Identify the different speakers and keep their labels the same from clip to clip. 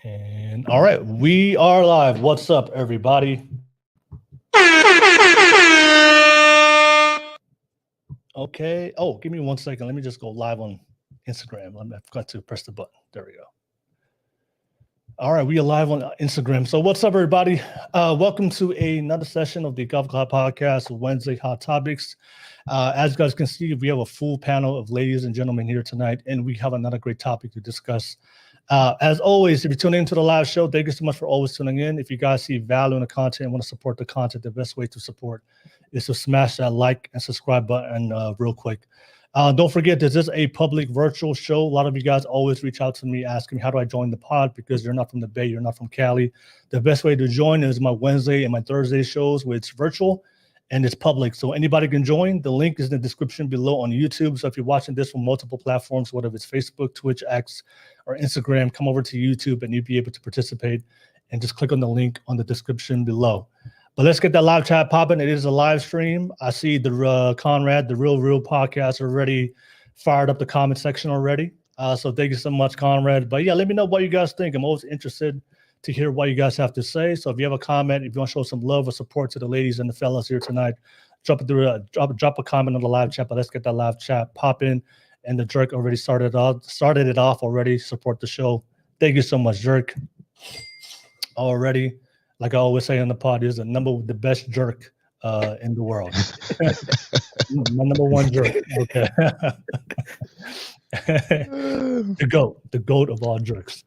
Speaker 1: And all right, we are live. What's up, everybody? Okay. Oh, give me 1 second. Let me just go live on Instagram. I forgot to press the button. There we go. All right, we are live on Instagram. So what's up, everybody? Welcome to another session of the Golf Club Podcast, Wednesday Hot Topics. As you guys can see, we have a full panel of ladies and gentlemen here tonight, and we have another great topic to discuss. As always, if you tune into the live show, thank you so much for always tuning in. If you guys see value in the content and want to support the content, the best way to support is to smash that like and subscribe button real quick. Don't forget, this is a public virtual show. A lot of you guys always reach out to me asking me, how do I join the pod? Because you're not from the Bay, you're not from Cali. The best way to join is my Wednesday and my Thursday shows, where it's virtual and it's public. So anybody can join. The link is in the description below on YouTube. So if you're watching this from multiple platforms, whether it's Facebook, Twitch, X, or Instagram, come over to YouTube and you'll be able to participate and just click on the link on the description below. But let's get that live chat popping. It is a live stream. I see the Conrad, the Real Podcast, already fired up the comment section already. So thank you so much, Conrad. But yeah, let me know what you guys think. I'm always interested to hear what you guys have to say. So if you have a comment, if you want to show some love or support to the ladies and the fellas here tonight, drop a comment on the live chat. But let's get that live chat popping. And the Jerk already started it off already. Support the show. Thank you so much, Jerk. Already, like I always say on the pod, is the best jerk in the world. My number one jerk. Okay. The goat of all jerks.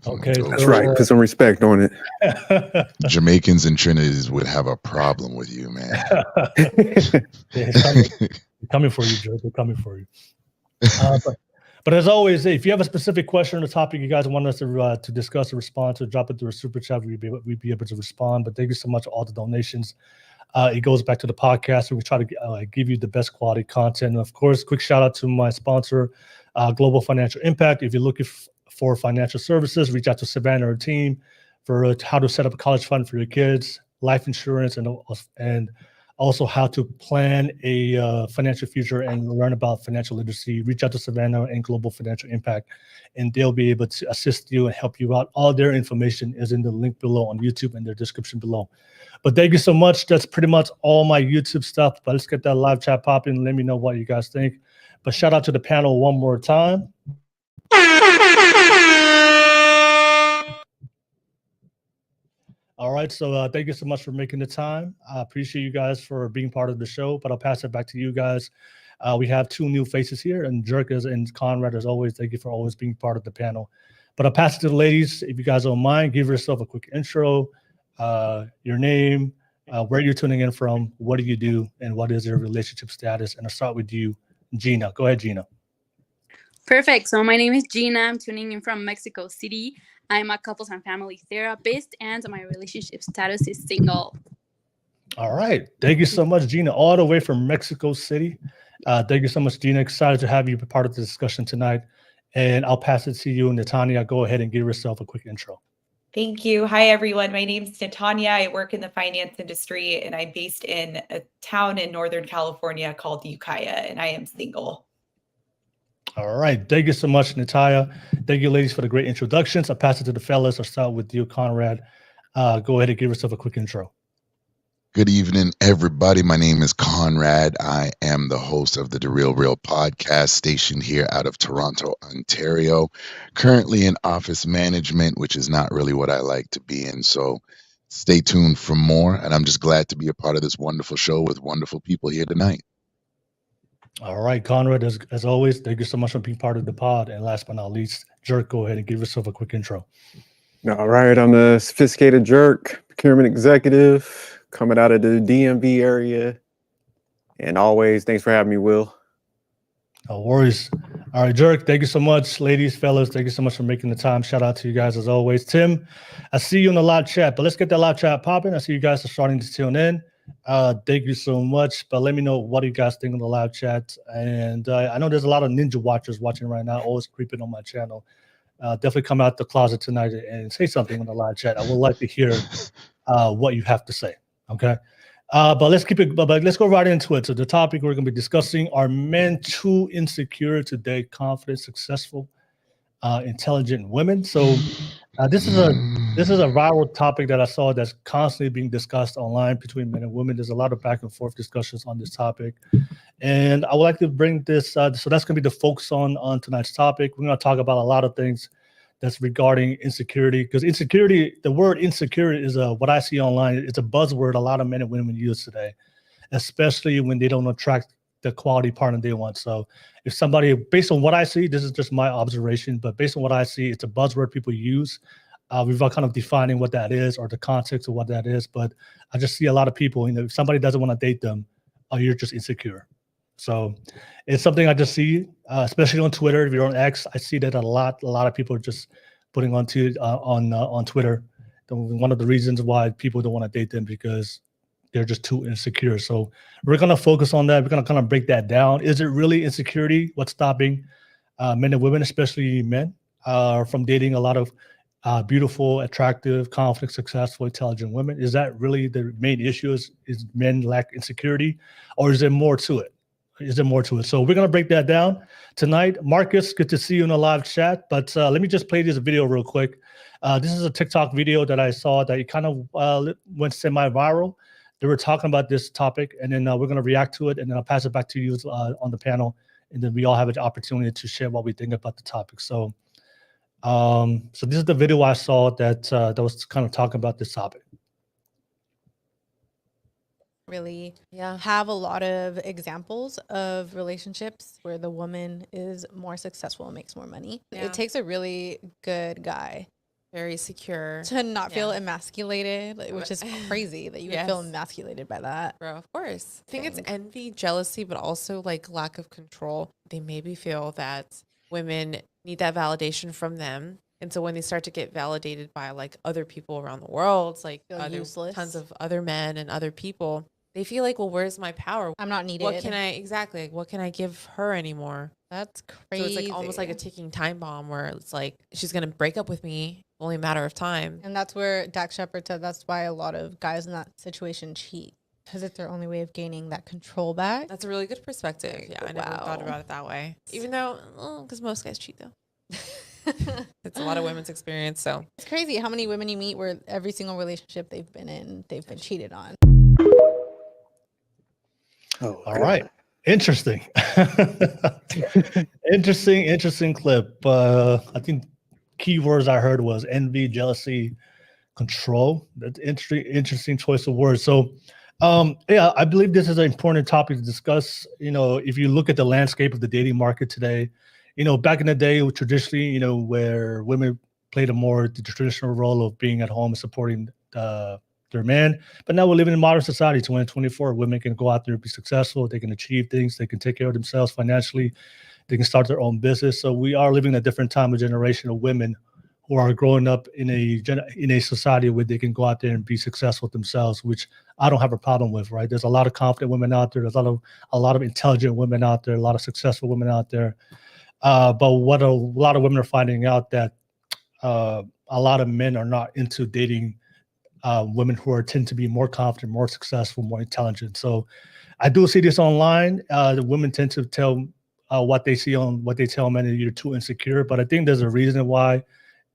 Speaker 1: Okay,
Speaker 2: that's right. Put some respect on it.
Speaker 3: Jamaicans and Trinities would have a problem with you, man.
Speaker 1: They're coming for you, Jerk. They're coming for you. But as always, if you have a specific question or topic you guys want us to discuss or respond to, drop it through a super chat. We'd be able to respond. But thank you so much for all the donations. It goes back to the podcast, and we try to give you the best quality content. And of course, quick shout out to my sponsor, Global Financial Impact. If you're looking for financial services, reach out to Savannah or her team for how to set up a college fund for your kids, life insurance, and also how to plan a financial future and learn about financial literacy. Reach out to Savannah and Global Financial Impact, and they'll be able to assist you and help you out. All their information is in the link below on YouTube and their description below. But thank you so much. That's pretty much all my YouTube stuff. But let's get that live chat popping. Let me know what you guys think. But shout out to the panel one more time. All right, so thank you so much for making the time. I appreciate you guys for being part of the show, but I'll pass it back to you guys. We have two new faces here, and Jerk and Conrad, as always. Thank you for always being part of the panel. But I'll pass it to the ladies. If you guys don't mind, give yourself a quick intro, your name, where you're tuning in from, what do you do, and what is your relationship status. And I'll start with you, Gina. Go ahead, Gina.
Speaker 4: Perfect. So my name is Gina. I'm tuning in from Mexico City. I'm a couples and family therapist, and my relationship status is single.
Speaker 1: All right. Thank you so much, Gina, all the way from Mexico City. Thank you so much, Gina. Excited to have you be part of the discussion tonight. And I'll pass it to you, Natanya. Go ahead and give yourself a quick intro.
Speaker 5: Thank you. Hi, everyone. My name is Natanya. I work in the finance industry, and I'm based in a town in Northern California called Ukiah, and I am single.
Speaker 1: All right. Thank you so much, Natalia. Thank you, ladies, for the great introductions. I'll pass it to the fellas. I'll start with you, Conrad. Go ahead and give yourself a quick intro.
Speaker 3: Good evening, everybody. My name is Conrad. I am the host of the Real Podcast, stationed here out of Toronto, Ontario. Currently in office management, which is not really what I like to be in. So stay tuned for more. And I'm just glad to be a part of this wonderful show with wonderful people here tonight.
Speaker 1: All right, Conrad, as always, thank you so much for being part of the pod. And last but not least, Jerk, go ahead and give yourself a quick intro.
Speaker 2: All right, I'm a sophisticated Jerk, procurement executive, coming out of the DMV area. And always, thanks for having me, Will.
Speaker 1: No worries. All right, Jerk, thank you so much. Ladies, fellas, thank you so much for making the time. Shout out to you guys as always. Tim, I see you in the live chat, but let's get that live chat popping. I see you guys are starting to tune in. Thank you so much. But let me know what you guys think on the live chat. And I know there's a lot of ninja watchers watching right now, always creeping on my channel. Definitely come out the closet tonight and say something on the live chat. I would like to hear what you have to say. Okay. But let's go right into it. So the topic we're going to be discussing: are men too insecure to date confident, successful, intelligent women? So This is a viral topic that I saw that's constantly being discussed online between men and women. There's a lot of back and forth discussions on this topic, and I would like to bring this. So that's going to be the focus on tonight's topic. We're going to talk about a lot of things that's regarding insecurity, because insecurity, the word insecure is what I see online. It's a buzzword a lot of men and women use today, especially when they don't attract the quality partner they want. So if somebody, based on what I see, this is just my observation, but based on what I see, it's a buzzword people use without kind of defining what that is or the context of what that is. But I just see a lot of people, if somebody doesn't want to date them, you're just insecure. So it's something I just see, especially on Twitter. If you're on X, I see that a lot. A lot of people are just putting on Twitter. One of the reasons why people don't want to date them, because they're just too insecure. So we're going to focus on that. We're going to kind of break that down. Is it really insecurity? What's stopping men and women, especially men, from dating a lot of beautiful, attractive, confident, successful, intelligent women? Is that really the main issue? Is men lack insecurity, or is there more to it? So we're going to break that down tonight. Marcus, good to see you in the live chat. But let me just play this video real quick. This is a TikTok video that I saw that it kind of went semi-viral. They were talking about this topic, and then we're going to react to it, and then I'll pass it back to you on the panel, and then we all have an opportunity to share what we think about the topic. So, so this is the video I saw that was kind of talking about this topic.
Speaker 6: Really have a lot of examples of relationships where the woman is more successful and makes more money. It takes a really good guy,
Speaker 7: very secure,
Speaker 6: to not feel emasculated, which is crazy that you would feel emasculated by that.
Speaker 7: Bro, of course. I think it's envy, jealousy, but also like lack of control. They maybe feel that women need that validation from them. And so when they start to get validated by like other people around the world, like tons of other men and other people, they feel like, well, where's my power?
Speaker 6: I'm not needed.
Speaker 7: What can I give her anymore?
Speaker 6: That's crazy.
Speaker 7: So it's like almost like a ticking time bomb where it's like she's gonna break up with me, only a matter of time.
Speaker 6: And that's where Dax Shepard said that's why a lot of guys in that situation cheat, because it's their only way of gaining that control back.
Speaker 7: That's a really good perspective. Yeah, I never thought about it that way. Even though, because most guys cheat though. It's a lot of women's experience. So
Speaker 6: it's crazy how many women you meet where every single relationship they've been in, they've been cheated on.
Speaker 1: Oh, all right. Interesting. interesting clip. I think keywords I heard was envy, jealousy, control. That's interesting choice of words. So, I believe this is an important topic to discuss. If you look at the landscape of the dating market today, back in the day, traditionally, where women played the traditional role of being at home and supporting their man. But now we're living in modern society, 2024. Women can go out there and be successful. They can achieve things. They can take care of themselves financially. They can start their own business. So we are living in a different time of generation of women who are growing up in a society where they can go out there and be successful themselves, which I don't have a problem with, right? There's a lot of confident women out there. There's a lot of intelligent women out there, a lot of successful women out there. But what a lot of women are finding out that a lot of men are not into dating women who tend to be more confident, more successful, more intelligent. So I do see this online. The women tend to tell what they tell men that you're too insecure. But I think there's a reason why,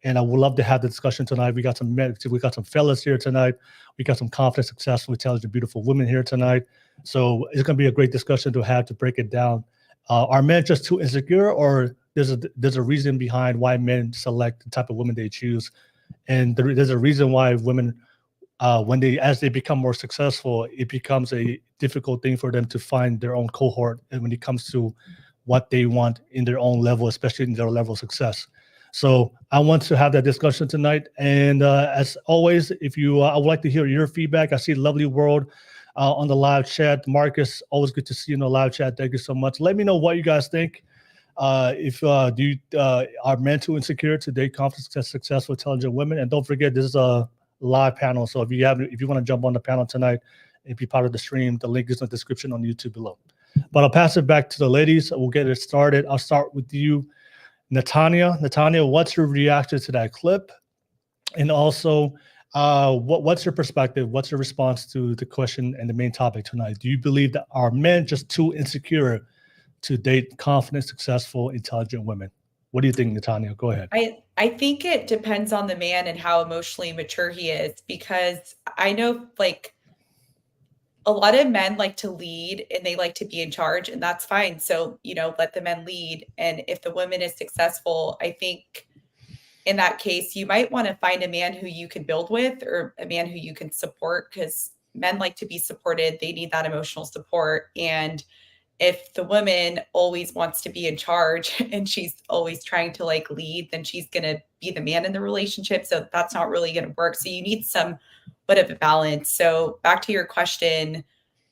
Speaker 1: and I would love to have the discussion tonight. We got some fellas here tonight. We got some confident, successful, intelligent, beautiful women here tonight. So it's going to be a great discussion to have to break it down. Are men just too insecure, or there's a reason behind why men select the type of women they choose, and there's a reason why women, as they become more successful, it becomes a difficult thing for them to find their own cohort, and when it comes to what they want in their own level, especially in their level of success. So I want to have that discussion tonight. And as always, I would like to hear your feedback. I see Lovely World on the live chat. Marcus, always good to see you in the live chat. Thank you so much. Let me know what you guys think. Are men too insecure to date confident, successful, intelligent women? And don't forget, this is a live panel. So if you want to jump on the panel tonight and be part of the stream, the link is in the description on YouTube below. But I'll pass it back to the ladies. We'll get it started. I'll start with you, Natanya. Natanya, what's your reaction to that clip? And also, what's your perspective? What's your response to the question and the main topic tonight? Do you believe that are men just too insecure to date confident, successful, intelligent women? What do you think, Natanya? Go ahead.
Speaker 5: I think it depends on the man and how emotionally mature he is, because I know like a lot of men like to lead and they like to be in charge, and that's fine. So, let the men lead. And if the woman is successful, I think in that case, you might want to find a man who you can build with, or a man who you can support, because men like to be supported. They need that emotional support. And if the woman always wants to be in charge and she's always trying to like lead, then she's going to be the man in the relationship. So that's not really going to work. So you need some bit of a balance. So back to your question,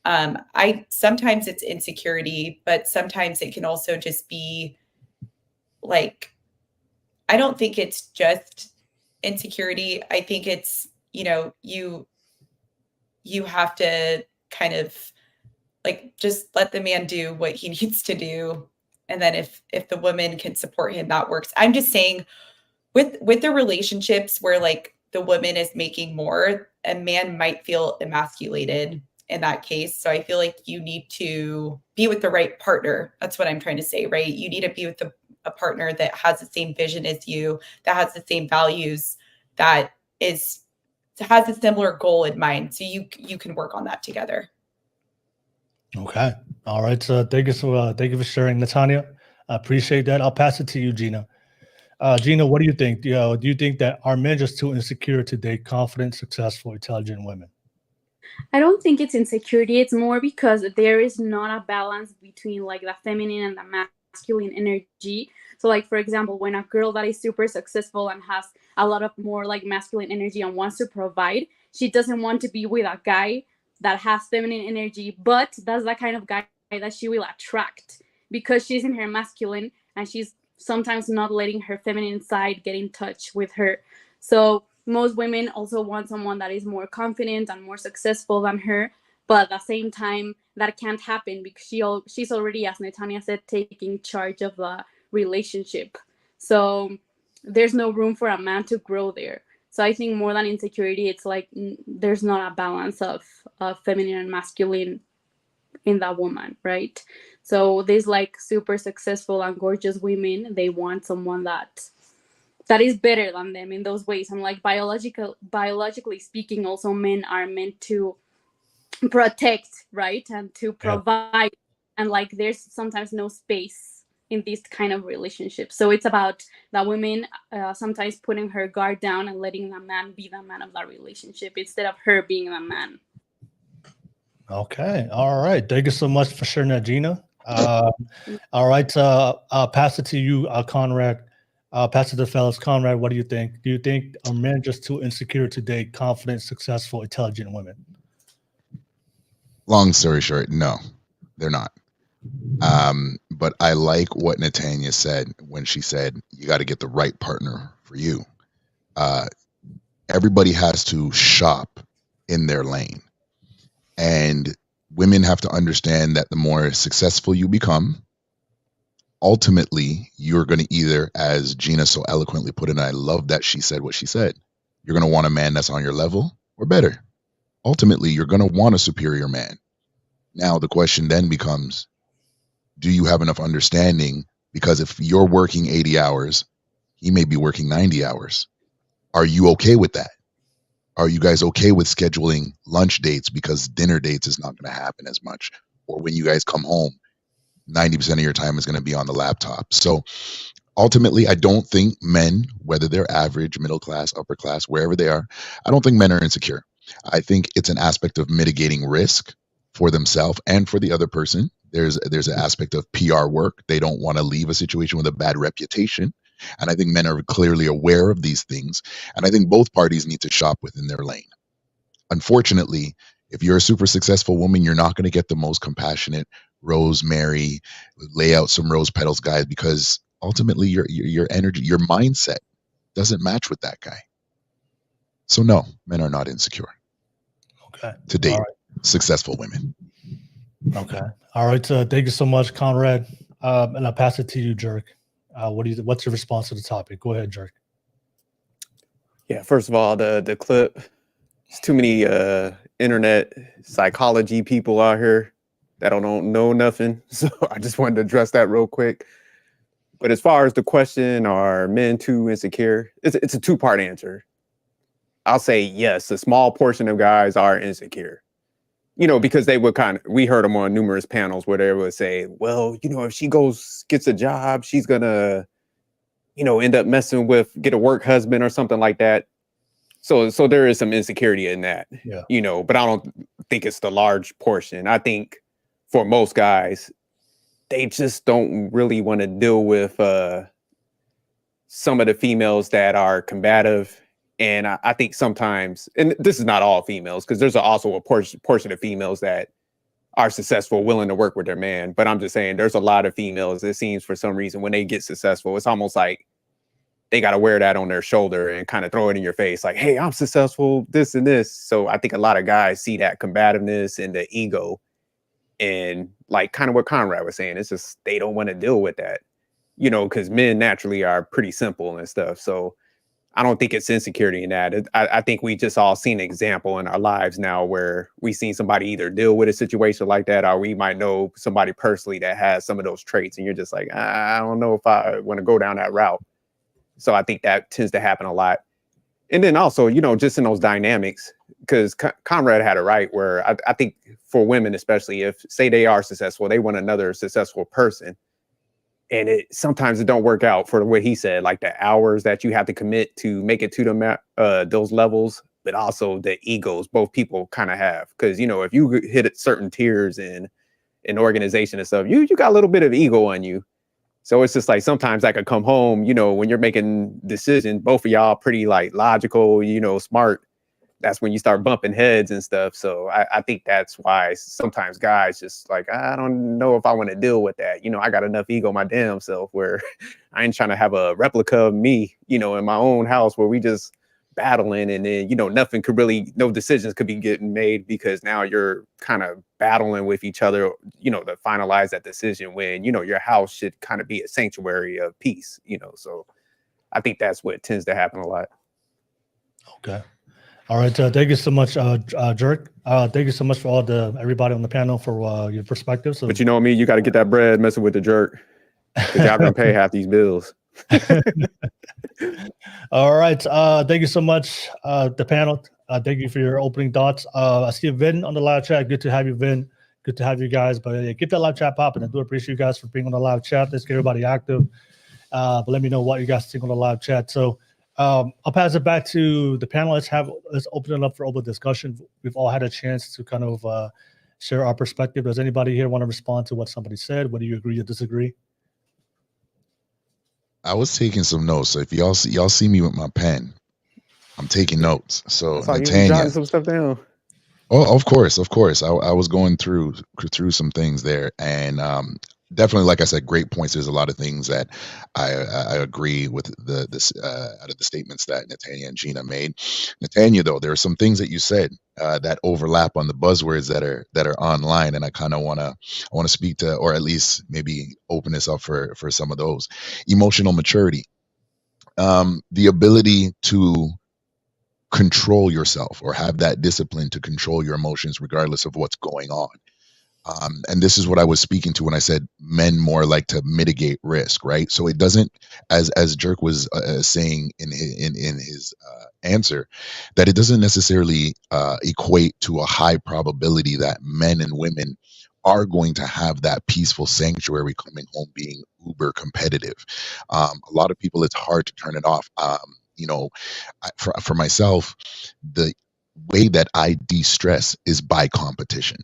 Speaker 5: I sometimes it's insecurity, but sometimes it can also just be like, I don't think it's just insecurity. I think it's, you have to kind of like just let the man do what he needs to do. And then if the woman can support him, that works. I'm just saying with the relationships where like the woman is making more, a man might feel emasculated in that case. So I feel like you need to be with the right partner. That's what I'm trying to say, right? You need to be with a partner that has the same vision as you, that has the same values, that has a similar goal in mind. So you can work on that together.
Speaker 1: Okay. All right. So thank you for sharing, Natanya. I appreciate that. I'll pass it to you, Gina. Gina, what do you think? Do you think that are men just too insecure to date confident, successful, intelligent women?
Speaker 4: I don't think it's insecurity. It's more because there is not a balance between like the feminine and the masculine energy. So like, for example, when a girl that is super successful and has a lot of more like masculine energy and wants to provide, she doesn't want to be with a guy that has feminine energy, but that's the kind of guy that she will attract because she's in her masculine and she's sometimes not letting her feminine side get in touch with her. So most women also want someone that is more confident and more successful than her, but at the same time that can't happen because she's already, as Natanya said, taking charge of the relationship. So there's no room for a man to grow there. So I think more than insecurity, it's like there's not a balance of feminine and masculine in that woman, right? So these like super successful and gorgeous women, they want someone that is better than them in those ways. And like biologically speaking, also men are meant to protect, right? And to provide. Yeah. And like there's sometimes no space in this kind of relationship. So it's about the women sometimes putting her guard down and letting the man be the man of that relationship instead of her being the man.
Speaker 1: Okay. All right. Thank you so much for sharing that, Gina. All right. I'll pass it to you, Conrad. Pass it to the fellas. Conrad, what do you think? Do you think are men just too insecure to date confident, successful, intelligent women?
Speaker 3: Long story short, no, they're not. But I like what Natanya said when she said, you got to get the right partner for you. Everybody has to shop in their lane. And women have to understand that the more successful you become, ultimately, you're going to either, as Gina so eloquently put it, and I love that she said what she said, you're going to want a man that's on your level or better. Ultimately, you're going to want a superior man. Now, the question then becomes, do you have enough understanding? Because if you're working 80 hours, he may be working 90 hours. Are you okay with that? Are you guys okay with scheduling lunch dates because dinner dates is not going to happen as much? Or when you guys come home, 90% of your time is going to be on the laptop. So ultimately, I don't think men, whether they're average, middle class, upper class, wherever they are, I don't think men are insecure. I think it's an aspect of mitigating risk for themselves and for the other person. There's an aspect of PR work. They don't want to leave a situation with a bad reputation. And I think men are clearly aware of these things. And I think both parties need to shop within their lane. Unfortunately, if you're a super successful woman, you're not going to get the most compassionate Rosemary, lay out some rose petals guy, because ultimately your energy, your mindset doesn't match with that guy. So no, men are not insecure.
Speaker 1: Okay.
Speaker 3: To date, successful women.
Speaker 1: Okay. All right. Thank you so much, Conrad. And I'll pass it to you, Jerk. What's your response to the topic? Go ahead, Jerk.
Speaker 2: Yeah, first of all, the clip, there's too many internet psychology people out here that don't know nothing. So I just wanted to address that real quick. But as far as the question, are men too insecure? It's a two-part answer. I'll say yes, a small portion of guys are insecure. Because they would we heard them on numerous panels where they would say, well, if she gets a job, she's gonna, end up get a work husband or something like that. So there is some insecurity in that, but I don't think it's the large portion. I think for most guys, they just don't really want to deal with some of the females that are combative. And I think sometimes, and this is not all females, because there's also a portion of females that are successful, willing to work with their man. But I'm just saying there's a lot of females, it seems for some reason, when they get successful, it's almost like they got to wear that on their shoulder and kind of throw it in your face. Like, hey, I'm successful, this and this. So I think a lot of guys see that combativeness and the ego. And like kind of what Conrad was saying, it's just they don't want to deal with that, because men naturally are pretty simple and stuff. So I don't think it's insecurity in that. I think we just all seen an example in our lives now where we've seen somebody either deal with a situation like that, or we might know somebody personally that has some of those traits. And you're just like, I don't know if I want to go down that route. So I think that tends to happen a lot. And then also, just in those dynamics, because Conrad had it right, where I think for women, especially if say they are successful, they want another successful person. And sometimes it don't work out for what he said, like the hours that you have to commit to make it to those levels, but also the egos both people kind of have. Because, if you hit certain tiers in an organization and stuff, you got a little bit of ego on you. So it's just like sometimes I could come home, when you're making decisions, both of y'all pretty like logical, smart. That's when you start bumping heads and stuff. So I think that's why sometimes guys just like, I don't know if I want to deal with that. I got enough ego my damn self where I ain't trying to have a replica of me, in my own house where we just battling and then, no decisions could be getting made because now you're kind of battling with each other, to finalize that decision when, your house should kind of be a sanctuary of peace, So I think that's what tends to happen a lot.
Speaker 1: Okay. All right. Thank you so much, Jerk. Thank you so much for everybody on the panel for your perspectives. So,
Speaker 2: but you know me, you got to get that bread messing with the Jerk. Because y'all gonna pay half these bills.
Speaker 1: All right. Thank you so much, the panel. Thank you for your opening thoughts. I see Vin on the live chat. Good to have you, Vin. Good to have you guys. But get that live chat popping. I do appreciate you guys for being on the live chat. Let's get everybody active. But let me know what you guys think on the live chat. So I'll pass it back to the panel. Let's open it up for open discussion. We've all had a chance to kind of share our perspective. Does anybody here want to respond to what somebody said? Whether you agree or disagree?
Speaker 3: I was taking some notes. So if y'all see me with my pen, I'm taking notes. So
Speaker 2: Natanya, jotting some stuff down.
Speaker 3: Oh, of course. I was going through some things there, and definitely, like I said, great points. There's a lot of things that I agree with out of the statements that Natanya and Gina made. Natanya, though, there are some things that you said that overlap on the buzzwords that are online, and I kind of want to speak to, or at least maybe open this up for some of those. Emotional maturity, the ability to control yourself or have that discipline to control your emotions regardless of what's going on. And this is what I was speaking to when I said men more like to mitigate risk, right? So it doesn't, as Jerk was saying in his answer, that it doesn't necessarily equate to a high probability that men and women are going to have that peaceful sanctuary coming home being uber competitive. A lot of people, it's hard to turn it off. For myself, the way that I de-stress is by competition.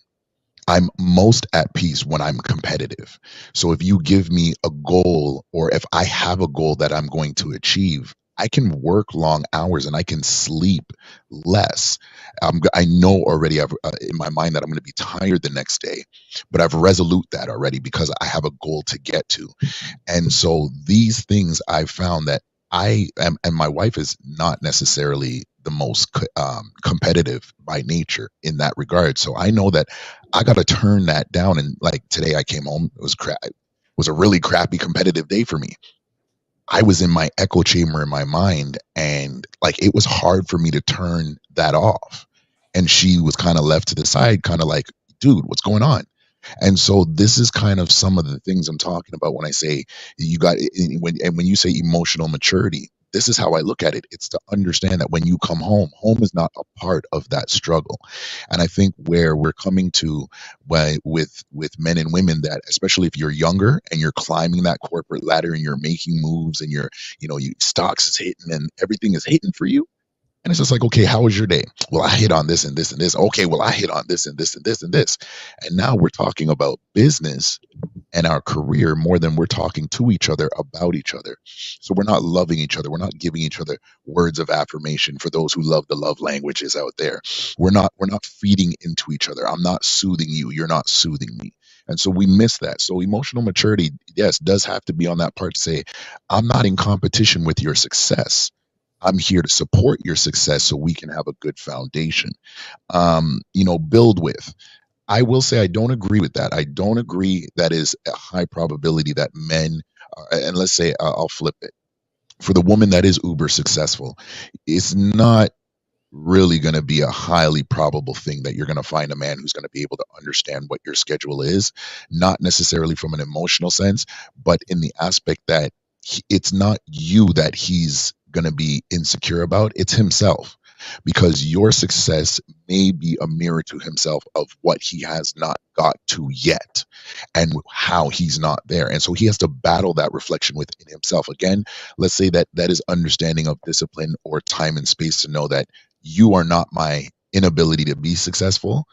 Speaker 3: I'm most at peace when I'm competitive. So if you give me a goal, or if I have a goal that I'm going to achieve, I can work long hours and I can sleep less. I know already in my mind that I'm going to be tired the next day, but I've resolute that already because I have a goal to get to. And so these things I've found that I am, and my wife is not necessarily the most competitive by nature in that regard. So I know that I got to turn that down. And like today I came home, it was a really crappy competitive day for me. I was in my echo chamber in my mind, and like it was hard for me to turn that off. And she was kind of left to the side, kind of like, dude, what's going on? And so this is kind of some of the things I'm talking about when I say when you say emotional maturity. This is how I look at it. It's to understand that when you come home, home is not a part of that struggle. And I think where we're coming to with men and women, that especially if you're younger and you're climbing that corporate ladder and you're making moves and you stocks is hitting and everything is hitting for you. And it's just like, okay, how was your day? Well, I hit on this and this and this. Okay, well, I hit on this and this and this and this. And now we're talking about business and our career more than we're talking to each other about each other. So we're not loving each other. We're not giving each other words of affirmation for those who love the love languages out there. We're not feeding into each other. I'm not soothing you. You're not soothing me. And so we miss that. So emotional maturity, yes, does have to be on that part to say, I'm not in competition with your success. I'm here to support your success so we can have a good foundation. Build with. I will say I don't agree with that. I don't agree that is a high probability that men, and let's say I'll flip it. For the woman that is uber successful, it's not really going to be a highly probable thing that you're going to find a man who's going to be able to understand what your schedule is, not necessarily from an emotional sense, but in the aspect that it's not you that he's going to be insecure about, it's himself. Because your success may be a mirror to himself of what he has not got to yet and how he's not there. And so he has to battle that reflection within himself. Again, let's say that is understanding of discipline or time and space to know that you are not my inability to be successful,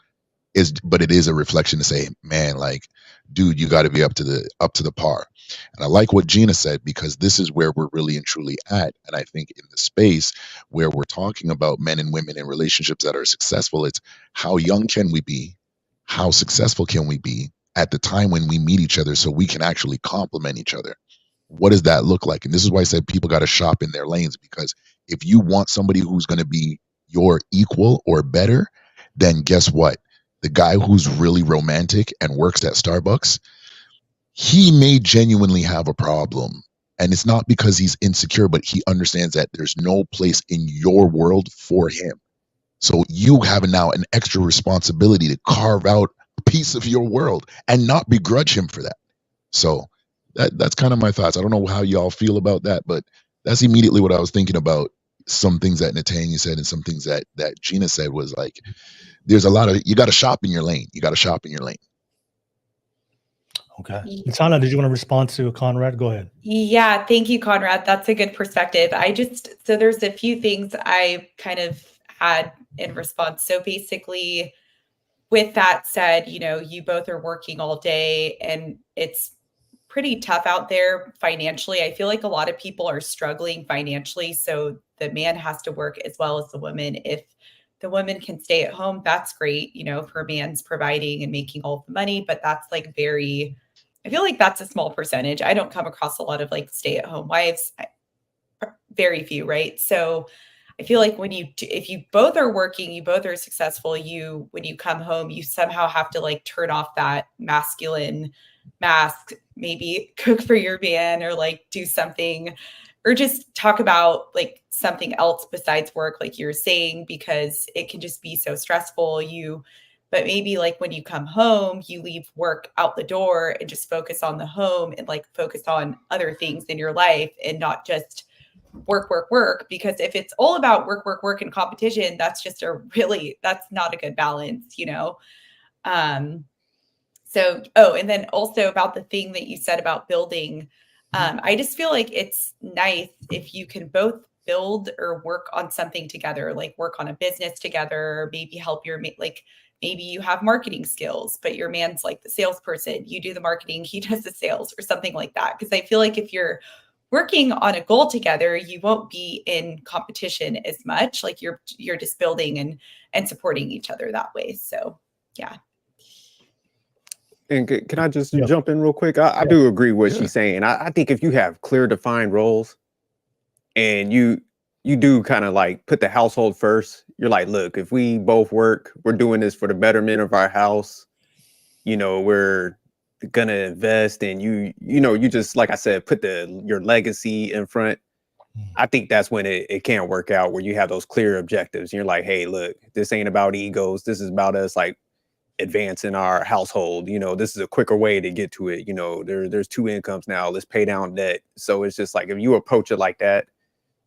Speaker 3: but it is a reflection to say, man, like, dude, you got to be up to the par. And I like what Gina said, because this is where we're really and truly at. And I think in the space where we're talking about men and women in relationships that are successful, it's how young can we be? How successful can we be at the time when we meet each other so we can actually complement each other? What does that look like? And this is why I said people got to shop in their lanes, because if you want somebody who's going to be your equal or better, then guess what? The guy who's really romantic and works at Starbucks, he may genuinely have a problem. And it's not because he's insecure, but he understands that there's no place in your world for him. So you have now an extra responsibility to carve out a piece of your world and not begrudge him for that. So that's kind of my thoughts. I don't know how y'all feel about that, but that's immediately what I was thinking about. Some things that Natanya said and some things that Gina said was like, there's a lot of, you got to shop in your lane. You got to shop in your lane.
Speaker 1: Okay. Natanya, did you want to respond to Conrad? Go ahead.
Speaker 5: Yeah, thank you, Conrad. That's a good perspective. So there's a few things I kind of had in response. So basically, with that said, you both are working all day and it's pretty tough out there financially. I feel like a lot of people are struggling financially. So the man has to work as well as the woman. If the woman can stay at home, that's great. If her man's providing and making all the money, but that's like I feel like that's a small percentage. I don't come across a lot of like stay-at-home wives, very few, right? So I feel like if you both are working, you both are successful, when you come home, you somehow have to like turn off that masculine mask, maybe cook for your man or like do something, or just talk about like something else besides work, like you're saying, because it can just be so stressful. But maybe like when you come home, you leave work out the door and just focus on the home and like focus on other things in your life and not just work, work, work. Because if it's all about work, work, work and competition, that's not a good balance, and then also about the thing that you said about building, I just feel like it's nice if you can both build or work on something together, like work on a business together, maybe help maybe you have marketing skills, but your man's like the salesperson, you do the marketing, he does the sales or something like that. Because I feel like if you're working on a goal together, you won't be in competition as much. Like you're just building and supporting each other that way. So yeah.
Speaker 2: And can I just jump in real quick? I do agree with what she's saying. I think if you have clear defined roles and you do kind of like put the household first, you're like, look, if we both work, we're doing this for the betterment of our house. We're gonna invest, and you just, like I said, put your legacy in front. I think that's when it can work out, where you have those clear objectives. And you're like, hey, look, this ain't about egos. This is about us like advance in our household. You know, this is a quicker way to get to it. You know, there's two incomes now. Let's pay down debt. So it's just like if you approach it like that,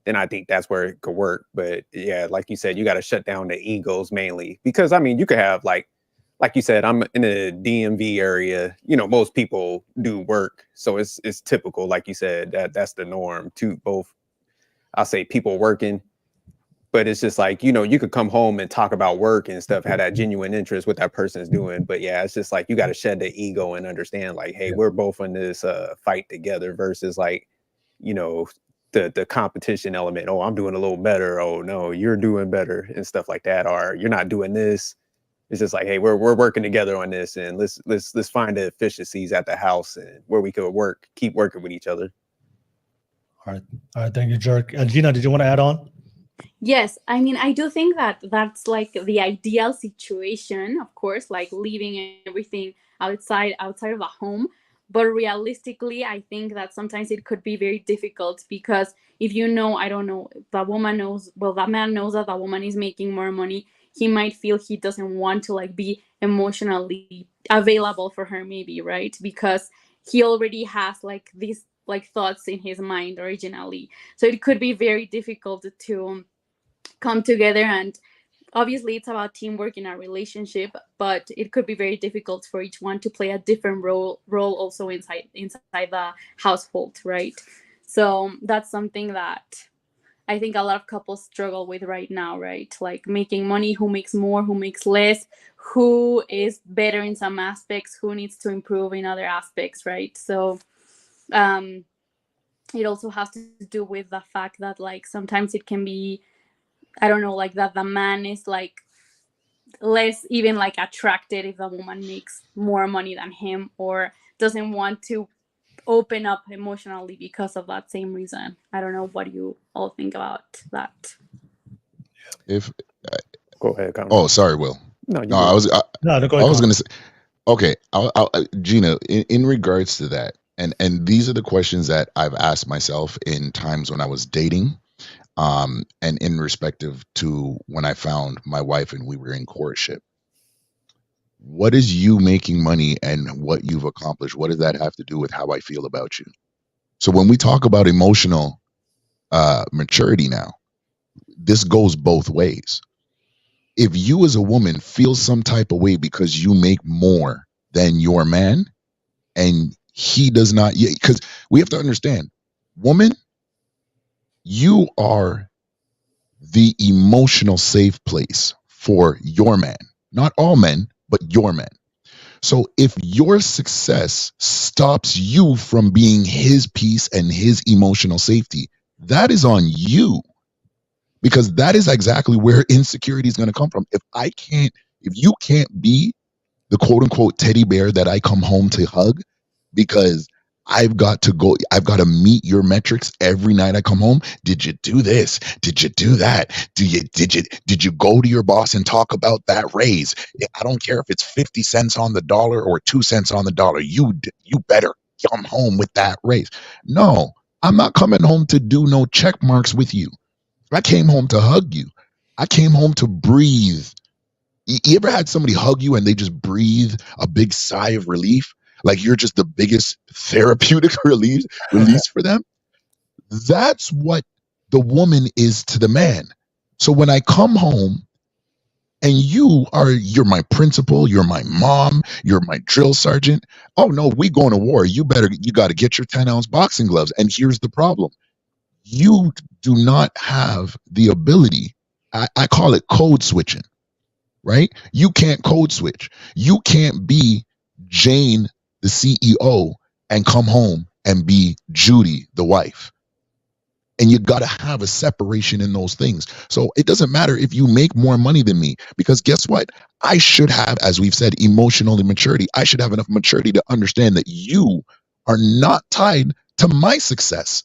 Speaker 2: then I think that's where it could work. But yeah, like you said, you got to shut down the egos mainly, because I mean, you could have like you said, I'm in a DMV area. You know, most people do work, so it's typical, like you said, that's the norm to both. I'll say people working, but it's just like, you know, you could come home and talk about work and stuff, have that genuine interest what that person is doing. But yeah, it's just like you got to shed the ego and understand, like, hey, we're both in this fight together, versus like, you know, the competition element. Oh, I'm doing a little better. Oh no, you're doing better and stuff like that. Or you're not doing this. It's just like, hey, we're working together on this, and let's find the efficiencies at the house and where we could keep working with each other.
Speaker 1: All right, thank you, Jerk. Gina, did you want to add on?
Speaker 4: Yes, I mean, I do think that that's like the ideal situation, of course, like leaving everything outside of the home. But realistically, I think that sometimes it could be very difficult, because if you know, I don't know, the woman knows, well, the man knows that the woman is making more money, he might feel he doesn't want to like be emotionally available for her, maybe, right? Because he already has like these like thoughts in his mind originally. So it could be very difficult to come together. And obviously it's about teamwork in a relationship, but it could be very difficult for each one to play a different role also inside the household, right? So that's something that I think a lot of couples struggle with right now, right? Like making money, who makes more, who makes less, who is better in some aspects, who needs to improve in other aspects, right? So it also has to do with the fact that like sometimes it can be, I don't know, like that the man is like less even like attracted if the woman makes more money than him, or doesn't want to open up emotionally because of that same reason. I don't know what you all think about that.
Speaker 3: If
Speaker 2: Go ahead, Conrad.
Speaker 3: Oh, sorry, Will.
Speaker 2: No,
Speaker 3: No, I was
Speaker 1: go ahead,
Speaker 3: going to say, okay, Gina, in regards to that, and these are the questions that I've asked myself in times when I was dating, and in respective to when I found my wife and we were in courtship. What is you making money and what you've accomplished? What does that have to do with how I feel about you? So when we talk about emotional maturity now, this goes both ways. If you as a woman feel some type of way because you make more than your man and he does not, because we have to understand, woman, you are the emotional safe place for your man. Not all men, but your man. So if your success stops you from being his peace and his emotional safety, that is on you. Because that is exactly where insecurity is going to come from. If you can't be the quote unquote teddy bear that I come home to hug, because I've got to meet your metrics every night I come home. Did you do this? Did you do that? Did you go to your boss and talk about that raise? I don't care if it's 50 cents on the dollar or 2 cents on the dollar. You better come home with that raise. No, I'm not coming home to do no check marks with you. I came home to hug you. I came home to breathe. You ever had somebody hug you and they just breathe a big sigh of relief? Like you're just the biggest therapeutic release for them? That's what the woman is to the man. So when I come home and you're my principal, you're my mom, you're my drill sergeant. Oh no, we going to war. You got to get your 10-ounce boxing gloves. And here's the problem. You do not have the ability. I call it code switching, right? You can't code switch. You can't be Jane, the CEO, and come home and be Judy, the wife. And you got to have a separation in those things. So it doesn't matter if you make more money than me, because guess what? I should have, as we've said, emotional maturity. I should have enough maturity to understand that you are not tied to my success.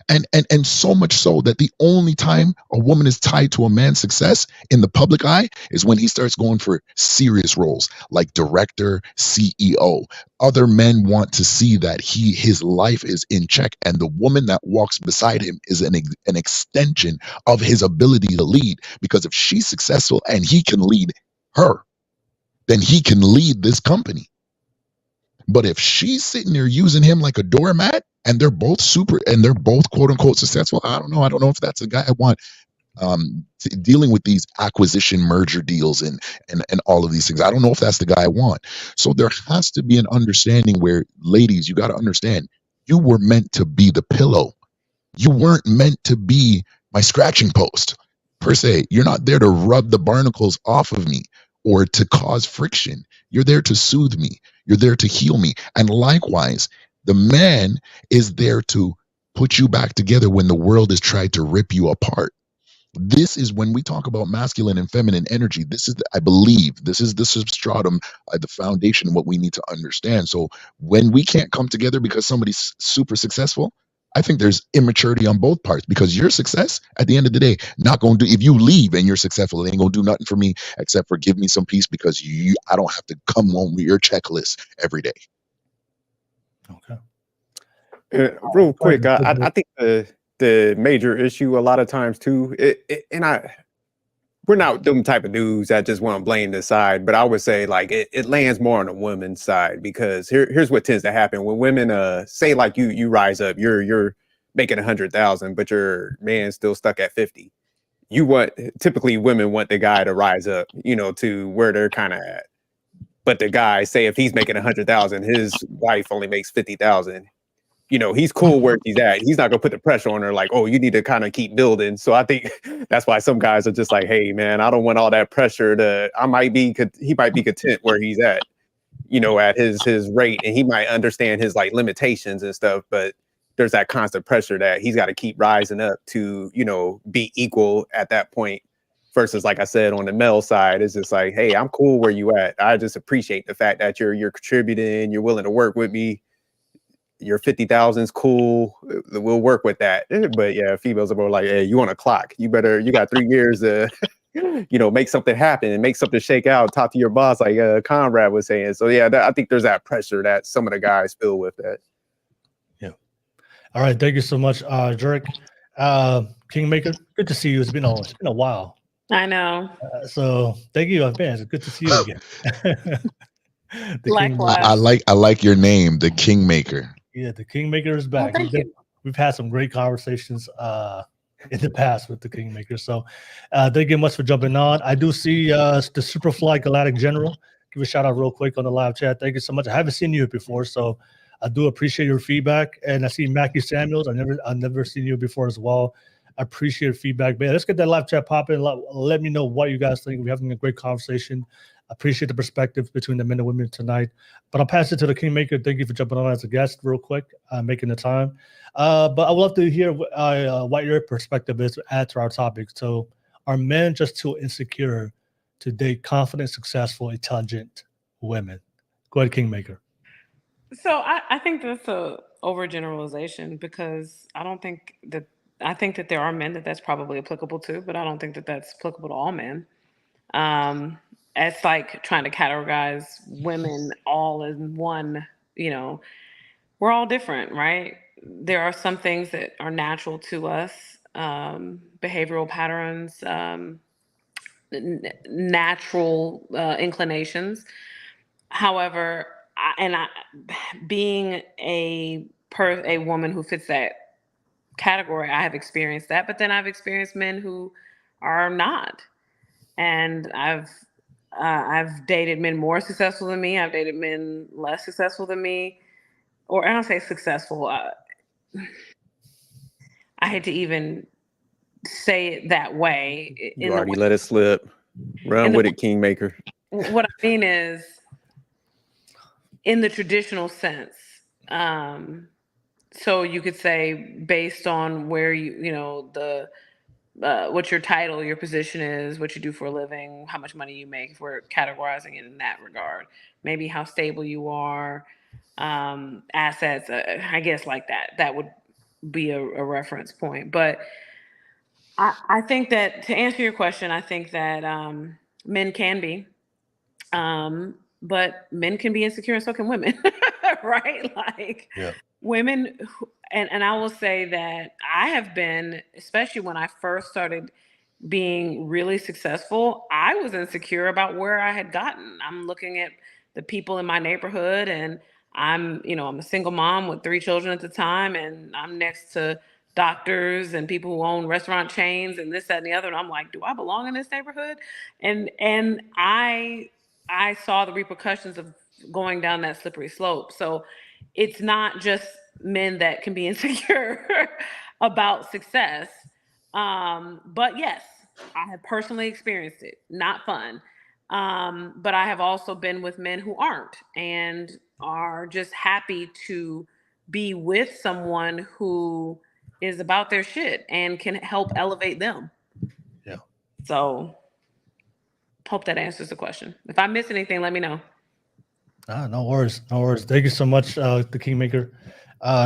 Speaker 3: And so much so that the only time a woman is tied to a man's success in the public eye is when he starts going for serious roles like director, CEO. Other men want to see that his life is in check, and the woman that walks beside him is an extension of his ability to lead, because if she's successful and he can lead her, then he can lead this company. But if she's sitting there using him like a doormat and they're both quote unquote successful, I don't know if that's the guy I want dealing with these acquisition merger deals and all of these things. I don't know if that's the guy I want. So there has to be an understanding where, ladies, you got to understand, you were meant to be the pillow. You weren't meant to be my scratching post per se. You're not there to rub the barnacles off of me or to cause friction. You're there to soothe me. You're there to heal me. And likewise, the man is there to put you back together when the world has tried to rip you apart. This is when we talk about masculine and feminine energy. This is, I believe, this is the substratum, the foundation, what we need to understand. So when we can't come together because somebody's super successful, I think there's immaturity on both parts, because your success at the end of the day, not going to do, if you leave and you're successful, it ain't going to do nothing for me except for give me some peace, because I don't have to come home with your checklist every day.
Speaker 1: Okay.
Speaker 2: Real quick, I think the major issue a lot of times too, we're not them type of dudes that just want to blame this side, but I would say like it lands more on the woman's side, because here's what tends to happen when women say like you rise up, you're making 100,000, but your man's still stuck at 50. Typically women want the guy to rise up, to where they're kind of at. But the guy, say if he's making 100,000, his wife only makes 50,000. He's cool where he's at. He's not gonna put the pressure on her like, oh, you need to kind of keep building. So I think that's why some guys are just like, hey man, I don't want all that pressure he might be content where he's at, at his rate, and he might understand his like limitations and stuff, but there's that constant pressure that he's got to keep rising up to, be equal at that point. Versus, like I said, on the male side, it's just like, hey, I'm cool where you at. I just appreciate the fact that you're contributing, you're willing to work with me. Your 50,000 is cool. We'll work with that. But yeah, females are more like, hey, you on a clock. You got 3 years to, make something happen and make something shake out. Talk to your boss, like Conrad was saying. So yeah, I think there's that pressure that some of the guys feel with that.
Speaker 1: Yeah. All right. Thank you so much, Jurek. Kingmaker, good to see you. It's been a while.
Speaker 8: I know.
Speaker 1: So thank you, man. It's good to see you again.
Speaker 8: Likewise.
Speaker 3: I like your name, the Kingmaker.
Speaker 1: Yeah, the Kingmaker is back.
Speaker 8: Thank you.
Speaker 1: We've had some great conversations in the past with the Kingmaker. So thank you much for jumping on. I do see the Superfly Galactic General. Give a shout out real quick on the live chat. Thank you so much. I haven't seen you before, so I do appreciate your feedback. And I see Mackie Samuels. I've never seen you before as well. I appreciate your feedback. Man, let's get that live chat popping. Let me know what you guys think. We're having a great conversation. I appreciate the perspective between the men and women tonight. But I'll pass it to the Kingmaker. Thank you for jumping on as a guest real quick, making the time. But I would love to hear what your perspective is to add to our topic. So are men just too insecure to date confident, successful, intelligent women? Go ahead, Kingmaker.
Speaker 8: So I think that's a overgeneralization, because I think that there are men that's probably applicable to, but I don't think that that's applicable to all men. It's like trying to categorize women all in one, we're all different, right? There are some things that are natural to us, behavioral patterns, natural inclinations. However, being a woman who fits that category, I have experienced that, but then I've experienced men who are not. And I've dated men more successful than me. I've dated men less successful than me. Or I don't say successful. I hate to even say it that way.
Speaker 2: You already let it slip. Run with it, Kingmaker.
Speaker 8: What I mean is, in the traditional sense, so you could say based on where what your title, your position is, what you do for a living, how much money you make, if we're categorizing it in that regard. Maybe how stable you are, assets, I guess like that. That would be a reference point. But I think that, to answer your question, I think that men can be, but men can be insecure and so can women, right? Like women, and I will say that I have been, especially when I first started being really successful, I was insecure about where I had gotten. I'm looking at the people in my neighborhood, and I'm a single mom with 3 children at the time, and I'm next to doctors and people who own restaurant chains and this, that, and the other. And I'm like, do I belong in this neighborhood? And I saw the repercussions of going down that slippery slope. So it's not just men that can be insecure about success. But yes, I have personally experienced it. Not fun. But I have also been with men who aren't and are just happy to be with someone who is about their shit and can help elevate them.
Speaker 1: Yeah.
Speaker 8: So hope that answers the question. If I miss anything, let me know.
Speaker 1: No worries. No worries. Thank you so much, the Kingmaker.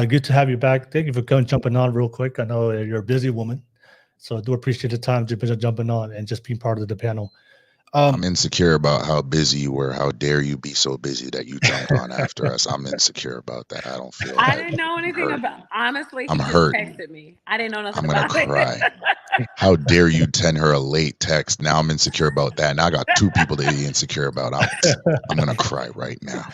Speaker 1: Good to have you back. Thank you for jumping on real quick. I know you're a busy woman, so I do appreciate the time jumping on and just being part of the panel.
Speaker 3: I'm insecure about how busy you were. How dare you be so busy that you jumped on after us? I'm insecure about that. I don't feel.
Speaker 8: I didn't know anything about. Honestly, he just texted me. I didn't know nothing about it.
Speaker 3: I'm gonna cry. How dare you send her a late text? Now I'm insecure about that. Now I got 2 people to be insecure about. I'm gonna cry right now.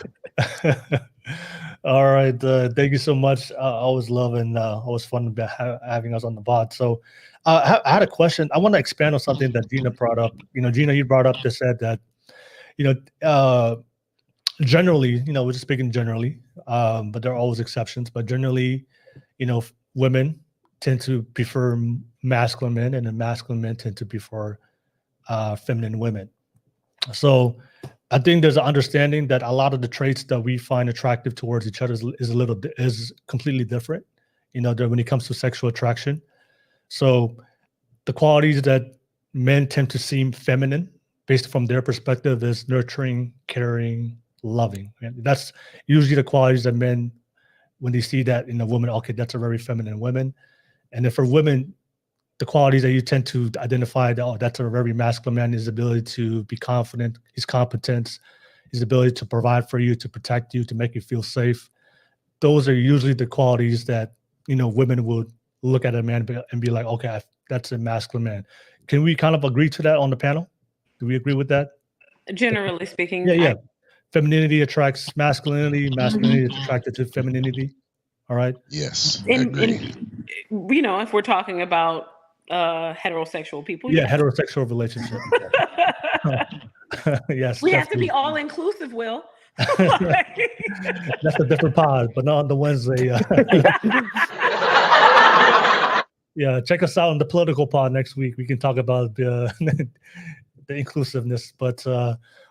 Speaker 1: All right. Thank you so much. Always love and always fun about having us on the pod. So I had a question. I want to expand on something that Gina brought up. Gina, you brought up that said that, generally, we're just speaking generally, but there are always exceptions. But generally, women tend to prefer masculine men, and then masculine men tend to prefer feminine women. So I think there's an understanding that a lot of the traits that we find attractive towards each other is completely different, when it comes to sexual attraction. So the qualities that men tend to seem feminine based from their perspective is nurturing, caring, loving. And that's usually the qualities that men, when they see that in a woman, okay, that's a very feminine woman. And then for women, the qualities that you tend to identify that, that's a very masculine man, his ability to be confident, his competence, his ability to provide for you, to protect you, to make you feel safe. Those are usually the qualities that, women would look at a man and be like, okay, that's a masculine man. Can we kind of agree to that on the panel? Do we agree with that?
Speaker 8: Generally speaking.
Speaker 1: Yeah. Femininity attracts masculinity. Masculinity is attracted to femininity. All right.
Speaker 3: Yes. I agree.
Speaker 8: If we're talking about heterosexual people.
Speaker 1: Yeah, heterosexual relationship. Yes.
Speaker 8: We have to be all inclusive, Will.
Speaker 1: That's a different pod, but not on the Wednesday. Yeah, check us out on the political pod next week. We can talk about the inclusiveness, but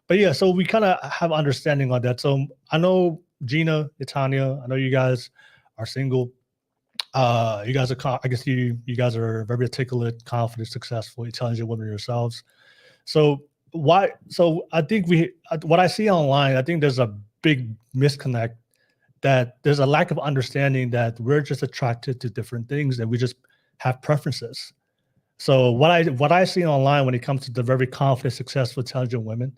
Speaker 1: yeah. So we kind of have understanding on that. So I know Gina, Tanya, I know you guys are single. You guys are, I guess you guys are very articulate, confident, successful, intelligent women yourselves. So I think what I see online, I think there's a big misconnect that there's a lack of understanding that we're just attracted to different things and we just have preferences. So what I see online when it comes to the very confident, successful, intelligent women,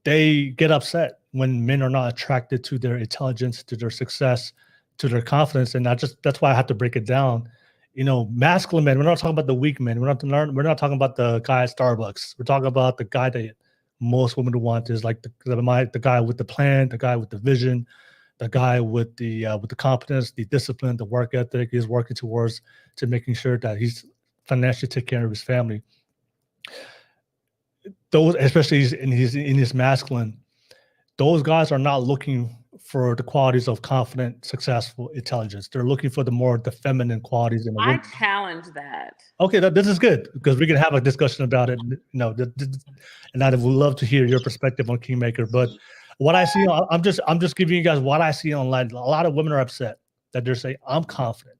Speaker 1: they get upset when men are not attracted to their intelligence, to their success, to their confidence. And that's why I have to break it down. Masculine men, we're not talking about the weak men. We're not talking about the guy at Starbucks. We're talking about the guy that most women want is like the guy with the plan, the guy with the vision, the guy with the competence, the discipline, the work ethic. He's working towards to making sure that he's financially take care of his family. Those, especially in his masculine, those guys are not looking for the qualities of confident, successful intelligence. They're looking for the feminine qualities in a woman.
Speaker 8: I challenge that.
Speaker 1: Okay, this is good because we can have a discussion about it. And I would love to hear your perspective on Kingmaker. But what I see, I'm just giving you guys what I see online. A lot of women are upset that they're saying, "I'm confident,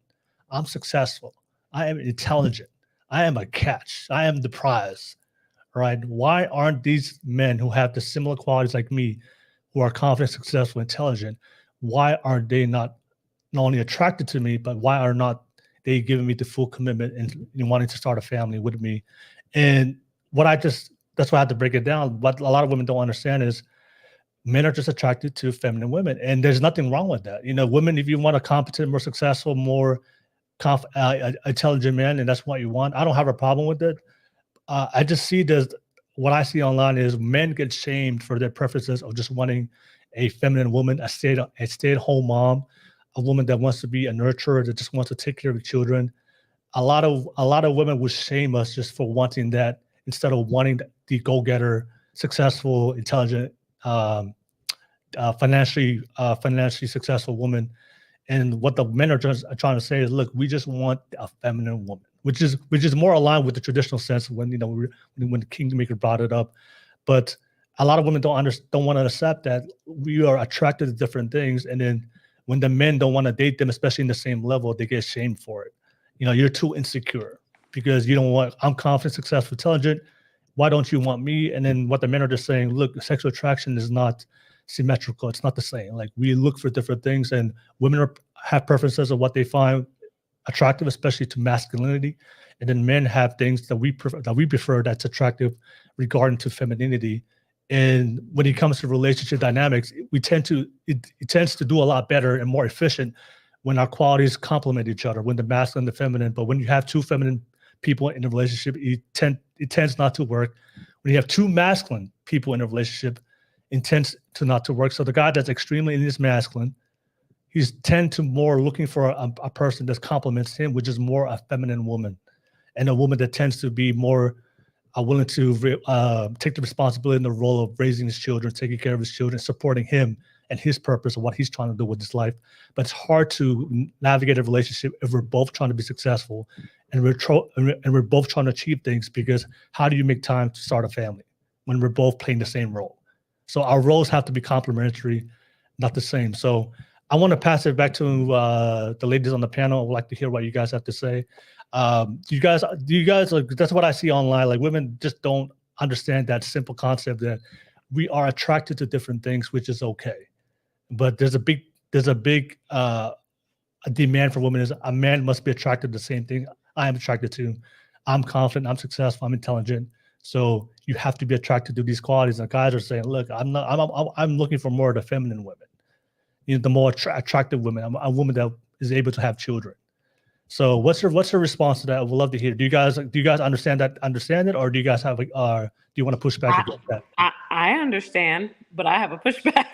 Speaker 1: I'm successful, I am intelligent, I am a catch, I am the prize." Right? Why aren't these men who have the similar qualities like me, who are confident, successful, intelligent, why aren't they not only attracted to me, but why are not they giving me the full commitment and wanting to start a family with me? And that's why I have to break it down. What a lot of women don't understand is men are just attracted to feminine women. And there's nothing wrong with that. Women, if you want a competent, more successful, more intelligent man, and that's what you want, I don't have a problem with it. I just see this. What I see online is men get shamed for their preferences of just wanting a feminine woman, a stay-at-home mom, a woman that wants to be a nurturer, that just wants to take care of children. A lot of women would shame us just for wanting that instead of wanting the go-getter, successful, intelligent, financially successful woman. And what the men are trying to say is, look, we just want a feminine woman, which is more aligned with the traditional sense when when the Kingmaker brought it up. But a lot of women don't want to accept that we are attracted to different things, and then when the men don't want to date them, especially in the same level, they get shamed for it. You're too insecure because you don't want. I'm confident, successful, intelligent. Why don't you want me? And then what the men are just saying, look, sexual attraction is not symmetrical. It's not the same. Like, we look for different things, and women have preferences of what they find attractive, especially to masculinity, and then men have things that we prefer that's attractive regarding to femininity. And when it comes to relationship dynamics, it tends to do a lot better and more efficient when our qualities complement each other, when the masculine and the feminine. But when you have two feminine people in a relationship, it tends not to work. When you have two masculine people in a relationship, it tends to not to work. So the guy that's extremely in his masculine, he's tend to more looking for a person that complements him, which is more a feminine woman, and a woman that tends to be more willing to take the responsibility and the role of raising his children, taking care of his children, supporting him and his purpose of what he's trying to do with his life. But it's hard to navigate a relationship if we're both trying to be successful and we're both trying to achieve things, because how do you make time to start a family when we're both playing the same role? So our roles have to be complementary, not the same. So I want to pass it back to the ladies on the panel. I would like to hear what you guys have to say. Do you guys like, that's what I see online. Like, women just don't understand that simple concept that we are attracted to different things, which is okay. But there's a big a demand for women is a man must be attracted to the same thing I am attracted to. I'm confident, I'm successful, I'm intelligent. So you have to be attracted to these qualities. And guys are saying, look, I'm looking for more of the feminine women. The more attractive women. I'm a woman that is able to have children. So what's your response to that? I would love to hear. Do you guys understand it, or do you guys have do you want to push back against that?
Speaker 8: I understand, but I have a pushback.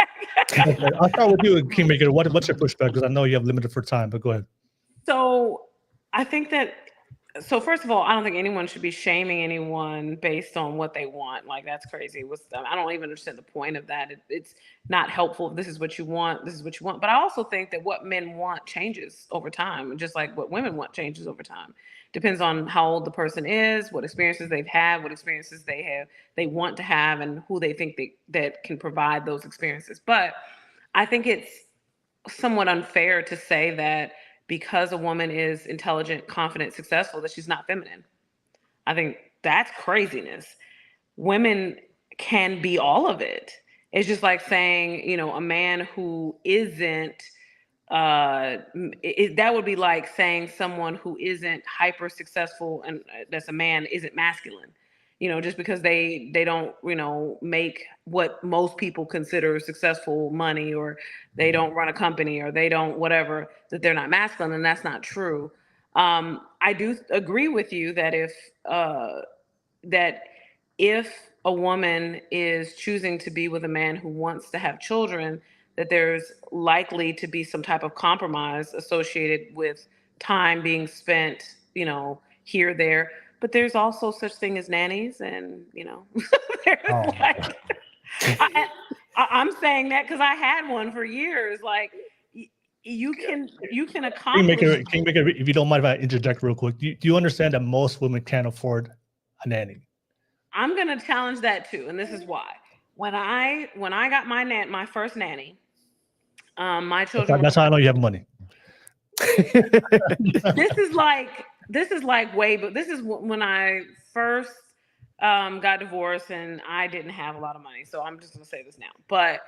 Speaker 1: Okay, I'll start with you, Kingmaker. What's your pushback? Because I know you have limited for time, but go ahead.
Speaker 8: So I think that, so first of all, I don't think anyone should be shaming anyone based on what they want. Like, that's crazy. I don't even understand the point of that. It's not helpful. This is what you want. This is what you want. But I also think that what men want changes over time, just like what women want changes over time. Depends on how old the person is, what experiences they've had, what experiences they want to have, and who they think that can provide those experiences. But I think it's somewhat unfair to say that because a woman is intelligent, confident, successful, that she's not feminine. I think that's craziness. Women can be all of it. It's just like saying, a man who isn't, that would be like saying someone who isn't hyper successful and that's a man isn't masculine. Just because they don't, make what most people consider successful money, or they don't run a company, or they don't whatever, that they're not masculine, and that's not true. I do agree with you that if a woman is choosing to be with a man who wants to have children, that there's likely to be some type of compromise associated with time being spent, here, there. But there's also such thing as nannies, and I'm saying that because I had one for years. Like, you can accomplish.
Speaker 1: Kingmaker, if you don't mind if I interject real quick, do you understand that most women can't afford a nanny?
Speaker 8: I'm gonna challenge that too, and this is why. When I got my first nanny, my children.
Speaker 1: That's how I know you have money.
Speaker 8: This is when I first got divorced, and I didn't have a lot of money. So I'm just gonna say this now. But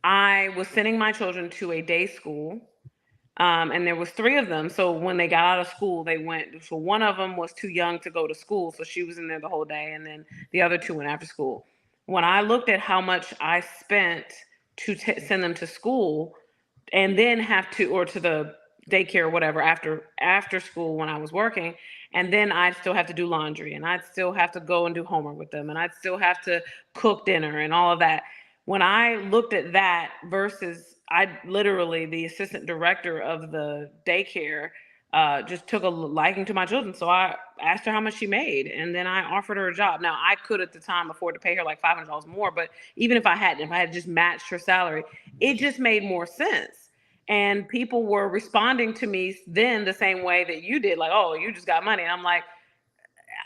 Speaker 8: I was sending my children to a day school, and there was 3 of them. So when they got out of school, they went. So one of them was too young to go to school, so she was in there the whole day, and then the other 2 went after school. When I looked at how much I spent to send them to school, and then or to the daycare or whatever after school when I was working, And then I'd still have to do laundry, and I'd still have to go and do homework with them, and I'd still have to cook dinner and all of that. When I looked at that versus the assistant director of the daycare just took a liking to my children. So I asked her how much she made, and then I offered her a job. Now, I could at the time afford to pay her like $500 more, but even if I had just matched her salary, it just made more sense. And people were responding to me then the same way that you did, like, oh, you just got money. And I'm like,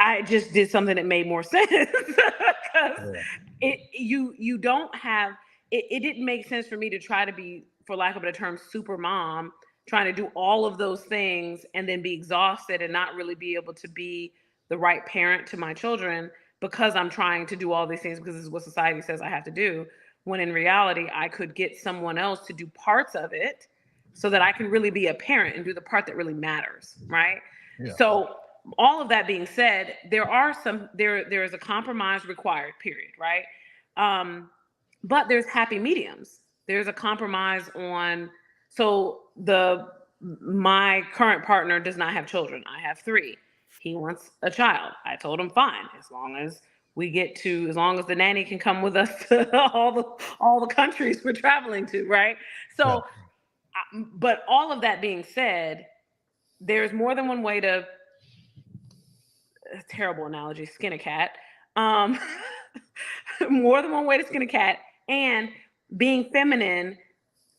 Speaker 8: I just did something that made more sense. Because you don't have, it didn't make sense for me to try to be, for lack of a better term, super mom, trying to do all of those things and then be exhausted and not really be able to be the right parent to my children because I'm trying to do all these things because this is what society says I have to do. When in reality, I could get someone else to do parts of it so that I can really be a parent and do the part that really matters, right?
Speaker 1: Yeah.
Speaker 8: So all of that being said, there is a compromise required, period, right? But there's happy mediums. There's a compromise on, so my current partner does not have children. I have 3. He wants a child. I told him fine, as long as the nanny can come with us to all the countries we're traveling to, right? So, but all of that being said, there's more than one way to, a terrible analogy, skin a cat. More than one way to skin a cat, and being feminine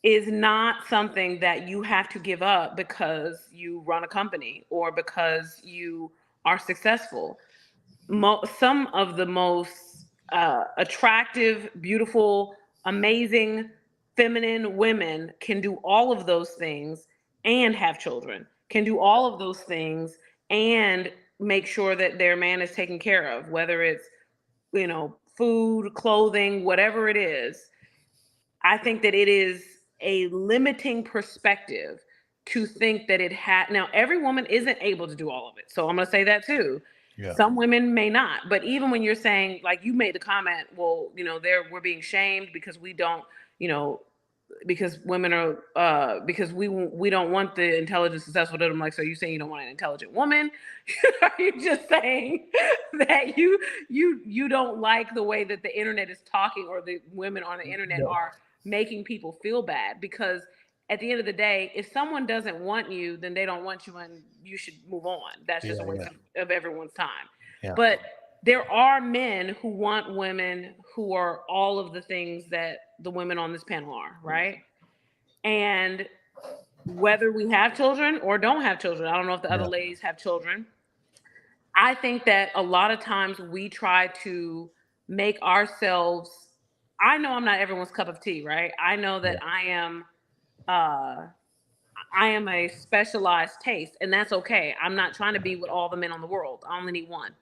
Speaker 8: is not something that you have to give up because you run a company or because you are successful. Some of the most attractive, beautiful, amazing, feminine women can do all of those things and have children, can do all of those things and make sure that their man is taken care of, whether it's, food, clothing, whatever it is. I think that it is a limiting perspective to think that now every woman isn't able to do all of it. So I'm going to say that too.
Speaker 1: Yeah.
Speaker 8: Some women may not, but even when you're saying, like you made the comment, well, we're being shamed because we don't, because women are, because we don't want the intelligent, successful to them. Like, so you saying you don't want an intelligent woman? Are you just saying that you don't like the way that the internet is talking, or the women on the internet are making people feel bad? Because at the end of the day, if someone doesn't want you, then they don't want you, and you should move on. That's just a waste of everyone's time.
Speaker 1: Yeah.
Speaker 8: But there are men who want women who are all of the things that the women on this panel are, right? And whether we have children or don't have children, I don't know if the other ladies have children. I think that a lot of times we try to make ourselves, I know I'm not everyone's cup of tea, right? I know that I am a specialized taste, and that's okay. I'm not trying to be with all the men on the world. I only need one.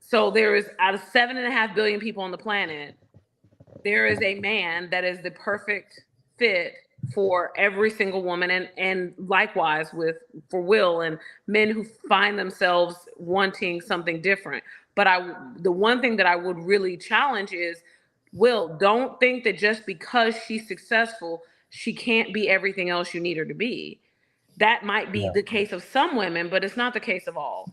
Speaker 8: So there is, out of 7.5 billion people on the planet, there is a man that is the perfect fit for every single woman, and likewise for Will, and men who find themselves wanting something different. But the one thing that I would really challenge is, Will, don't think that just because she's successful, she can't be everything else you need her to be. That might be the case of some women, but it's not the case of all.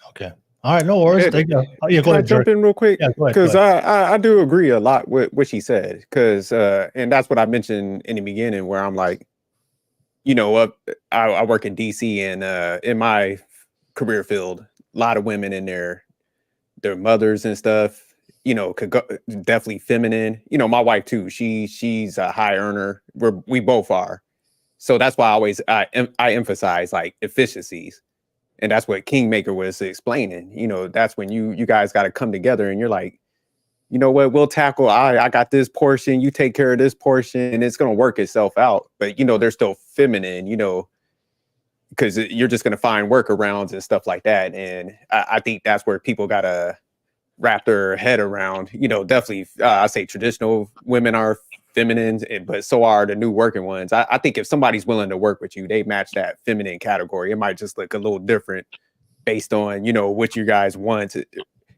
Speaker 1: Okay. All right. No worries.
Speaker 2: Can
Speaker 1: go
Speaker 2: I
Speaker 1: ahead,
Speaker 2: jump in real quick?
Speaker 1: Yeah, go ahead.
Speaker 2: Because I do agree a lot with what she said. Because and that's what I mentioned in the beginning, where I'm like, I work in DC, and in my career field, a lot of women in their mothers and stuff, could go, definitely feminine. My wife too. She's a high earner. We both are. So that's why I emphasize like efficiencies. And that's what Kingmaker was explaining. That's when you guys got to come together, and you're like, you know what, we'll tackle, I got this portion, you take care of this portion, and it's going to work itself out. But, they're still feminine, because you're just going to find workarounds and stuff like that. And I think that's where people got to wrap their head around. Definitely, I say traditional women are feminine, but so are the new working ones. I think if somebody's willing to work with you, they match that feminine category. It might just look a little different based on, what you guys want.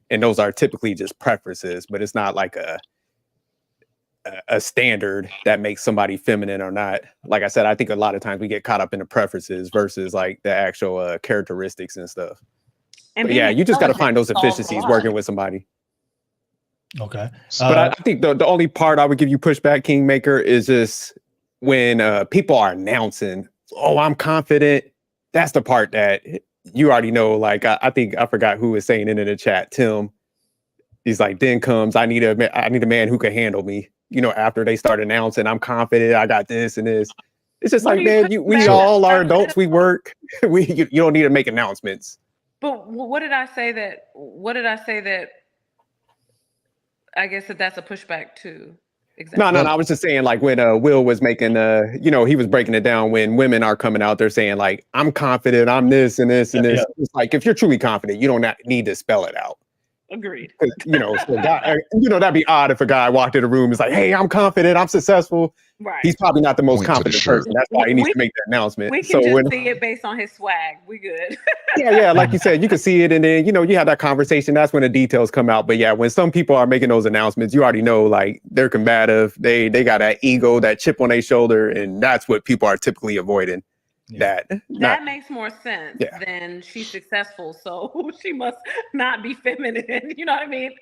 Speaker 2: And those are typically just preferences, but it's not like a standard that makes somebody feminine or not. Like I said, I think a lot of times we get caught up in the preferences versus like the actual characteristics and stuff.
Speaker 8: And
Speaker 2: But yeah, you just got to
Speaker 8: intelligent
Speaker 2: find those
Speaker 8: solves a
Speaker 2: efficiencies
Speaker 8: lot.
Speaker 2: working with somebody.
Speaker 1: Okay.
Speaker 2: But I think the only part I would give you pushback, Kingmaker, is just when people are announcing, "Oh, I'm confident." That's the part that you already know. Like I think I forgot who was saying it in the chat. Tim, he's like, "Then comes I need a man who can handle me." After they start announcing, "I'm confident, I got this and this." It's just
Speaker 8: What
Speaker 2: like,
Speaker 8: do you
Speaker 2: man,
Speaker 8: put
Speaker 2: we
Speaker 8: back
Speaker 2: all
Speaker 8: up?
Speaker 2: are adults. We work. You don't need to make announcements.
Speaker 8: But what did I say that? I guess that's a pushback too. Exactly.
Speaker 2: No. I was just saying, like when Will was making, he was breaking it down when women are coming out there saying, like, "I'm confident, I'm this and this and this."
Speaker 1: Yeah.
Speaker 2: It's like if you're truly confident, you don't need to spell it out.
Speaker 8: Agreed.
Speaker 2: So that'd be odd if a guy walked in the room and is like, "Hey, I'm confident, I'm successful."
Speaker 8: Right.
Speaker 2: He's probably not the most
Speaker 3: Point to the
Speaker 2: confident
Speaker 3: shirt.
Speaker 2: person. That's why he needs to make that announcement.
Speaker 8: We can
Speaker 2: So
Speaker 8: just
Speaker 2: when,
Speaker 8: see it based on his swag. We good.
Speaker 2: yeah, like you said, you can see it, and then you have that conversation. That's when the details come out. But yeah, when some people are making those announcements, you already know like they're combative. They got that ego, that chip on their shoulder, and that's what people are typically avoiding.
Speaker 1: Yeah.
Speaker 8: That makes more sense
Speaker 2: Yeah.
Speaker 8: than she's successful, so she must not be feminine. You know what I mean?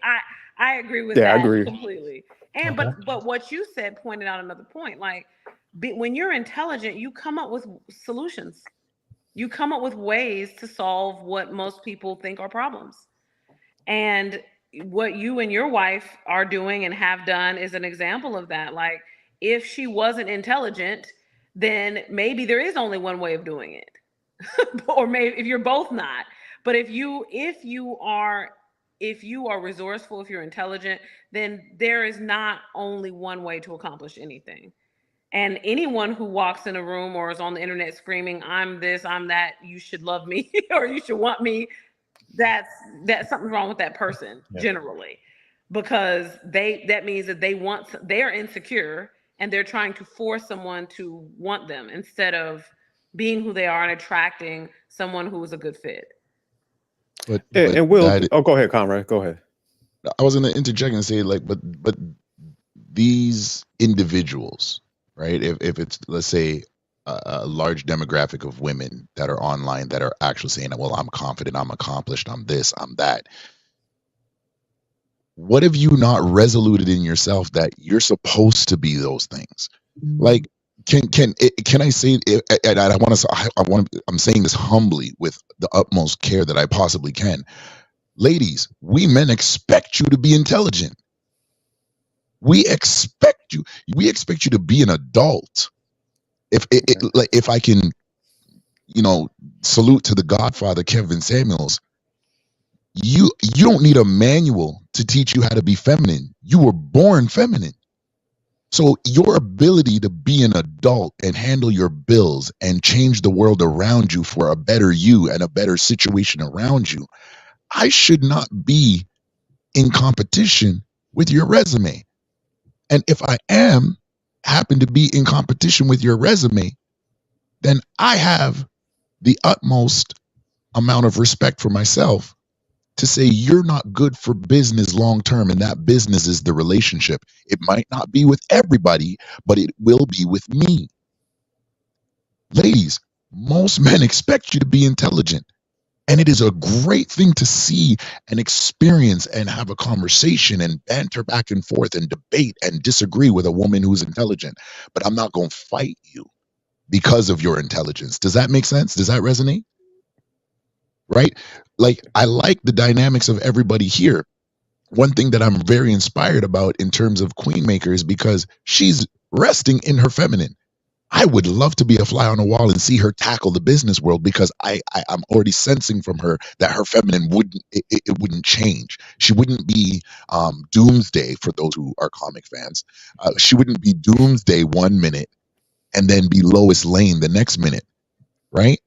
Speaker 8: I agree with that
Speaker 2: I agree
Speaker 8: completely. And but what you said pointed out another point. Like when you're intelligent, you come up with solutions. You come up with ways to solve what most people think are problems. And what you and your wife are doing and have done is an example of that. Like if she wasn't intelligent, then maybe there is only one way of doing it. Or maybe if you're both not. But if you are resourceful, if you're intelligent, then there is not only one way to accomplish anything. And anyone who walks in a room or is on the internet screaming, "I'm this, I'm that, you should love me," or "you should want me," that's something's wrong with that person generally. Because that means that they're insecure and they're trying to force someone to want them instead of being who they are and attracting someone who is a good fit.
Speaker 3: But
Speaker 2: and Will, go ahead, Conrad. Go ahead.
Speaker 3: I was going to interject and say, like, but these individuals, right? If it's, let's say, a large demographic of women that are online that are actually saying, "Well, I'm confident, I'm accomplished, I'm this, I'm that." What have you not resoluted in yourself that you're supposed to be those things? Like, can I say? And I'm saying this humbly with the utmost care that I possibly can. Ladies, we men expect you to be intelligent. We expect you. We expect you to be an adult. If I can, salute to the Godfather Kevin Samuels. You don't need a manual to teach you how to be feminine. You were born feminine. So your ability to be an adult and handle your bills and change the world around you for a better you and a better situation around you, I should not be in competition with your resume. And if I happen to be in competition with your resume, then I have the utmost amount of respect for myself to say you're not good for business long term, and that business is the relationship. It might not be with everybody, but it will be with me. Ladies, most men expect you to be intelligent, and it is a great thing to see and experience and have a conversation and banter back and forth and debate and disagree with a woman who's intelligent. But I'm not going to fight you because of your intelligence. Does that make sense? Does that resonate? Right? Like, I like the dynamics of everybody here. One thing that I'm very inspired about in terms of Queenmaker is because she's resting in her feminine. I would love to be a fly on the wall and see her tackle the business world, because I'm already sensing from her that her feminine wouldn't change. She wouldn't be Doomsday, for those who are comic fans. She wouldn't be Doomsday 1 minute and then be Lois Lane the next minute, right?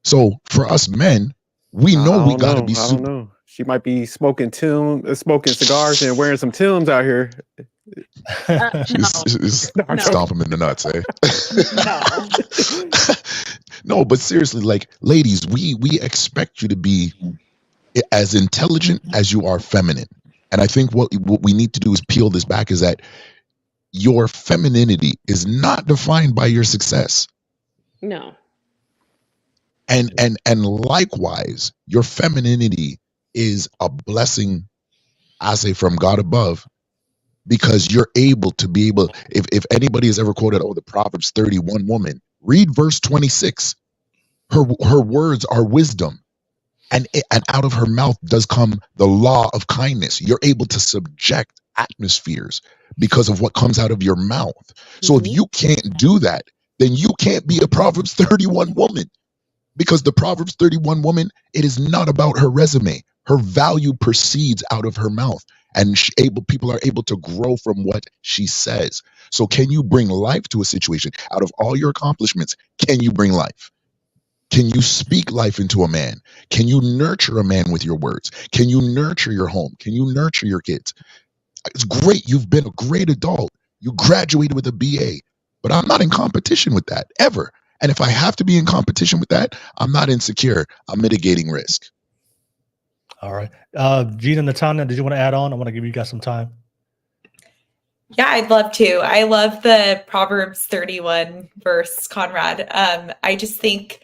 Speaker 3: So for us men, we know we got to be super.
Speaker 2: I don't know. She might be smoking cigars and wearing some Timbs out here.
Speaker 3: Stomp them in the nuts, eh?
Speaker 8: No.
Speaker 3: No, but seriously, like, ladies, we expect you to be as intelligent as you are feminine. And I think what we need to do is peel this back, is that your femininity is not defined by your success.
Speaker 8: No.
Speaker 3: And likewise, your femininity is a blessing, I say, from God above, because you're able to be able, if anybody has ever quoted, the Proverbs 31 woman, read verse 26. Her words are wisdom. And out of her mouth does come the law of kindness. You're able to subject atmospheres because of what comes out of your mouth. So if you can't do that, then you can't be a Proverbs 31 woman, because the Proverbs 31 woman, it is not about her resume. Her value proceeds out of her mouth, and people are able to grow from what she says. So can you bring life to a situation? Out of all your accomplishments, can you bring life? Can you speak life into a man? Can you nurture a man with your words? Can you nurture your home? Can you nurture your kids? It's great. You've been a great adult. You graduated with a BA, but I'm not in competition with that ever. And if I have to be in competition with that, I'm not insecure. I'm mitigating risk.
Speaker 1: All right. Gina, Natanya, did you want to add on? I want to give you guys some time.
Speaker 5: Yeah, I'd love to. I love the Proverbs 31 verse, Conrad. I just think,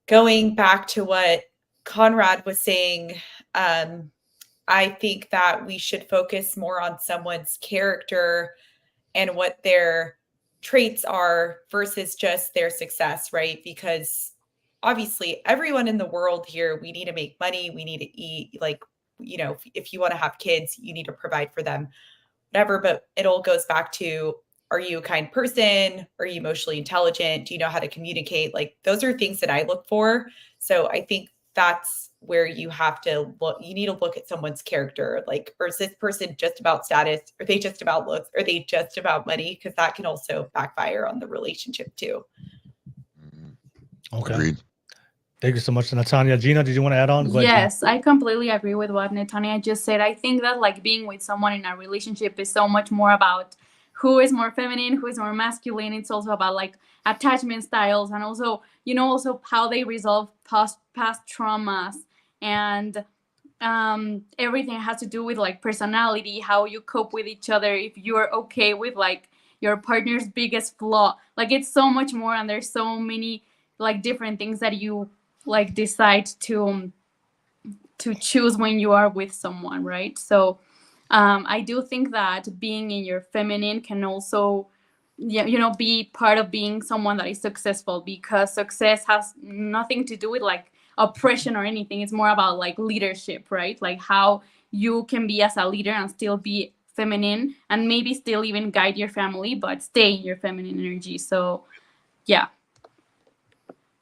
Speaker 5: going back to what Conrad was saying, I think that we should focus more on someone's character and what their traits are versus just their success, right? Because obviously everyone in the world here, we need to make money, we need to eat, like, you know, if you want to have kids, you need to provide for them, whatever. But it all goes back to, are you a kind person? Are you emotionally intelligent? Do you know how to communicate? Like, those are things that I look for. So I think that's where you have to look. You need to look at someone's character. Like, or is this person just about status? Are they just about looks? Are they just about money? Because that can also backfire on the relationship too.
Speaker 1: Okay.
Speaker 3: Agreed.
Speaker 1: Thank you so much, Natanya. Gina, did you want to add on? Go ahead,
Speaker 4: Yes, I completely agree with what Netanya just said. I think that like being with someone in a relationship is so much more about who is more feminine, who is more masculine. It's also about like attachment styles, and also, you know, also how they resolve past traumas, and everything has to do with like personality, how you cope with each other, if you're okay with like your partner's biggest flaw. Like, it's so much more, and there's so many like different things that you like decide to choose when you are with someone, right? So I do think that being in your feminine can also, yeah, you know, be part of being someone that is successful, because success has nothing to do with like oppression or anything. It's more about like leadership, right? Like how you can be as a leader and still be feminine, and maybe still even guide your family, but stay in your feminine energy. So yeah.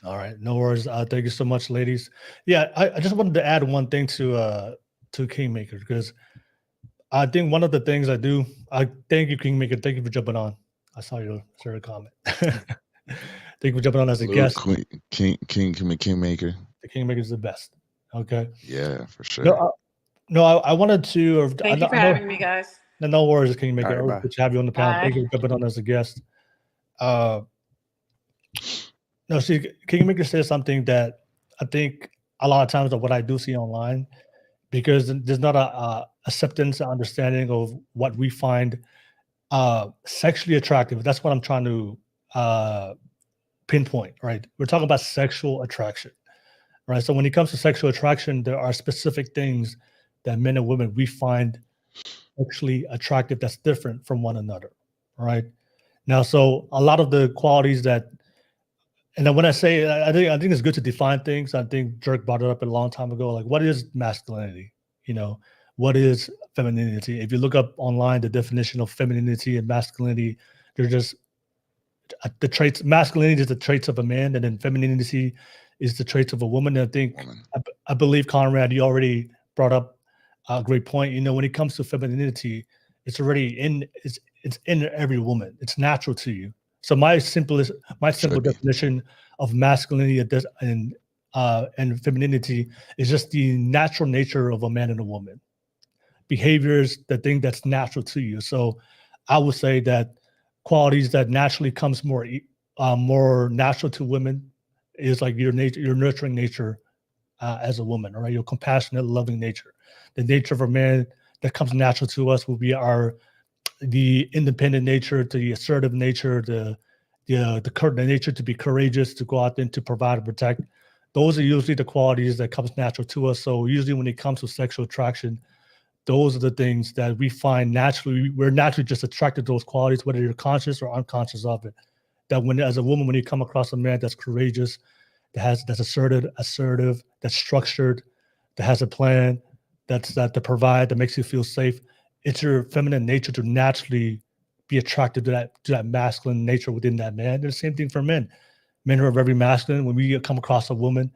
Speaker 1: All right, no worries. Thank you so much, ladies. Yeah, I just wanted to add one thing to Kingmaker, because I think one of the things I do. I thank you, Kingmaker. Thank you for jumping on. I saw your comment. Thank you for jumping on as a guest.
Speaker 3: Kingmaker.
Speaker 1: The Kingmaker is the best. Okay.
Speaker 3: Yeah, for sure.
Speaker 1: No, I wanted to.
Speaker 8: Thank you for having me, guys.
Speaker 1: No worries, Kingmaker.
Speaker 2: All right,
Speaker 1: Good to have you on the panel.
Speaker 8: Bye.
Speaker 1: Thank you for jumping on as a guest. No, see, Kingmaker says something that I think a lot of times of what I do see online, because there's not a acceptance, understanding of what we find sexually attractive. That's what I'm trying to pinpoint, right? We're talking about sexual attraction, right? So when it comes to sexual attraction, there are specific things that men and women we find sexually attractive that's different from one another, right? Now, so a lot of the qualities that, and then when I say, I think it's good to define things. I think Jerk brought it up a long time ago. Like, what is masculinity? You know, what is femininity? If you look up online the definition of femininity and masculinity, they're just the traits. Masculinity is the traits of a man, and then femininity is the traits of a woman. And I think I believe, Conrad, you already brought up a great point. You know, when it comes to femininity, it's already in it's in every woman. It's natural to you. So my simple definition of masculinity and femininity is just the natural nature of a man and a woman. Behaviors, the thing that's natural to you. So I would say that qualities that naturally comes more natural to women is like your nature, your nurturing nature as a woman, or your compassionate, loving nature. The nature of a man that comes natural to us will be our the independent nature, to the assertive nature, the nature to be courageous, to go out there and to provide and protect. Those are usually the qualities that comes natural to us. So usually when it comes to sexual attraction, those are the things that we find naturally. We're naturally just attracted to those qualities, whether you're conscious or unconscious of it. That when, as a woman, when you come across a man that's courageous, that's assertive, that's structured, that has a plan, that to provide, that makes you feel safe, it's your feminine nature to naturally be attracted to that masculine nature within that man. And the same thing for men. Men who are very masculine, when we come across a woman,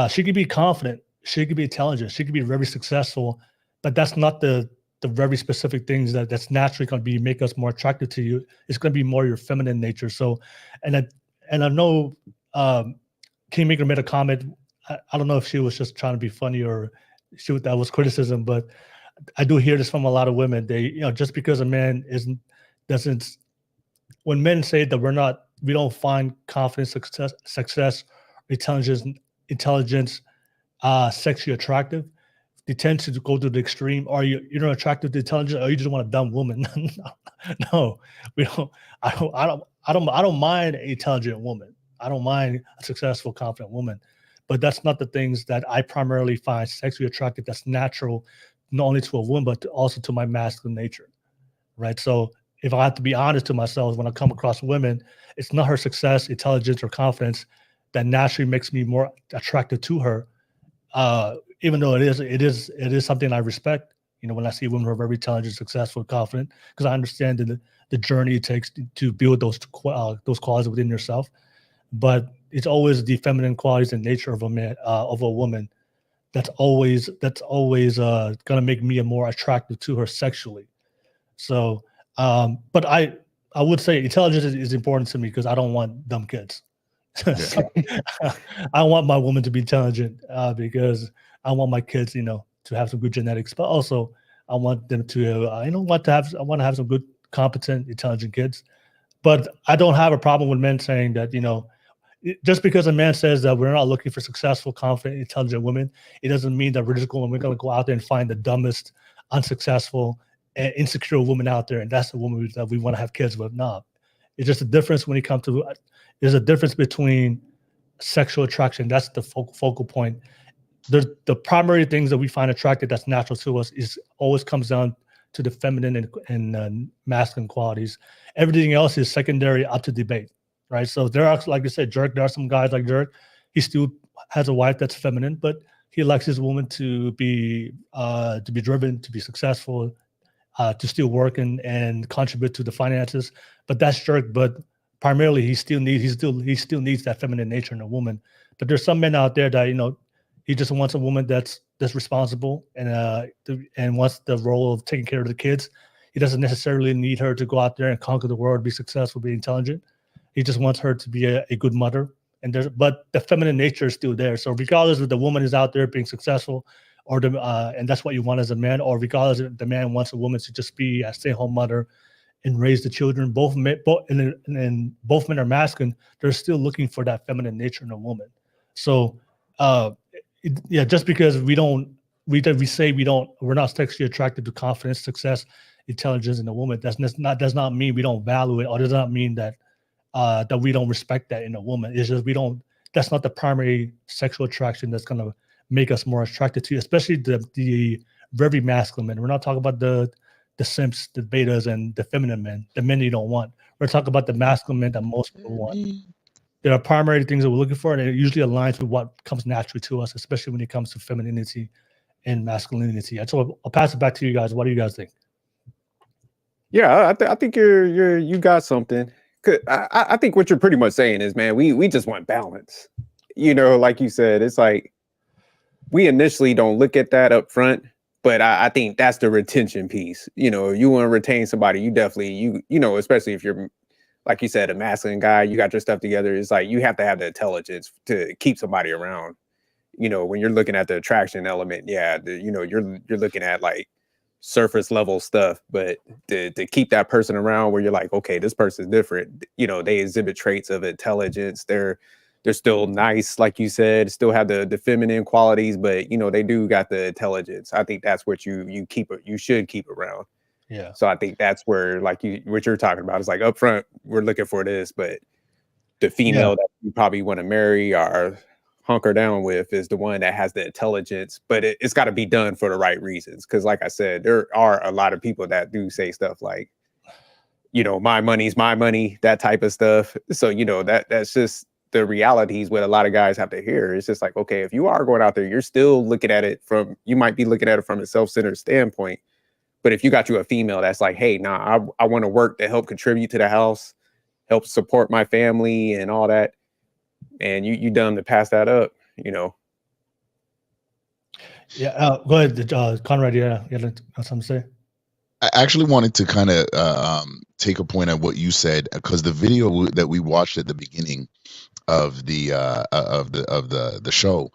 Speaker 1: she could be confident, she could be intelligent, she could be very successful, but that's not the very specific things that's naturally going to be make us more attracted to you. It's going to be more your feminine nature. So, and I know Kingmaker made a comment. I don't know if she was just trying to be funny or that was criticism, but I do hear this from a lot of women. They, just because a man doesn't, when men say that we don't find confidence, success, intelligence, sexually attractive, they tend to go to the extreme. Are you're not attracted to intelligence, or you just want a dumb woman? No, we don't. I don't mind an intelligent woman. I don't mind a successful, confident woman, but that's not the things that I primarily find sexually attractive. That's natural, not only to a woman, but also to my masculine nature, right? So if I have to be honest to myself, when I come across women, it's not her success, intelligence, or confidence that naturally makes me more attracted to her. Even though it is something I respect, when I see women who are very intelligent, successful, confident, because I understand the journey it takes to build those qualities within yourself. But it's always the feminine qualities and nature of a man, of a woman, that's always gonna make me more attractive to her sexually. So, but I would say intelligence is important to me because I don't want dumb kids. So, I want my woman to be intelligent because I want my kids, to have some good genetics, but also I want them to, I want to have some good, competent, intelligent kids. But I don't have a problem with men saying that, just because a man says that we're not looking for successful, confident, intelligent women, it doesn't mean that we're going to go out there and find the dumbest, unsuccessful, and insecure woman out there, and that's the woman that we want to have kids with. No, it's just a difference when it comes to. There's a difference between sexual attraction. That's the focal point. The primary things that we find attractive that's natural to us always comes down to the feminine and masculine qualities. Everything else is secondary, up to debate, right? So there are, like I said, Jerk. There are some guys like Jerk. He still has a wife that's feminine, but he likes his woman to be driven, to be successful, to still work and contribute to the finances. But that's Jerk. But primarily, he still needs that feminine nature in a woman. But there's some men out there that he just wants a woman that's responsible and wants the role of taking care of the kids. He doesn't necessarily need her to go out there and conquer the world, be successful, be intelligent. He just wants her to be a good mother. But the feminine nature is still there. So regardless if the woman is out there being successful, and that's what you want as a man, or regardless if the man wants a woman to just be a stay-at-home mother and raise the children, both men are masculine, they're still looking for that feminine nature in a woman. So just because we're not sexually attracted to confidence, success, intelligence in a woman, does not mean we don't value it, or does not mean that we don't respect that in a woman. It's just that's not the primary sexual attraction that's gonna make us more attracted to you, especially the very masculine men. We're not talking about the simps, the betas, and the feminine men, the men you don't want. We're talking about the masculine men that most people want. There are primary things that we're looking for, and it usually aligns with what comes naturally to us, especially when it comes to femininity and masculinity. So I'll pass it back to you guys. What do you guys think?
Speaker 2: Yeah, I think you got something. I think what you're pretty much saying is, man, we just want balance. Like you said, it's like we initially don't look at that up front, but I think that's the retention piece. You want to retain somebody, you definitely, especially if you're, like you said, a masculine guy, you got your stuff together. It's like you have to have the intelligence to keep somebody around. When you're looking at the attraction element, yeah, you're looking at like surface level stuff, but to keep that person around where you're like, okay, this person's different. They exhibit traits of intelligence. They're still nice, like you said, still have the feminine qualities, but they do got the intelligence. I think that's what you should keep around.
Speaker 1: Yeah.
Speaker 2: So I think that's where, like, what you're talking about is like up front, we're looking for this, but the female that you probably want to marry or hunker down with is the one that has the intelligence, but it's got to be done for the right reasons. Because like I said, there are a lot of people that do say stuff like, my money's my money, that type of stuff. So, that's just the realities what a lot of guys have to hear. It's just like, okay, if you are going out there, you're still looking at it you might be looking at it from a self-centered standpoint. But if you got you a female that's like, hey, nah, I want to work to help contribute to the house, help support my family and all that, and you dumb to pass that up,
Speaker 1: Yeah. Go ahead, Conrad. Yeah, you had something to say?
Speaker 3: I actually wanted to kind of take a point at what you said, because the video that we watched at the beginning of the show,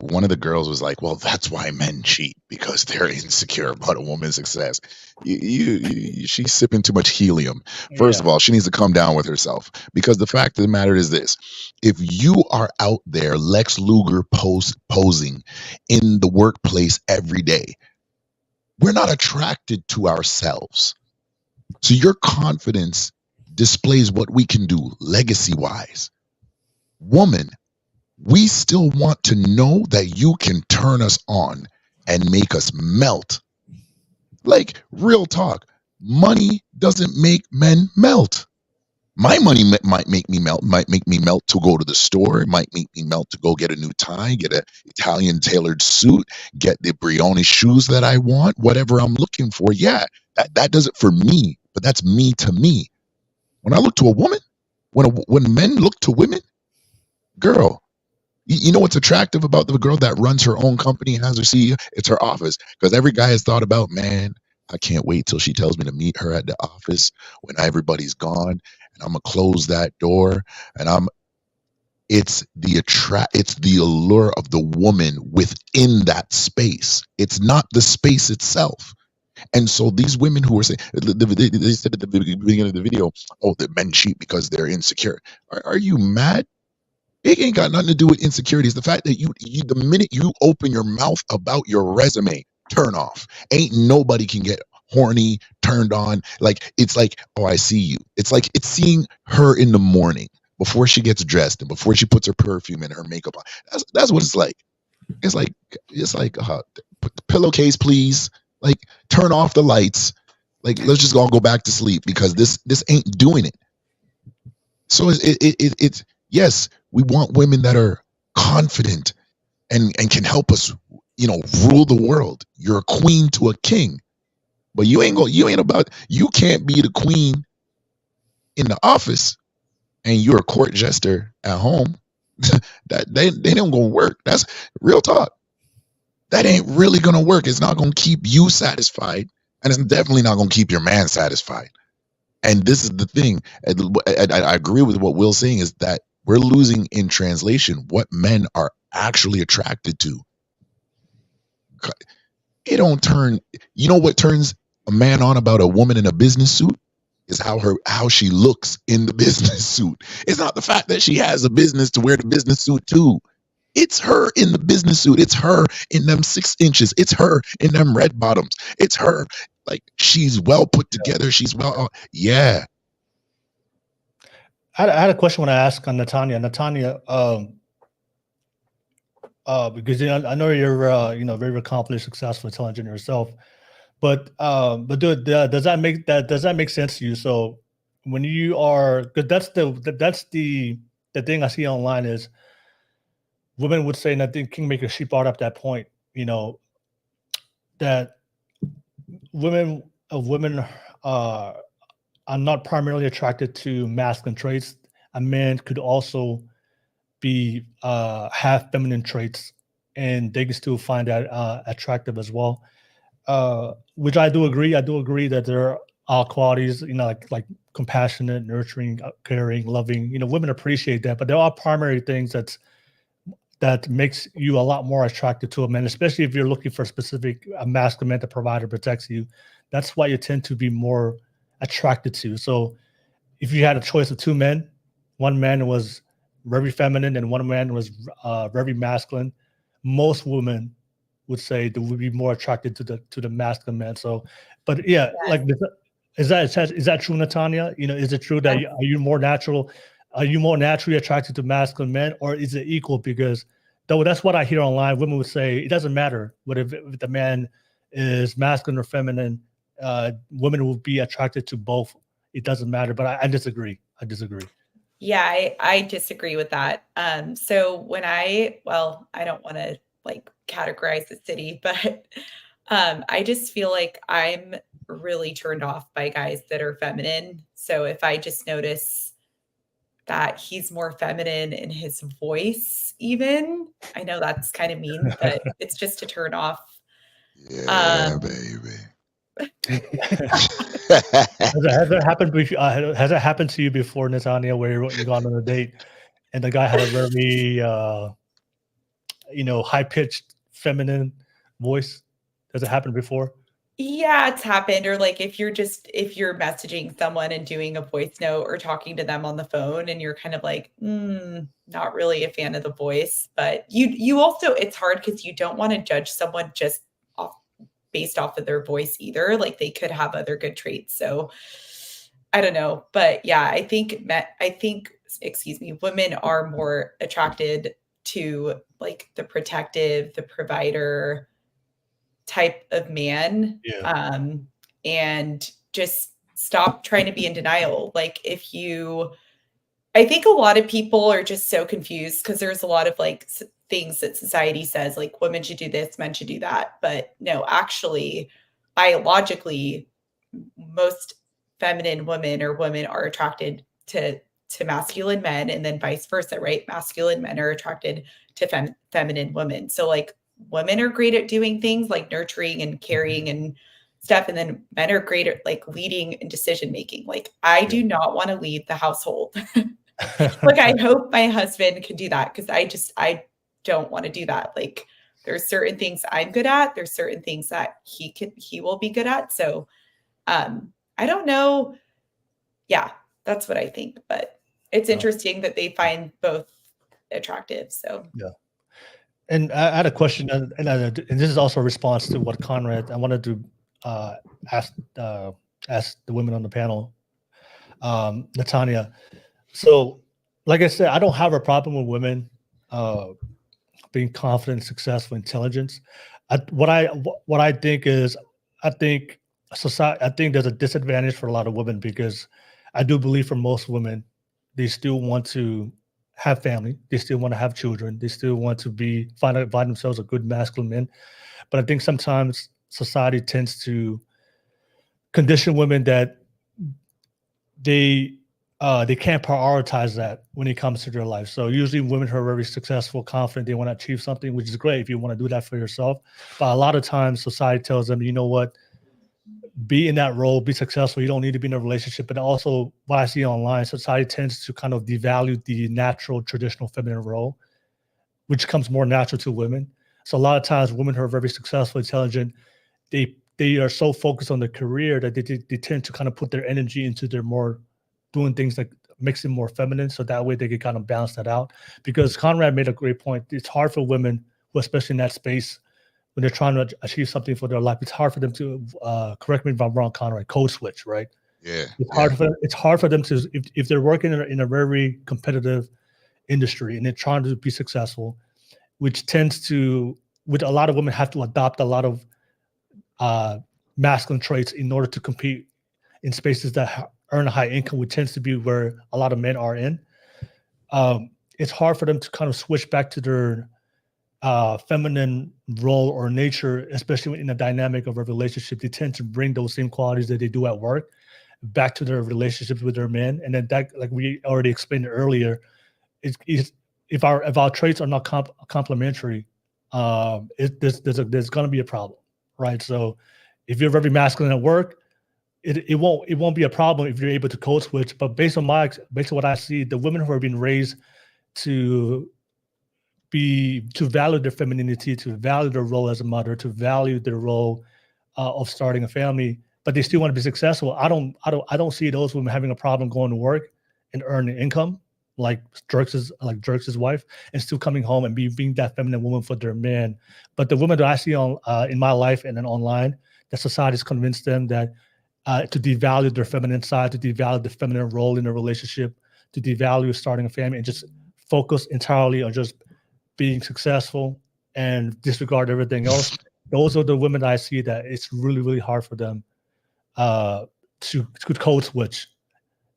Speaker 3: one of the girls was like, "Well, that's why men cheat, because they're insecure about a woman's success." She's sipping too much helium. First of all, she needs to come down with herself, because the fact of the matter is this: if you are out there, Lex Luger posing in the workplace every day, we're not attracted to ourselves. So your confidence displays what we can do legacy-wise. Woman, we still want to know that you can turn us on and make us melt. Like, real talk, money doesn't make men melt. My money might make me melt to go to the store. It might make me melt to go get a new tie, get an Italian tailored suit, get the Brioni shoes that I want, whatever I'm looking for. Yeah, that does it for me, but that's me to me. When I look to a woman, when men look to women, girl, you know what's attractive about the girl that runs her own company, has her CEO? It's her office. Because every guy has thought about, man, I can't wait till she tells me to meet her at the office when everybody's gone, and I'm gonna close that door. And it's the allure of the woman within that space. It's not the space itself. And so these women who are saying, they said at the beginning of the video, oh, the men cheat because they're insecure. Are you mad? It ain't got nothing to do with insecurity. It's the fact that you the minute you open your mouth about your resume, turn off. Ain't nobody can get horny, turned on. Like, it's like, oh, I see you. It's like, it's seeing her in the morning before she gets dressed and before she puts her perfume and her makeup on. That's what it's like. It's like put the pillowcase, please. Like, turn off the lights. Like, let's just all go back to sleep, because this ain't doing it. So it's yes, we want women that are confident and can help us, rule the world. You're a queen to a king, but you can't be the queen in the office and you're a court jester at home. That they don't gonna work. That's real talk. That ain't really gonna work. It's not gonna keep you satisfied, and it's definitely not gonna keep your man satisfied. And this is the thing. I agree with what Will's saying, is that we're losing in translation what men are actually attracted to. It don't turn. You know what turns a man on about a woman in a business suit is how she looks in the business suit. It's not the fact that she has a business to wear the business suit too. It's her in the business suit. It's her in them 6 inches. It's her in them red bottoms. It's her. Like, she's well put together. She's well. Yeah.
Speaker 1: I had a question when I asked on Natanya. Natanya, because I know you're very accomplished, successful, intelligent yourself, but does that make sense to you? So when you are, because that's the thing I see online is women would say, and I think Kingmaker, she brought up that point, that women are not primarily attracted to masculine traits. A man could also be have feminine traits, and they can still find that attractive as well. Which I do agree. I do agree that there are qualities, like compassionate, nurturing, caring, loving. Women appreciate that, but there are primary things that makes you a lot more attractive to a man, especially if you're looking for a masculine man to provide or protects you. That's why you tend to be more attracted to. So if you had a choice of 2 men, one man was very feminine and one man was very masculine, most women would say they would be more attracted to the masculine man. So, but yeah, like is that true, Natanya? You know, is it true that are you more naturally attracted to masculine men, or is it equal? Because though that's what I hear online, women would say it doesn't matter what if the man is masculine or feminine. Women will be attracted to both. It doesn't matter. But I disagree.
Speaker 5: Yeah, I disagree with that. So when I don't want to like categorize the city, but I just feel like I'm really turned off by guys that are feminine. So if I just notice that he's more feminine in his voice, even, I know that's kind of mean, but it's just to turn off.
Speaker 3: Yeah, baby.
Speaker 1: Has that happened to you before, Natanya, where you gone on a date and the guy had a very high-pitched feminine voice? Has it happened before?
Speaker 5: Yeah, it's happened. Or like if you're messaging someone and doing a voice note or talking to them on the phone and you're kind of like, not really a fan of the voice, but you also, it's hard because you don't want to judge someone just based off of their voice either. Like they could have other good traits. So I don't know, but yeah, I think women are more attracted to like the protective, the provider type of man.
Speaker 1: Yeah.
Speaker 5: And just stop trying to be in denial. Like I think a lot of people are just so confused because there's a lot of like things that society says like women should do this, men should do that. But no, actually, biologically, most feminine women are attracted to masculine men, and then vice versa, right? Masculine men are attracted to feminine women. So like women are great at doing things like nurturing and caring and stuff, and then men are great at like leading and decision making. Like I do not want to lead the household. Like I hope my husband can do that because I don't want to do that. Like there's certain things I'm good at. There's certain things that he will be good at. So I don't know. Yeah, that's what I think. But it's interesting that they find both attractive. So
Speaker 1: yeah. And I had a question, and this is also a response to what Conrad. I wanted to ask the women on the panel, Natanya. So, like I said, I don't have a problem with women being confident, successful, intelligent. What I think is, I think there's a disadvantage for a lot of women because I do believe for most women, they still want to have family, they still want to have children, they still want to find themselves a good masculine man. But I think sometimes society tends to condition women that they can't prioritize that when it comes to their life. So usually women who are very successful, confident, they want to achieve something, which is great if you want to do that for yourself. But a lot of times society tells them, you know what, be in that role, be successful. You don't need to be in a relationship. But also what I see online, society tends to kind of devalue the natural, traditional feminine role, which comes more natural to women. So a lot of times women who are very successful, intelligent, they are so focused on their career that they tend to kind of put their energy into their more doing things like makes it more feminine. So that way they can kind of balance that out. Because Conrad made a great point. It's hard for women, who especially in that space, when they're trying to achieve something for their life, it's hard for them to, correct me if I'm wrong, Conrad, code switch, right?
Speaker 3: Yeah.
Speaker 1: It's hard for them to, if they're working in a very competitive industry and they're trying to be successful, which a lot of women have to adopt a lot of masculine traits in order to compete in spaces that earn a high income, which tends to be where a lot of men are in. It's hard for them to kind of switch back to their feminine role or nature, especially in the dynamic of a relationship. They tend to bring those same qualities that they do at work back to their relationships with their men. And then that, like we already explained earlier, if our traits are not complementary, there's going to be a problem, right? So if you're very masculine at work, it won't be a problem if you're able to code switch. But based on what I see, the women who are being raised to value their femininity, to value their role as a mother, to value their role of starting a family, but they still want to be successful. I don't see those women having a problem going to work and earning income like Jerks' wife, and still coming home and being that feminine woman for their man. But the women that I see on in my life and then online, that society's convinced them that to devalue their feminine side, to devalue the feminine role in a relationship, to devalue starting a family, and just focus entirely on just being successful and disregard everything else. Those are the women that I see that it's really, really hard for them to code switch,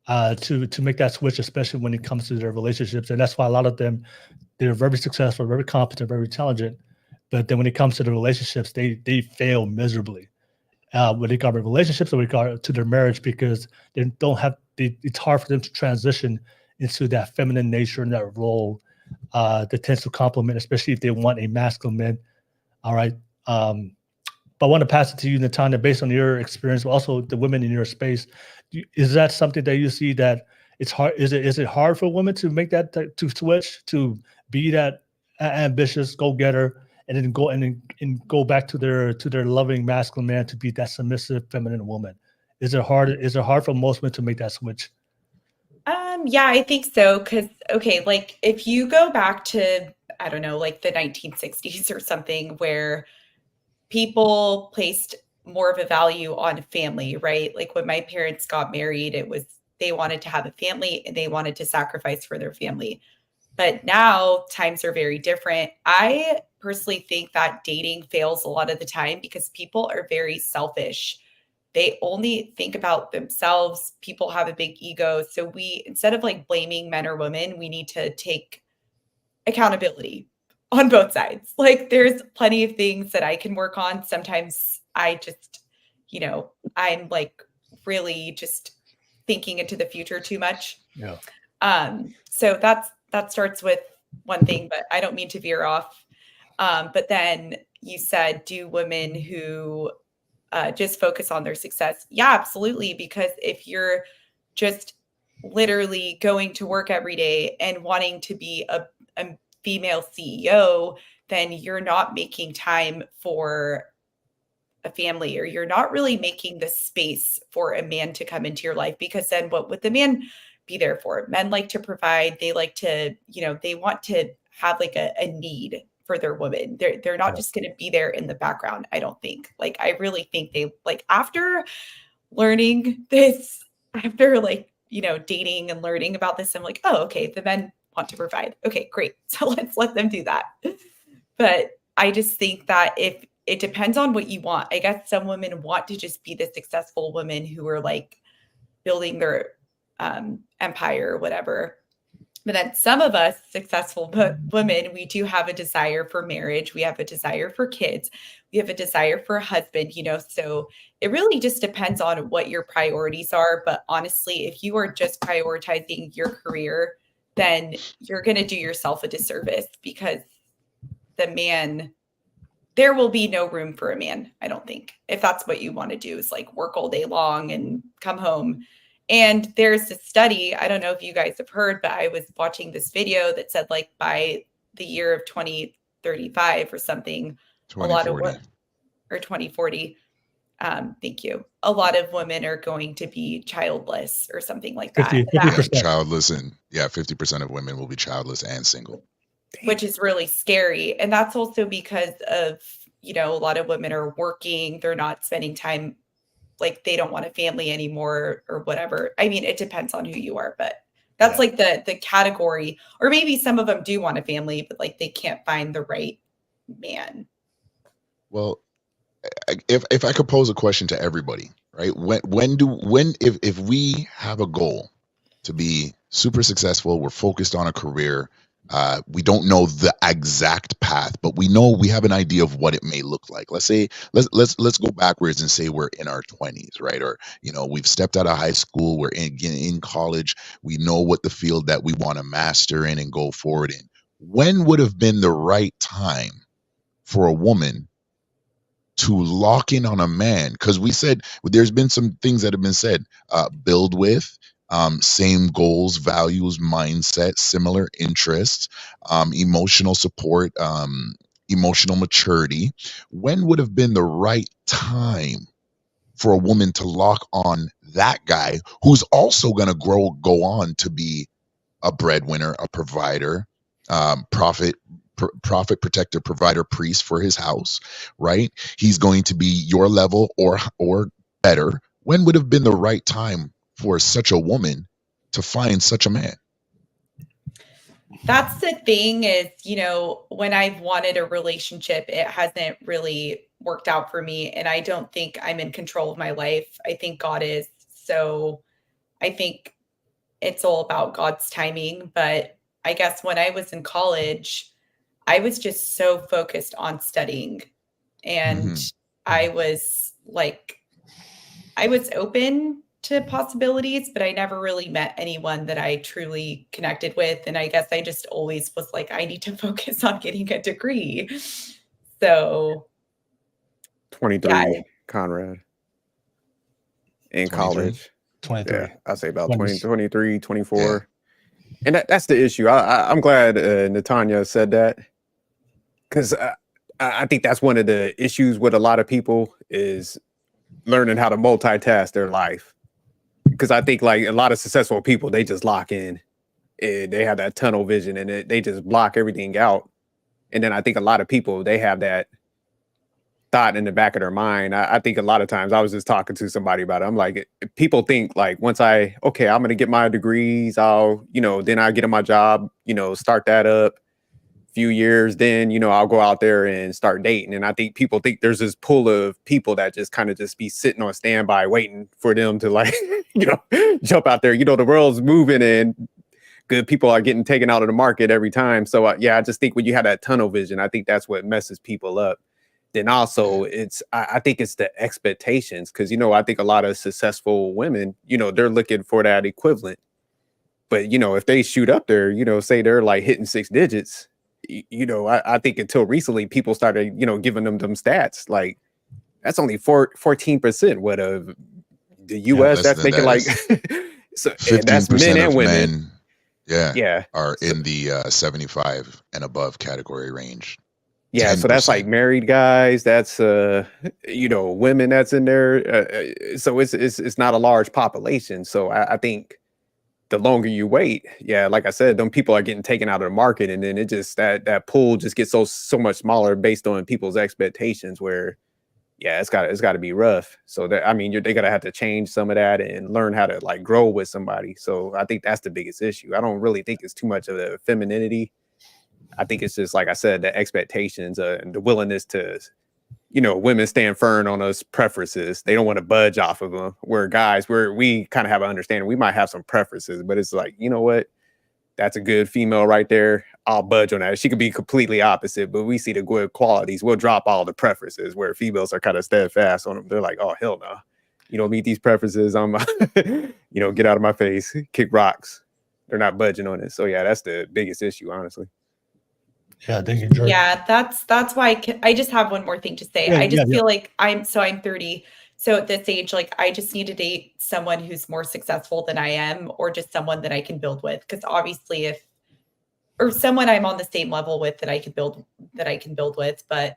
Speaker 1: to make that switch, especially when it comes to their relationships. And that's why a lot of them, they're very successful, very competent, very intelligent. But then when it comes to the relationships, they fail miserably. With regard to relationships or with regard to their marriage, because they don't have, it's hard for them to transition into that feminine nature and that role that tends to complement, especially if they want a masculine man. All right. But I want to pass it to you, Natanya, based on your experience, but also the women in your space. Is that something that you see that it's hard? Is it hard for women to make that, to switch, to be that ambitious go-getter, and then go back to their loving masculine man, to be that submissive feminine woman? Is it hard? Is it hard for most women to make that switch?
Speaker 5: Yeah, I think so. Because, okay, like if you go back to, I don't know, like the 1960s or something, where people placed more of a value on family, right? Like when my parents got married, it was, they wanted to have a family and they wanted to sacrifice for their family. But now times are very different. I personally think that dating fails a lot of the time because people are very selfish. They only think about themselves. People have a big ego. So we, instead of like blaming men or women, we need to take accountability on both sides. Like there's plenty of things that I can work on. Sometimes I just, I'm like really just thinking into the future too much.
Speaker 1: Yeah.
Speaker 5: So that starts with one thing, but I don't mean to veer off. But then you said, do women who just focus on their success? Yeah, absolutely. Because if you're just literally going to work every day and wanting to be a female CEO, then you're not making time for a family, or you're not really making the space for a man to come into your life. Because then what would the man be there for? Men like to provide. They like to, they want to have like a need for their woman. They're not just going to be there in the background. I don't think. Like, I really think they, like, after learning this, after like, dating and learning about this, I'm like, oh, okay, the men want to provide. Okay, great. So let's let them do that. But I just think that if it depends on what you want. I guess some women want to just be the successful women who are like building their empire or whatever. But then some of us successful women, we do have a desire for marriage. We have a desire for kids. We have a desire for a husband, so it really just depends on what your priorities are. But honestly, if you are just prioritizing your career, then you're going to do yourself a disservice, because there will be no room for a man, I don't think, if that's what you want to do, is like work all day long and come home. And there's a study, I don't know if you guys have heard, but I was watching this video that said like by the year of 2035 or something,
Speaker 3: 2040.
Speaker 5: a lot of or 2040. Thank you. A lot of women are going to be childless or something like that.
Speaker 1: 50%.
Speaker 3: Childless, and 50% of women will be childless and single.
Speaker 5: Which is really scary. And that's also because of, a lot of women are working. They're not spending time, like they don't want a family anymore or whatever. I mean, it depends on who you are, but that's like the category. Or maybe some of them do want a family, but like they can't find the right man.
Speaker 3: Well, if I could pose a question to everybody, right? If we have a goal to be super successful, we're focused on a career, we don't know the exact path, but we know we have an idea of what it may look like. Let's go backwards and say we're in our 20s, right? Or we've stepped out of high school, we're in college, we know what the field that we want to master in and go forward in. When would have been the right time for a woman to lock in on a man? Because we said there's been some things that have been said, build with, same goals, values, mindset, similar interests, emotional support, emotional maturity. When would have been the right time for a woman to lock on that guy who's also going to go on to be a breadwinner, a provider, profit protector, provider, priest for his house, right? He's going to be your level or better. When would have been the right time for such a woman to find such a man?
Speaker 5: That's the thing is, when I've wanted a relationship, it hasn't really worked out for me. And I don't think I'm in control of my life. I think God is. So I think it's all about God's timing. But I guess when I was in college, I was just so focused on studying. And I was open to possibilities, but I never really met anyone that I truly connected with. And I guess I just always was like, I need to focus on getting a degree. So
Speaker 2: 23,
Speaker 5: yeah.
Speaker 2: Conrad. In
Speaker 3: 23?
Speaker 2: college.
Speaker 1: 23.
Speaker 2: Yeah, I'd say about
Speaker 1: 20s.
Speaker 2: 23, 24. Yeah. And that's the issue. I'm glad Natanya said that, because I think that's one of the issues with a lot of people is learning how to multitask their life. Because I think like a lot of successful people, they just lock in and they have that tunnel vision and they just block everything out. And then I think a lot of people, they have that thought in the back of their mind. I think a lot of times, I was just talking to somebody about it. I'm like, people think like once I'm going to get my degrees, then I'll get in my job, start that up. Few years, then I'll go out there and start dating. And I think people think there's this pool of people that just kind of just be sitting on standby waiting for them to like jump out there. The world's moving and good people are getting taken out of the market every time. So I just think when you have that tunnel vision, I think that's what messes people up. Then also I think it's the expectations, because I think a lot of successful women, they're looking for that equivalent. But if they shoot up there, say they're like hitting 6 digits, I think until recently people started, giving them stats. Like that's only 14%. What of the US that's making like so
Speaker 3: 15%
Speaker 2: that's men and women.
Speaker 3: Men, are in the 75 and above category range.
Speaker 2: Yeah, 10%. So that's like married guys. That's women that's in there. So it's not a large population. So I think the longer you wait, like I said, them people are getting taken out of the market, and then it just that pool just gets so much smaller based on people's expectations. Where, it's got to be rough. So that they gotta have to change some of that and learn how to like grow with somebody. So I think that's the biggest issue. I don't really think it's too much of the femininity. I think it's just like I said, the expectations and the willingness to. Women stand firm on those preferences. They don't want to budge off of them. Where guys, we kind of have an understanding. We might have some preferences, but it's like, you know what? That's a good female right there. I'll budge on that. She could be completely opposite, but we see the good qualities. We'll drop all the preferences, where females are kind of steadfast on them. They're like, oh, hell no. You don't meet these preferences. I'm, get out of my face, kick rocks. They're not budging on it. So that's the biggest issue, honestly.
Speaker 1: Yeah, thank you, George.
Speaker 5: Yeah, that's why I just have one more thing to say. I just feel like I'm 30. So at this age, like I just need to date someone who's more successful than I am, or just someone that I can build with. Because obviously or someone I'm on the same level with that I can build with. But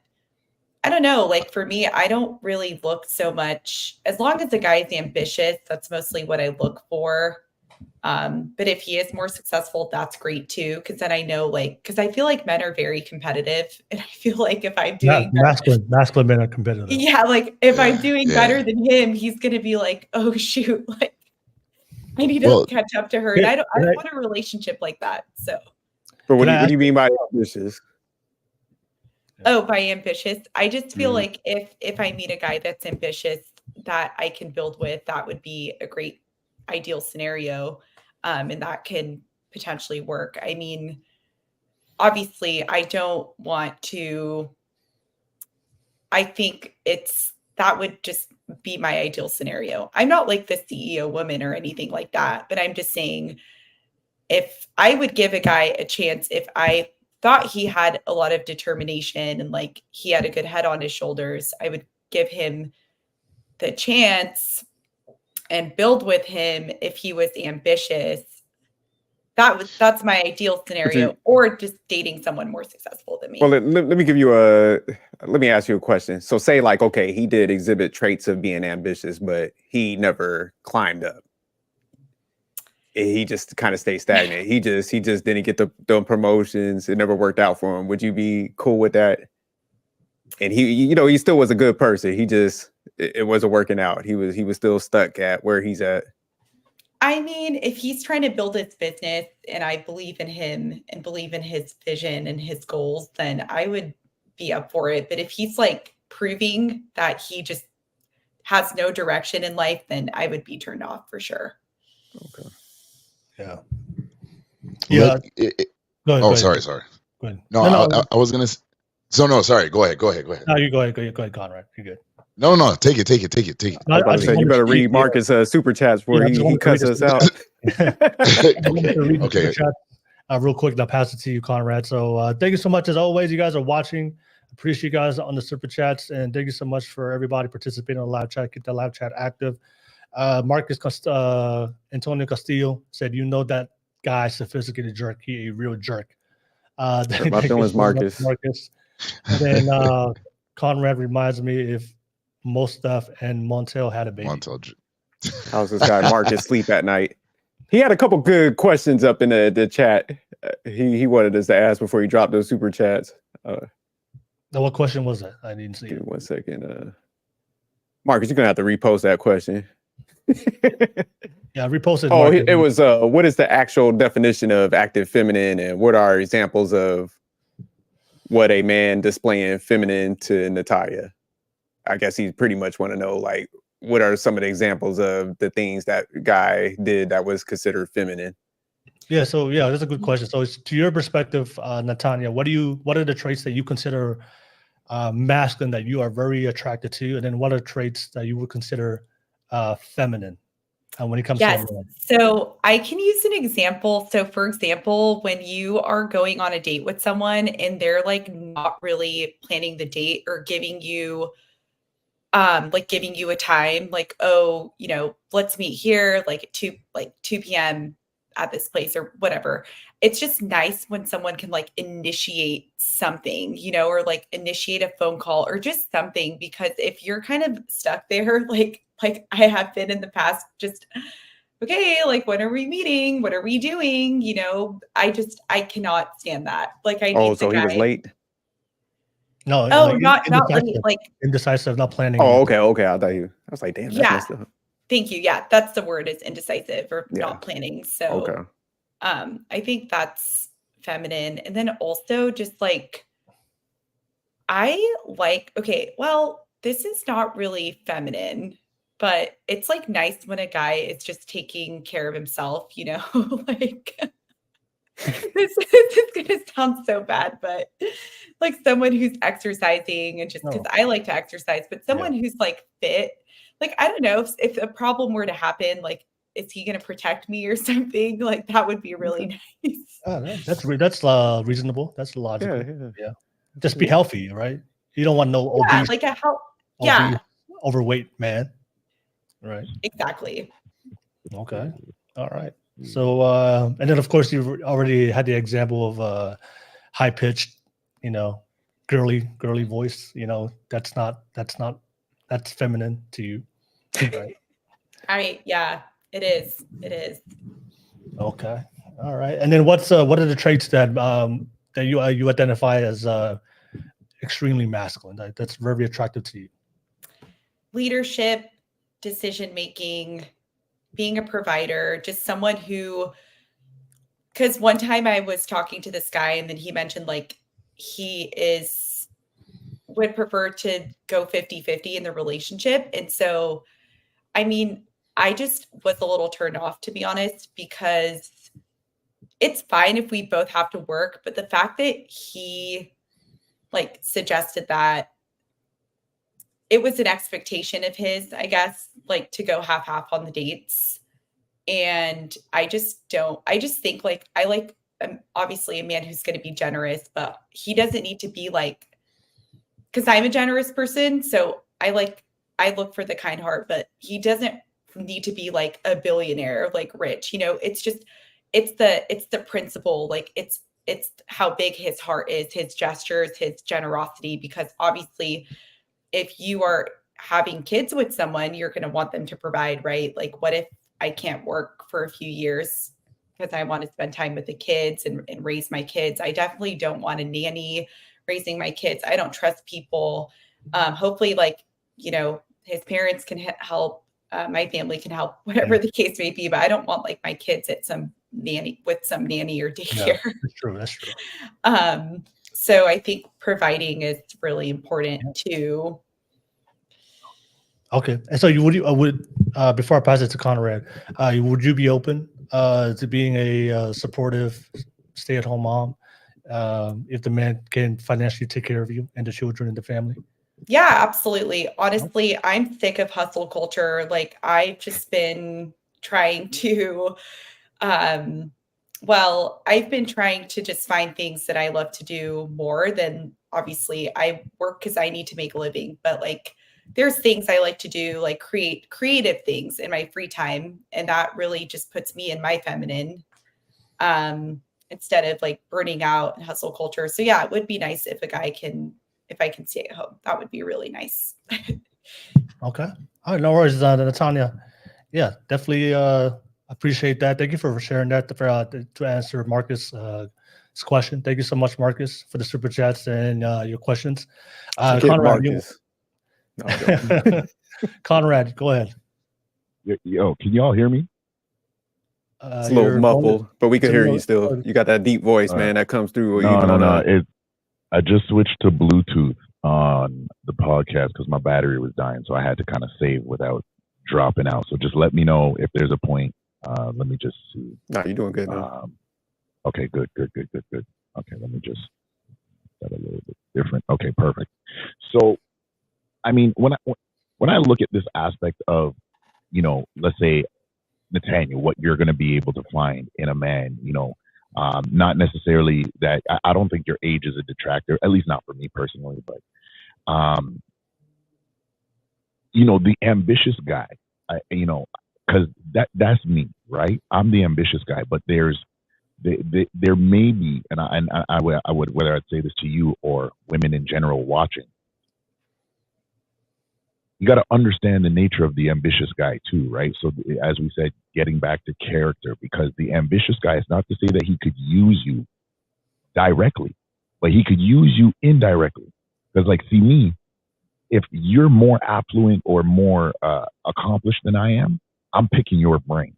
Speaker 5: I don't know, like for me, I don't really look so much, as long as the guy's ambitious, that's mostly what I look for. But if he is more successful, that's great too. Cause then I know cause I feel like men are very competitive, and I feel like if I'm doing
Speaker 1: masculine men are competitive.
Speaker 5: Yeah. Like if I'm doing better than him, he's going to be like, oh shoot, like I need to catch up to her. And I don't want a relationship like that. So.
Speaker 2: But what do you mean by ambitious?
Speaker 5: Oh, by ambitious. I just feel like if I meet a guy that's ambitious that I can build with, that would be a great ideal scenario. And that can potentially work. I mean, obviously I think that would just be my ideal scenario. I'm not like the CEO woman or anything like that, but I'm just saying, if I would give a guy a chance, if I thought he had a lot of determination and like he had a good head on his shoulders, I would give him the chance and build with him. If he was ambitious, that's my ideal scenario, or just dating someone more successful than me.
Speaker 2: Well, let me ask you a question. So say like, okay, he did exhibit traits of being ambitious, but he never climbed up. he just kind of stayed stagnant. He just didn't get the promotions. It never worked out for him. Would you be cool with that? And he still was a good person. It wasn't working out. He was still stuck at where he's at.
Speaker 5: I mean, if he's trying to build his business and I believe in him and believe in his vision and his goals, then I would be up for it. But if he's like proving that he just has no direction in life, then I would be turned off for sure.
Speaker 2: Okay.
Speaker 1: Yeah.
Speaker 3: Go ahead. Sorry.
Speaker 1: Go ahead.
Speaker 3: No, I was gonna. So no, sorry. Go ahead.
Speaker 1: No, you go ahead, Conrad. You're good.
Speaker 3: No, take it.
Speaker 2: I say you better read Marcus' super chats before he cuts us out.
Speaker 3: Okay.
Speaker 1: Real quick, I'll pass it to you, Conrad. So thank you so much as always. You guys are watching. Appreciate you guys on the super chats, and thank you so much for everybody participating in the live chat. Keep the live chat active. Marcus Antonio Castillo said, that guy, sophisticated jerk. He a real jerk.
Speaker 2: My feelings, Marcus.
Speaker 1: And then Conrad reminds me if Mostaf and Montel had a baby.
Speaker 2: How's this guy Marcus sleep at night? He had a couple good questions up in the chat. He wanted us to ask before he dropped those super chats.
Speaker 1: Now, what question was that? I didn't see it.
Speaker 2: 1 second. Marcus, you're gonna have to repost that question.
Speaker 1: Yeah, repost it.
Speaker 2: Oh, it was what is the actual definition of active feminine, and what are examples of what a man displaying feminine to Natalia? I guess he pretty much want to know, like, what are some of the examples of the things that guy did that was considered feminine?
Speaker 1: Yeah, so that's a good question. So it's, to your perspective, Natanya, what are the traits that you consider masculine that you are very attracted to, and then what are traits that you would consider feminine when it comes to women?
Speaker 5: So I can use an example. So for example, when you are going on a date with someone and they're like not really planning the date or giving you a time, like, oh, let's meet here like at 2 p.m. at this place or whatever. It's just nice when someone can like initiate something, or like initiate a phone call or just something, because if you're kind of stuck there, like I have been in the past, just, okay, like, when are we meeting? What are we doing? I cannot stand that. Like, I need
Speaker 2: so he was late?
Speaker 1: No.
Speaker 5: Not late, like
Speaker 1: indecisive, not planning.
Speaker 2: Oh, okay. I was like, damn, that's messed up.
Speaker 5: Thank you. Yeah, that's the word, is indecisive or not planning. So
Speaker 2: okay.
Speaker 5: I think that's feminine. And then also just like, this is not really feminine, but it's like nice when a guy is just taking care of himself, like this is going to sound so bad, but like someone who's exercising, and just because I like to exercise, but someone who's like fit, like, I don't know if a problem were to happen, like, is he going to protect me or something? Like, that would be really nice.
Speaker 1: That's reasonable. That's logical. Yeah. Just be healthy, right? You don't want no obese,
Speaker 5: like
Speaker 1: overweight man, right?
Speaker 5: Exactly.
Speaker 1: Okay. All right. So, and then of course you already had the example of high pitched, girly voice. That's feminine to you, right?
Speaker 5: It is.
Speaker 1: Okay. All right. And then what are the traits that you identify as extremely masculine, that's very attractive to you?
Speaker 5: Leadership, decision making, being a provider, just someone who, because one time I was talking to this guy and then he mentioned like he would prefer to go 50-50 in the relationship. And so, I mean, I just was a little turned off, to be honest, because it's fine if we both have to work, but the fact that he like suggested that it was an expectation of his, I guess, like to go half on the dates. And I just think like, I like, obviously a man who's going to be generous, but he doesn't need to be like, because I'm a generous person. So I look for the kind heart, but he doesn't need to be like a billionaire, like rich, it's just, it's the principle. Like it's how big his heart is, his gestures, his generosity, because obviously if you are having kids with someone, you're going to want them to provide, right? Like what if I can't work for a few years because I want to spend time with the kids and raise my kids. I definitely don't want a nanny raising my kids. I don't trust people. Hopefully, like, you know, his parents can help. My family can help, whatever the case may be. But I don't want like my kids at some nanny or daycare.
Speaker 1: Yeah, that's true. That's true.
Speaker 5: So I think providing is really important too.
Speaker 1: Okay, and so you would before I pass it to Conrad, would you be open to being a supportive stay-at-home mom if the man can financially take care of you and the children and the family?
Speaker 5: Yeah, absolutely. Honestly, I'm sick of hustle culture. Like I've just been trying to, I've been trying to just find things that I love to do more than obviously I work because I need to make a living, but like there's things I like to do, like creative things in my free time. And that really just puts me in my feminine, instead of like burning out and hustle culture. So yeah, it would be nice if I can stay at home. That would be really nice.
Speaker 1: Okay. All right. No worries, Natanya. Yeah, definitely appreciate that. Thank you for sharing that to answer Marcus' question. Thank you so much, Marcus, for the super chats and your questions. Conrad, Conrad, go ahead.
Speaker 3: Yo, can y'all hear me?
Speaker 2: It's a little muffled, but we can hear you still. You got that deep voice, man, that comes through.
Speaker 3: I just switched to Bluetooth on the podcast because my battery was dying, so I had to kind of save without dropping out. So just let me know if there's a point. Let me just see.
Speaker 2: No, you're doing good now.
Speaker 3: Okay, good. Okay, let me just that a little bit different. Okay, perfect. So, I mean, when I look at this aspect of, you know, let's say, Nathaniel, what you're going to be able to find in a man, you know, not necessarily that I don't think your age is a detractor, at least not for me personally, but, you know, the ambitious guy, you know, because that's me, right? I'm the ambitious guy, but there may be, and I would, whether I'd say this to you or women in general watching, you got to understand the nature of the ambitious guy too, right? So as we said, getting back to character, because the ambitious guy is not to say that he could use you directly, but he could use you indirectly. Because like, see me, if you're more affluent or more accomplished than I am, I'm picking your brain.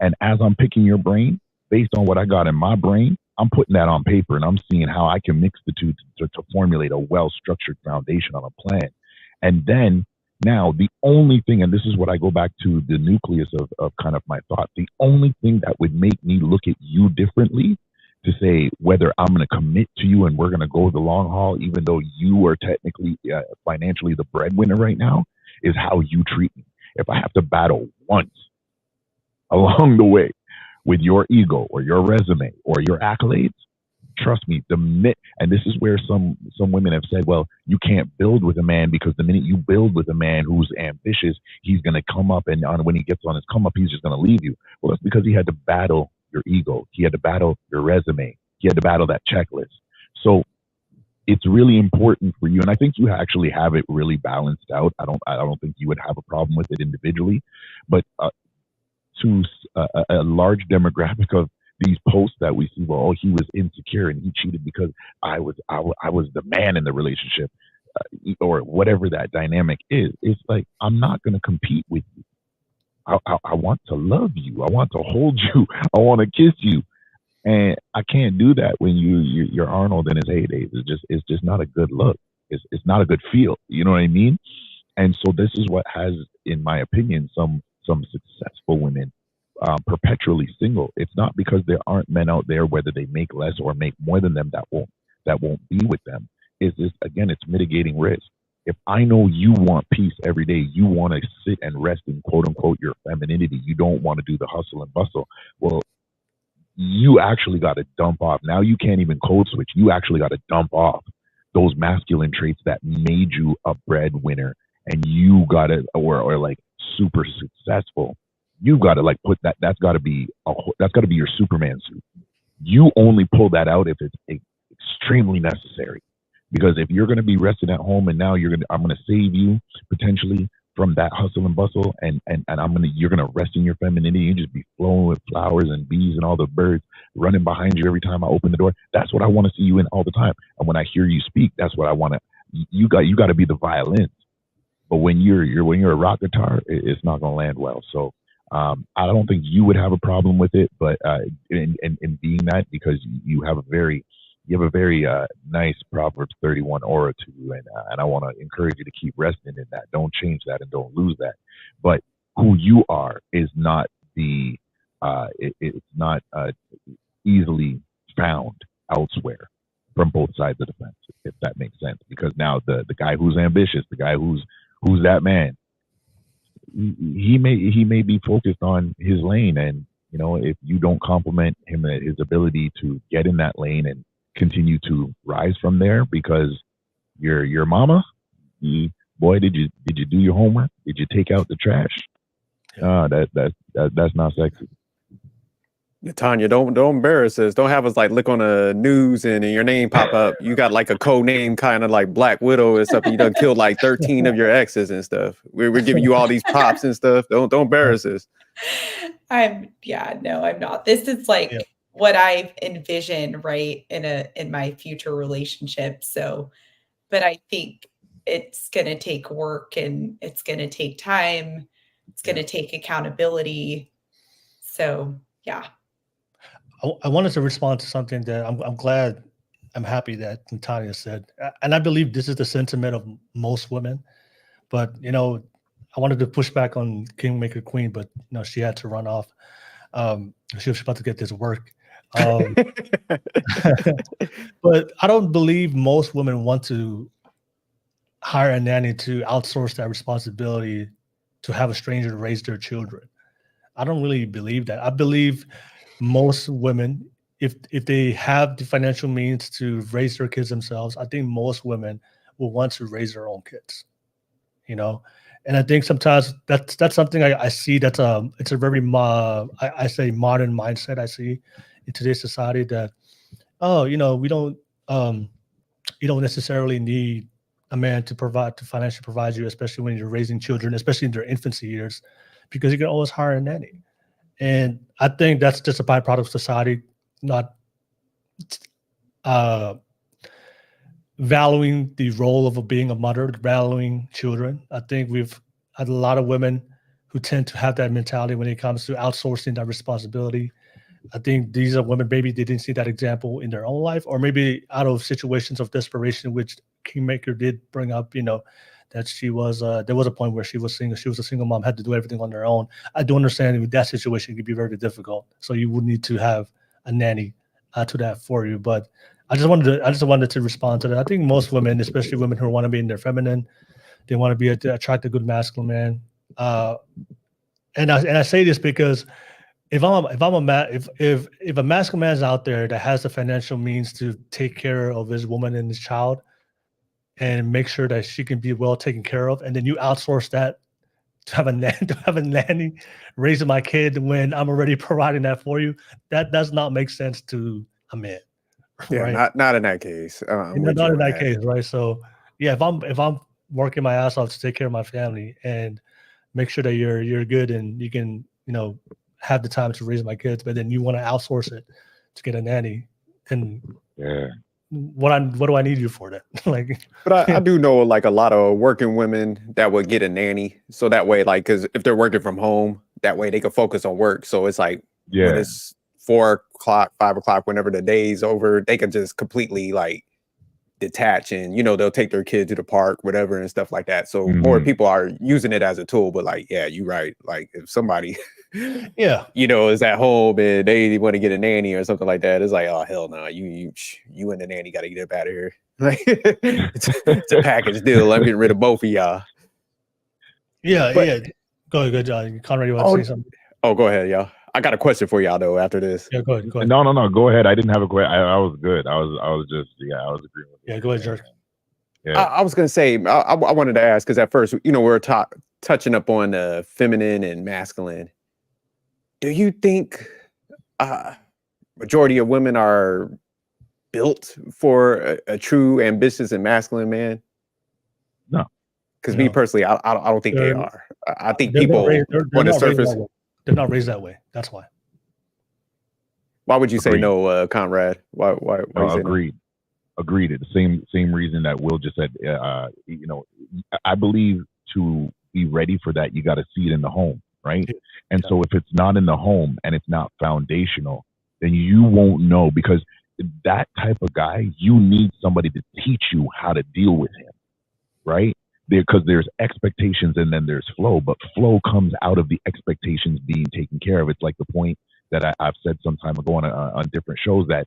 Speaker 3: And as I'm picking your brain, based on what I got in my brain, I'm putting that on paper and I'm seeing how I can mix the two to formulate a well-structured foundation on a plan. And then now the only thing, and this is what I go back to the nucleus of kind of my thought, the only thing that would make me look at you differently to say whether I'm going to commit to you and we're going to go the long haul, even though you are technically financially the breadwinner right now, is how you treat me. If I have to battle once along the way with your ego or your resume or your accolades, trust me, and this is where some women have said, well, you can't build with a man because the minute you build with a man who's ambitious, he's going to come up, and when he gets on his come up, he's just going to leave you. Well, that's because he had to battle your ego. He had to battle your resume. He had to battle that checklist. So it's really important for you, and I think you actually have it really balanced out. I don't think you would have a problem with it individually, but to a large demographic of these posts that we see, well, oh, he was insecure and he cheated because I was the man in the relationship, or whatever that dynamic is. It's like, I'm not going to compete with you. I want to love you. I want to hold you. I want to kiss you, and I can't do that when you're Arnold in his heydays. It's just not a good look. It's not a good feel. You know what I mean? And so this is what has, in my opinion, some successful women perpetually single. It's not because there aren't men out there, whether they make less or make more than them, that won't be with them. It's mitigating risk. If I know you want peace every day, you want to sit and rest in quote unquote your femininity, you don't want to do the hustle and bustle. Well, you actually got to dump off. Now you can't even code switch. You actually got to dump off those masculine traits that made you a breadwinner, and you got to, or like super successful. You've got to like put that's got to be your Superman suit. You only pull that out if it's extremely necessary. Because if you're going to be resting at home and now I'm going to save you potentially
Speaker 9: from that hustle and bustle, and you're gonna rest in your femininity and just be flowing with flowers and bees and all the birds running behind you every time I open the door. That's what I want to see you in all the time. And when I hear you speak, that's what I want to. You got to be the violin. But when you're a rock guitar, it's not gonna land well. So I don't think you would have a problem with it, but in being that, because you have a very nice Proverbs 31 aura to you, and I want to encourage you to keep resting in that. Don't change that and don't lose that. But who you are is not it's not easily found elsewhere from both sides of the fence, if that makes sense. Because now the guy who's ambitious, the guy who's that man, he may be focused on his lane, and if you don't compliment him at his ability to get in that lane and continue to rise from there, because your mama, boy, did you do your homework? Did you take out the trash? That's not sexy.
Speaker 2: Tanya, don't embarrass us. Don't have us like look on the news and your name pop up. You got like a code name, kind of like Black Widow or something. You done killed like 13 of your exes and stuff. We're giving you all these props and stuff. Don't embarrass us.
Speaker 5: I'm not. This is like what I envision, right, in my future relationship. So, but I think it's gonna take work and it's gonna take time. It's gonna take accountability. So yeah.
Speaker 1: I wanted to respond to something that I'm happy that Tanya said, and I believe this is the sentiment of most women. But I wanted to push back on Kingmaker Queen, but she had to run off. She was about to get this work. But I don't believe most women want to hire a nanny to outsource that responsibility to have a stranger raise their children. I don't really believe that. I believe most women, if they have the financial means to raise their kids themselves, I think most women will want to raise their own kids. And I think sometimes that's something I see. It's a very I say modern mindset I see in today's society, that we don't you don't necessarily need a man to financially provide you, especially when you're raising children, especially in their infancy years, because you can always hire a nanny. And I think that's just a byproduct of society not valuing the role of being a mother, valuing children. I think we've had a lot of women who tend to have that mentality when it comes to outsourcing that responsibility. I think these are women, maybe they didn't see that example in their own life, or maybe out of situations of desperation, which Kingmaker did bring up, that she was, there was a point where she was single. She was a single mom, had to do everything on her own. I do understand that situation could be very difficult. So you would need to have a nanny to that for you. But I just wanted to respond to that. I think most women, especially women who want to be in their feminine, they want to be attract a good masculine man. And I say this because if a masculine man is out there that has the financial means to take care of his woman and his child and make sure that she can be well taken care of, and then you outsource that to have a nanny raising my kid when I'm already providing that for you, that does not make sense to a man.
Speaker 2: Yeah,
Speaker 1: right?
Speaker 2: not in that case.
Speaker 1: Not in that case, right? So yeah, if I'm working my ass off to take care of my family and make sure that you're good and you can have the time to raise my kids, but then you want to outsource it to get a nanny, and what do I need you for that?
Speaker 2: But I do know like a lot of working women that would get a nanny, so that way, like, because if they're working from home, that way they can focus on work. So it's like when it's 4 o'clock, 5 o'clock, whenever the day's over, they can just completely like detach, and they'll take their kid to the park, whatever, and stuff like that. So more people are using it as a tool. But like, yeah, you're right. Like if somebody is at home and they want to get a nanny or something like that, it's like, oh hell no, you and the nanny got to get up out of here. Like it's a package deal. I'm getting rid of both of y'all.
Speaker 1: Yeah. Go ahead, John. Conrad, you want to say something?
Speaker 2: Oh, go ahead, y'all. I got a question for y'all though after this.
Speaker 1: Yeah, go ahead.
Speaker 9: No, go ahead. I didn't have a question. I was good. I was just I was agreeing with you.
Speaker 1: Yeah, go ahead, George.
Speaker 2: Yeah. I was gonna say I wanted to ask, because at first we were touching up on feminine and masculine. Do you think majority of women are built for a true ambitious and masculine man?
Speaker 9: No.
Speaker 2: Because me personally, I don't think they are. I think people on the surface.
Speaker 1: They're not raised that way. That's why.
Speaker 2: Why would you say no, Conrad? Why you say
Speaker 9: agreed. No? Agreed. The same reason that Will just said. You know, I believe to be ready for that, you got to see it in the home, right? And so if it's not in the home and it's not foundational, then you won't know, because that type of guy, you need somebody to teach you how to deal with him, right? Because there's expectations and then there's flow, but flow comes out of the expectations being taken care of. It's like the point that I've said some time ago on different shows, that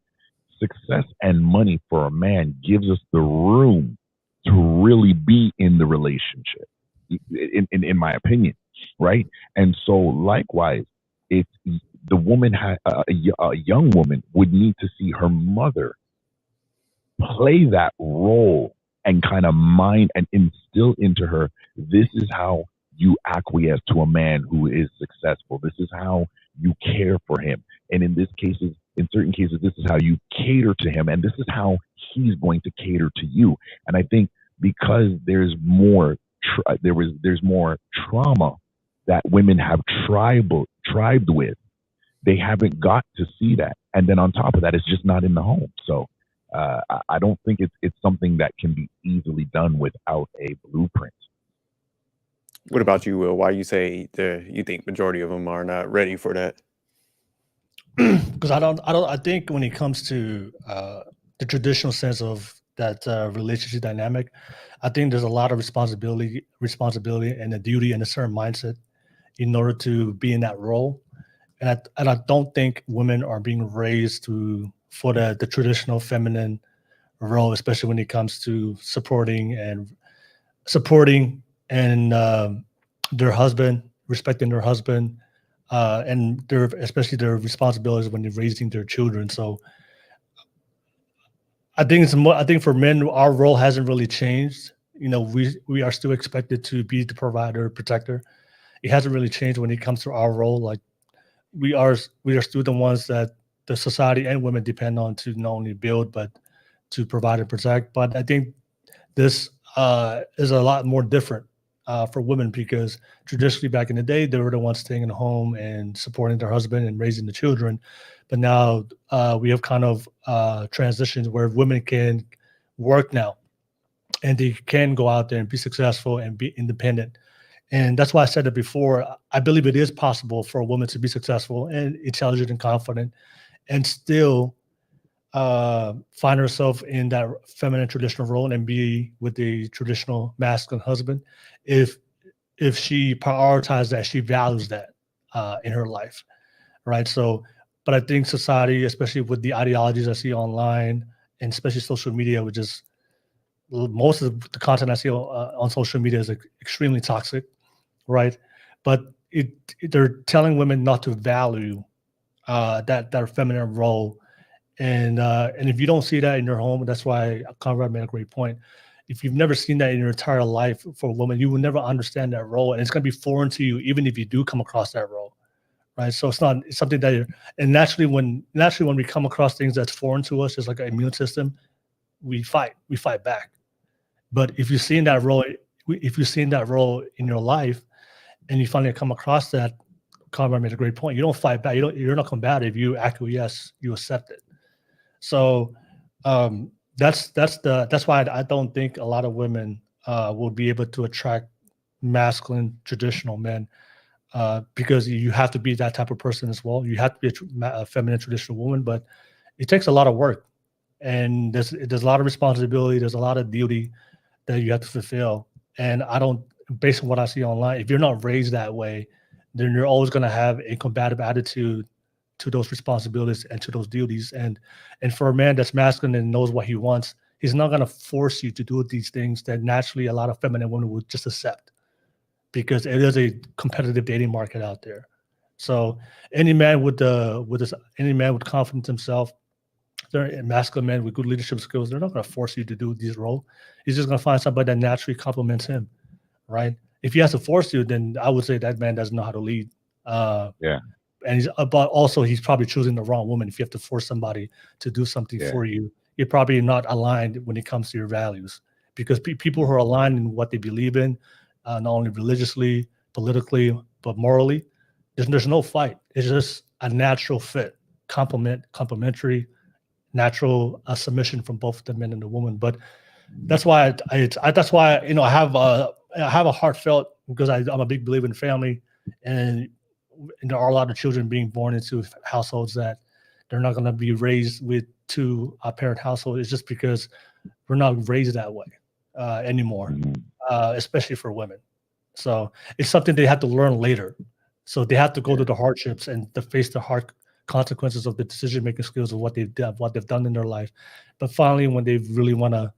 Speaker 9: success and money for a man gives us the room to really be in the relationship, in my opinion, right? And so likewise, if the woman a young woman would need to see her mother play that role and kind of mind and instill into her, this is how you acquiesce to a man who is successful. This is how you care for him. And in certain cases, this is how you cater to him. And this is how he's going to cater to you. And I think because there's more trauma that women have tribed with, they haven't got to see that. And then on top of that, it's just not in the home. So I don't think it's something that can be easily done without a blueprint.
Speaker 2: What about you, Will? Why you say you think majority of them are not ready for that?
Speaker 1: Because I think when it comes to the traditional sense of that relationship dynamic, I think there's a lot of responsibility and a duty and a certain mindset in order to be in that role. And I don't think women are being raised for the traditional feminine role, especially when it comes to supporting their husband, respecting their husband, and especially their responsibilities when they're raising their children. So I think I think for men, our role hasn't really changed. You know, we are still expected to be the provider, protector. It hasn't really changed when it comes to our role. Like we are still the ones that the society and women depend on to not only build but to provide and protect. But I think this is a lot more different for women, because traditionally back in the day, they were the ones staying in the home and supporting their husband and raising the children. But now we have kind of transitions where women can work now and they can go out there and be successful and be independent. And that's why I said it before. I believe it is possible for a woman to be successful and intelligent and confident and still find herself in that feminine traditional role and be with the traditional masculine husband if she prioritizes that, she values that in her life, right? So, but I think society, especially with the ideologies I see online and especially social media, which is most of the content I see on social media is extremely toxic, right? But they're telling women not to value that feminine role. And if you don't see that in your home, that's why Conrad made a great point. If you've never seen that in your entire life for a woman, you will never understand that role, and it's going to be foreign to you, even if you do come across that role, right? So it's something that and naturally when we come across things that's foreign to us, just like an immune system, we fight back. But if you've seen that role, in your life, and you finally come across that, Conrad made a great point. You don't fight back. You're not combative. You acquiesce. You accept it. So that's why I don't think a lot of women will be able to attract masculine traditional men, because you have to be that type of person as well. You have to be a feminine traditional woman, but it takes a lot of work, and there's a lot of responsibility. There's a lot of duty that you have to fulfill. And based on what I see online, if you're not raised that way, then you're always going to have a combative attitude to those responsibilities and to those duties. And for a man that's masculine and knows what he wants, he's not going to force you to do these things that naturally a lot of feminine women would just accept, because it is a competitive dating market out there. So any man with confidence in himself, they're a masculine man with good leadership skills, they're not going to force you to do this role. He's just going to find somebody that naturally complements him, right? If he has to force you, then I would say that man doesn't know how to lead.
Speaker 9: Yeah.
Speaker 1: And he's probably choosing the wrong woman. If you have to force somebody to do something for you, you're probably not aligned when it comes to your values. because people who are aligned in what they believe in, not only religiously, politically, but morally, there's no fight. It's just a natural fit, complementary, natural submission from both the men and the woman. But that's why that's why I have a heartfelt, because I'm a big believer in family, and there are a lot of children being born into households that they're not going to be raised with two parent household. It's just because we're not raised that way anymore, especially for women. So it's something they have to learn later. So they have to go through the hardships and to face the hard consequences of the decision-making skills of what they've done in their life. But finally, when they really want to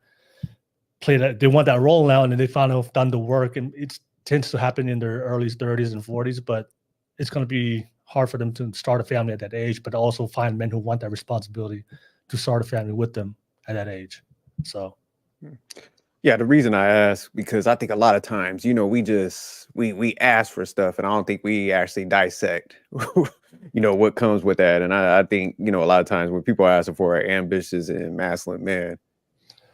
Speaker 1: play that, they want that role now, and then they finally have done the work, and it tends to happen in their early 30s and 40s. But it's going to be hard for them to start a family at that age, but also find men who want that responsibility to start a family with them at that age. So.
Speaker 2: Yeah, the reason I ask, because I think a lot of times, we ask for stuff, and I don't think we actually dissect, what comes with that. And I think, a lot of times when people ask for ambitious and masculine men,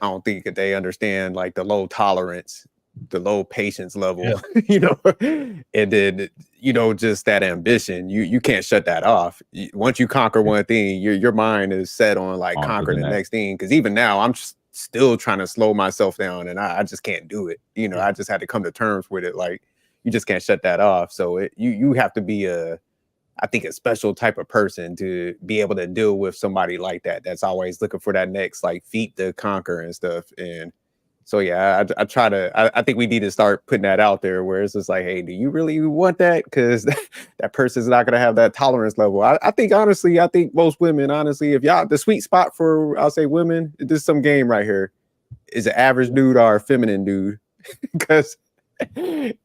Speaker 2: I don't think that they understand like the low tolerance, the low patience level, and then, just that ambition, you can't shut that off. Once you conquer one thing, your mind is set on like conquering the next thing. Because even now, I'm just still trying to slow myself down, and I just can't do it. I just had to come to terms with it. Like, you just can't shut that off. So you have to be I think a special type of person to be able to deal with somebody like that. That's always looking for that next like feat to conquer and stuff. And so, yeah, I think we need to start putting that out there where it's just like, hey, do you really want that? Because that person's not going to have that tolerance level. I think most women, honestly, if y'all, the sweet spot for, I'll say women, this is some game right here. Is an average dude or a feminine dude? Because, I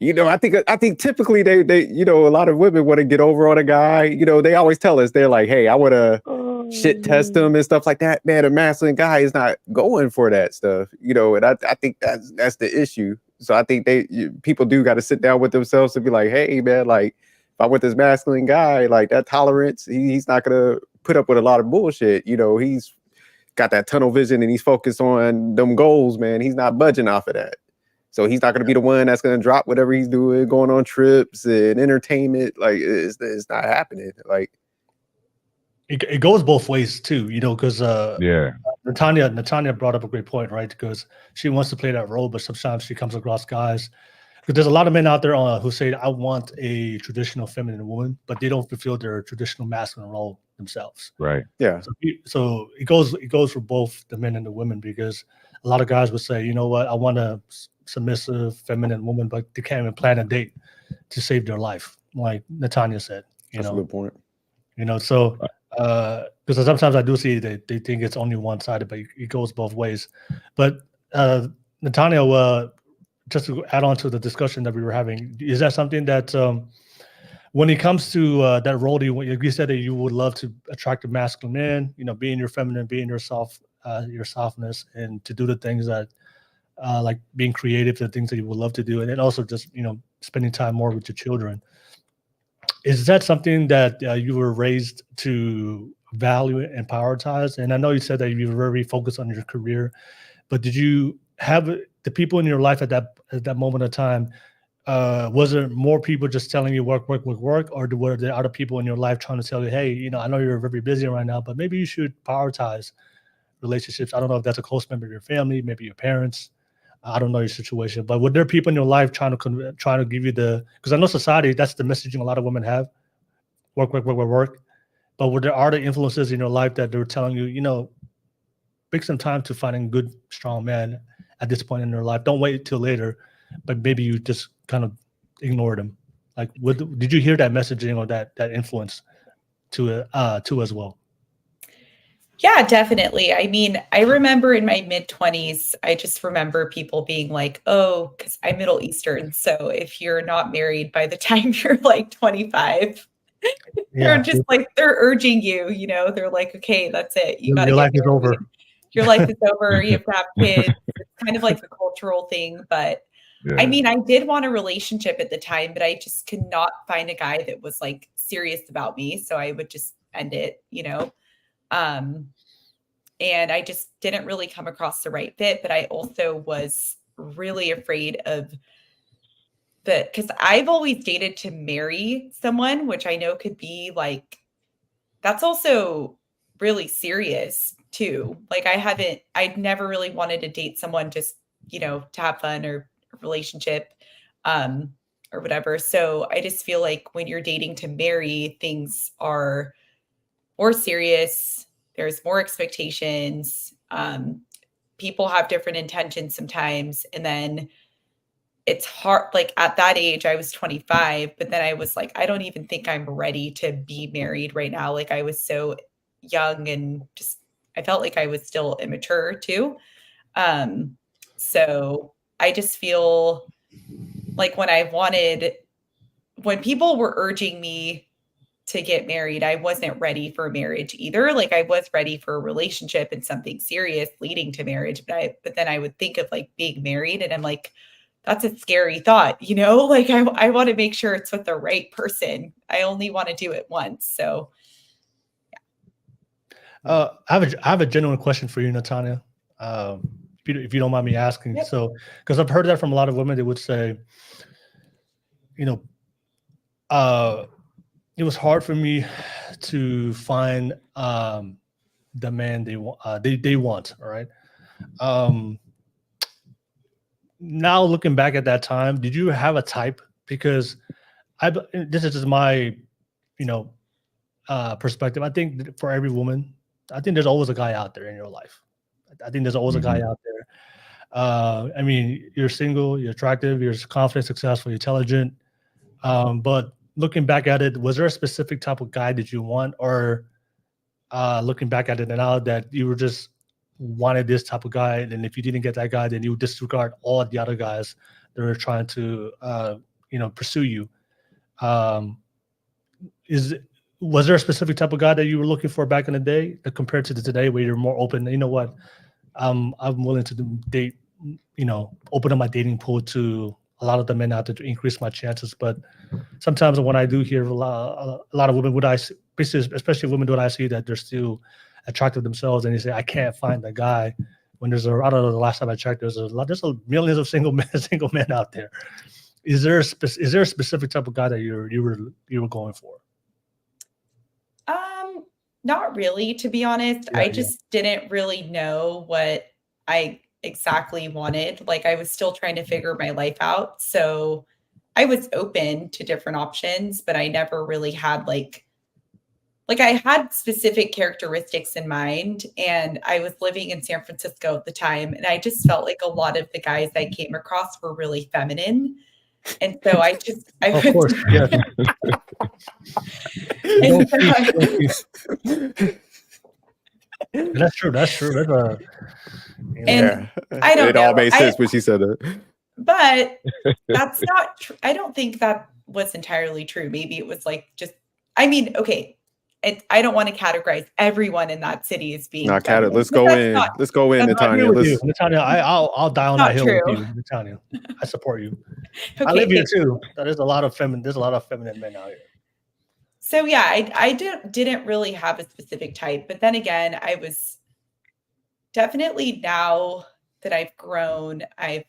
Speaker 2: think typically they a lot of women want to get over on a guy. They always tell us, they're like, hey, I want to shit test them and stuff like that. Man, a masculine guy is not going for that stuff, and I think that's the issue. So I think people do got to sit down with themselves and be like, hey, man, like, if I want this masculine guy, like that tolerance, he's not gonna put up with a lot of bullshit. He's got that tunnel vision and he's focused on them goals, man. He's not budging off of that. So he's not going to be the one that's going to drop whatever he's doing, going on trips and entertainment. Like, it's not happening. Like,
Speaker 1: it goes both ways too, because Natanya brought up a great point, right? Because she wants to play that role, but sometimes she comes across guys. Because there's a lot of men out there who say, I want a traditional feminine woman, but they don't fulfill their traditional masculine role themselves.
Speaker 9: Right.
Speaker 2: Yeah.
Speaker 1: So it goes for both the men and the women, because a lot of guys would say, you know what, I want a submissive feminine woman, but they can't even plan a date to save their life, like Natanya said.
Speaker 2: That's a good point.
Speaker 1: So because sometimes I do see they think it's only one-sided, but it goes both ways. But Natanya, just to add on to the discussion that we were having, is that something that when it comes to that role, you said that you would love to attract a masculine man, being your feminine, being yourself, your softness, and to do the things that like being creative, the things that you would love to do, and then also just spending time more with your children. Is that something that you were raised to value and prioritize? And I know you said that you were very focused on your career, but did you have the people in your life at that moment of time? Was there more people just telling you work, or were there other people in your life trying to tell you, hey, I know you're very busy right now, but maybe you should prioritize relationships? I don't know if that's a close member of your family, maybe your parents. I don't know your situation, but were there people in your life trying to give you because I know society, that's the messaging a lot of women have, work. But were there other influences in your life that they were telling you, take some time to find a good, strong man at this point in your life. Don't wait till later, but maybe you just kind of ignore them. Like, did you hear that messaging or that influence too as well?
Speaker 5: Yeah, definitely. I mean, I remember in my mid-20s, I just remember people being like, oh, because I'm Middle Eastern. So if you're not married by the time you're like 25, they're just like, they're urging you, they're like, okay, that's it. You got to
Speaker 1: your
Speaker 5: get
Speaker 1: life
Speaker 5: married.
Speaker 1: Is over.
Speaker 5: Your life is over. You have to have kids. It's kind of like the cultural thing. But I mean, I did want a relationship at the time, but I just could not find a guy that was like serious about me. So I would just end it, and I just didn't really come across the right fit. But I also was really afraid of because I've always dated to marry someone, which I know could be like, that's also really serious too. Like I'd never really wanted to date someone just, to have fun or a relationship, or whatever. So I just feel like when you're dating to marry, things are more serious. There's more expectations. People have different intentions sometimes. And then it's hard. Like at that age, I was 25, but then I was like, I don't even think I'm ready to be married right now. Like I was so young and just, I felt like I was still immature too. So I just feel like when people were urging me to get married, I wasn't ready for marriage either. Like I was ready for a relationship and something serious leading to marriage. But then I would think of like being married and I'm like, that's a scary thought, like I want to make sure it's with the right person. I only want to do it once. So
Speaker 1: I have a genuine question for you, Natanya. If you don't mind me asking.
Speaker 5: Yep.
Speaker 1: So, because I've heard that from a lot of women, they would say, it was hard for me to find the man they want. All right. Now looking back at that time, did you have a type? Because this is just my, perspective. I think for every woman, I think there's always a guy out there in your life. I think there's always a guy out there. I mean, you're single, you're attractive, you're confident, successful, intelligent. But looking back at it, was there a specific type of guy that you want, or looking back at it now that you were just wanted this type of guy, and if you didn't get that guy, then you would disregard all the other guys that were trying to, pursue you? Was there a specific type of guy that you were looking for back in the day compared to today, where you're more open? You know what? I'm willing to date, open up my dating pool to a lot of the men out there to increase my chances. But sometimes when I do hear a lot of women, especially women that I see that they're still attractive themselves, and they say, I can't find a guy. When I don't know, the last time I checked, there's millions of single men out there. Is there a specific type of guy that you were going for?
Speaker 5: Not really, to be honest. I just didn't really know what I exactly wanted. Like I was still trying to figure my life out. So I was open to different options, but I never really had like I had specific characteristics in mind, and I was living in San Francisco at the time. And I just felt like a lot of the guys I came across were really feminine. And so
Speaker 1: of course, yes. That's true. That's
Speaker 5: and I don't know.
Speaker 2: It all made sense when she said that.
Speaker 5: But that's not true. I don't think that was entirely true. Maybe it was like okay. I don't want to categorize everyone in that city as being.
Speaker 2: Let's go in. Let's go in, Natanya.
Speaker 1: Natanya, I'll die on that hill with you, Natanya. I support you. Okay, I live here too. There's a lot of feminine men out here.
Speaker 5: So yeah, I didn't really have a specific type, but then again, I was definitely, now that I've grown, I've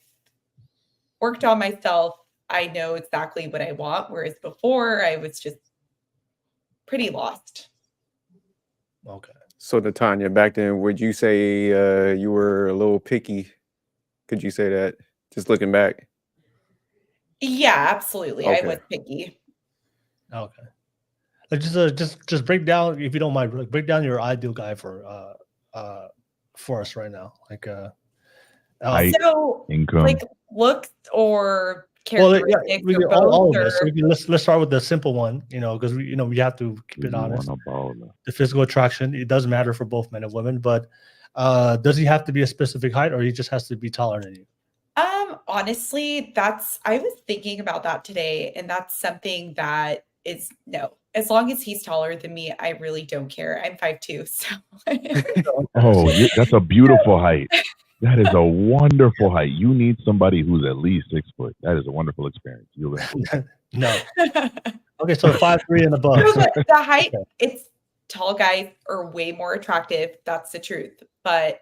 Speaker 5: worked on myself. I know exactly what I want, whereas before I was just pretty lost.
Speaker 1: Okay.
Speaker 2: So Natanya, back then, would you say you were a little picky? Could you say that? Just looking back.
Speaker 5: Yeah, absolutely.
Speaker 2: Okay.
Speaker 5: I was picky.
Speaker 1: Okay. Just break down, if you don't mind, break down your ideal guy for us right now. Like
Speaker 9: height, income,
Speaker 5: like looks or characteristics, or both,
Speaker 1: all of this. So let's start with the simple one, because we have to keep it honest. The physical attraction, it does matter for both men and women, but does he have to be a specific height, or he just has to be taller than you?
Speaker 5: Honestly, I was thinking about that today, and that's something that is no. As long as he's taller than me, I really don't care. I'm 5'2", so.
Speaker 9: That's a beautiful height. That is a wonderful height. You need somebody who's at least 6 foot. That is a wonderful experience.
Speaker 1: No. Okay, so 5'3" and above.
Speaker 5: No, the height, tall guys are way more attractive. That's the truth. But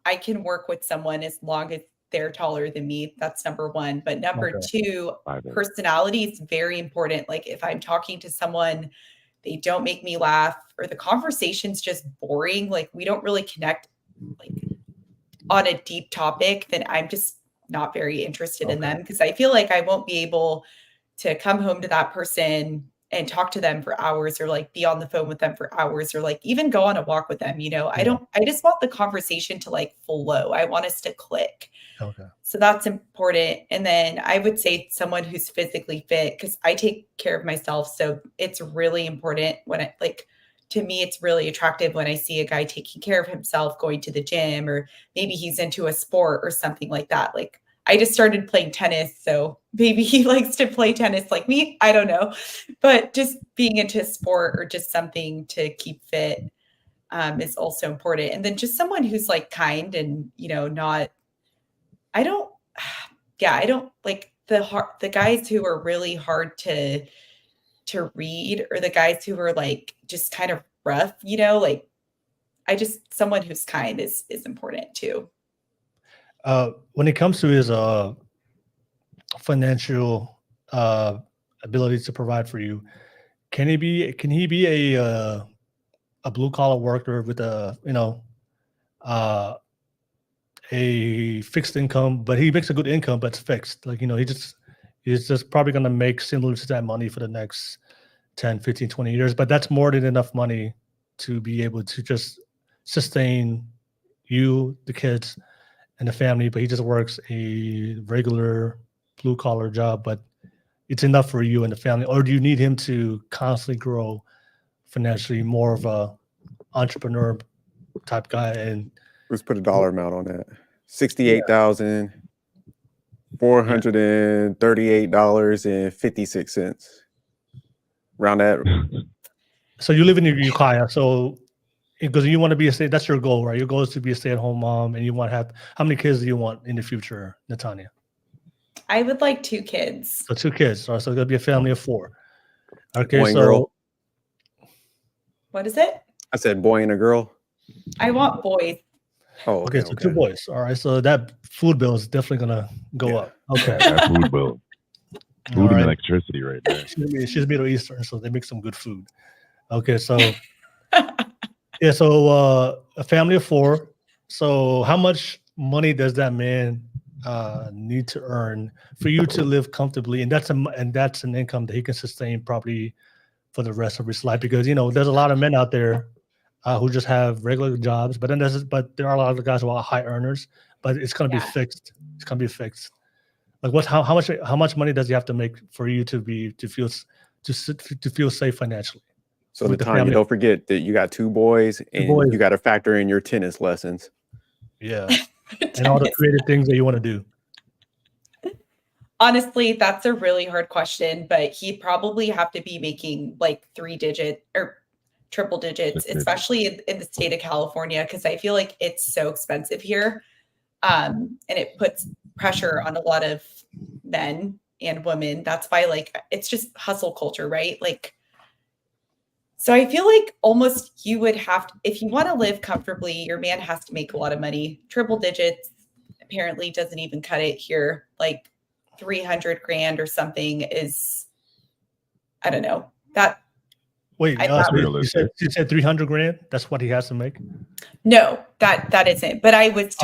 Speaker 5: I can work with someone as long as they're taller than me. That's number one. But number two, personality is very important. Like if I'm talking to someone, they don't make me laugh, or the conversation's just boring, like we don't really connect like on a deep topic, then I'm just not very interested in them, because I feel like I won't be able to come home to that person and talk to them for hours, or like be on the phone with them for hours, or like even go on a walk with them. I just want the conversation to like flow. I want us to click. So that's important. And then I would say someone who's physically fit, because I take care of myself. So it's really important when to me, it's really attractive when I see a guy taking care of himself, going to the gym, or maybe he's into a sport or something like that. Like I just started playing tennis, so maybe he likes to play tennis like me. I don't know. But just being into sport or just something to keep fit is also important. And then just someone who's like kind and, I don't like the guys who are really hard to read, or the guys who are like just kind of rough, someone who's kind is important too.
Speaker 1: When it comes to his financial ability to provide for you, can he be a blue collar worker with a fixed income, but he makes a good income, but it's fixed. Like, he's just probably going to make similar to that money for the next 10, 15, 20 years, but that's more than enough money to be able to just sustain you, the kids, and the family. But he just works a regular blue collar job, but it's enough for you and the family. Or do you need him to constantly grow financially, more of a entrepreneur type guy? And
Speaker 2: let's put a dollar amount on that. $68,438.56. Round that.
Speaker 1: So you live in Ukiah. So because you want to be that's your goal, right? Your goal is to be a stay-at-home mom, and you want to have, how many kids do you want in the future, Natanya?
Speaker 5: I would like 2 kids.
Speaker 1: So 2 kids. All right, so it's going to be a family of 4. Okay,
Speaker 2: boy and girl.
Speaker 5: What is it?
Speaker 2: I said boy and a girl.
Speaker 5: I want boys.
Speaker 2: Oh,
Speaker 1: okay. So 2 boys. All right, so that food bill is definitely going to go up. Okay.
Speaker 9: That food bill. Food and electricity right there.
Speaker 1: She's Middle Eastern, so they make some good food. Okay, so yeah, so a family of 4. So how much money does that man need to earn for you to live comfortably? And that's an income that he can sustain probably for the rest of his life, because there's a lot of men out there who just have regular jobs, but there are a lot of guys who are high earners, but it's going to be fixed. It's going to be fixed. Like how much money does he have to make for you to feel safe financially?
Speaker 2: So Natanya, don't forget that you got 2 boys, and you got to factor in your tennis lessons.
Speaker 1: Yeah, and all the creative things that you want to do.
Speaker 5: Honestly, that's a really hard question, but he'd probably have to be making like 3-digit or triple digits, especially in the state of California, because I feel like it's so expensive here. And it puts pressure on a lot of men and women. That's why, like, it's just hustle culture, right? Like, so I feel like almost you would have to, if you want to live comfortably, your man has to make a lot of money. Triple digits apparently doesn't even cut it here. Like 300 grand or something is, I don't know. That
Speaker 1: Wait, you said 300 grand? That's what he has to make?
Speaker 5: No, that isn't. But I was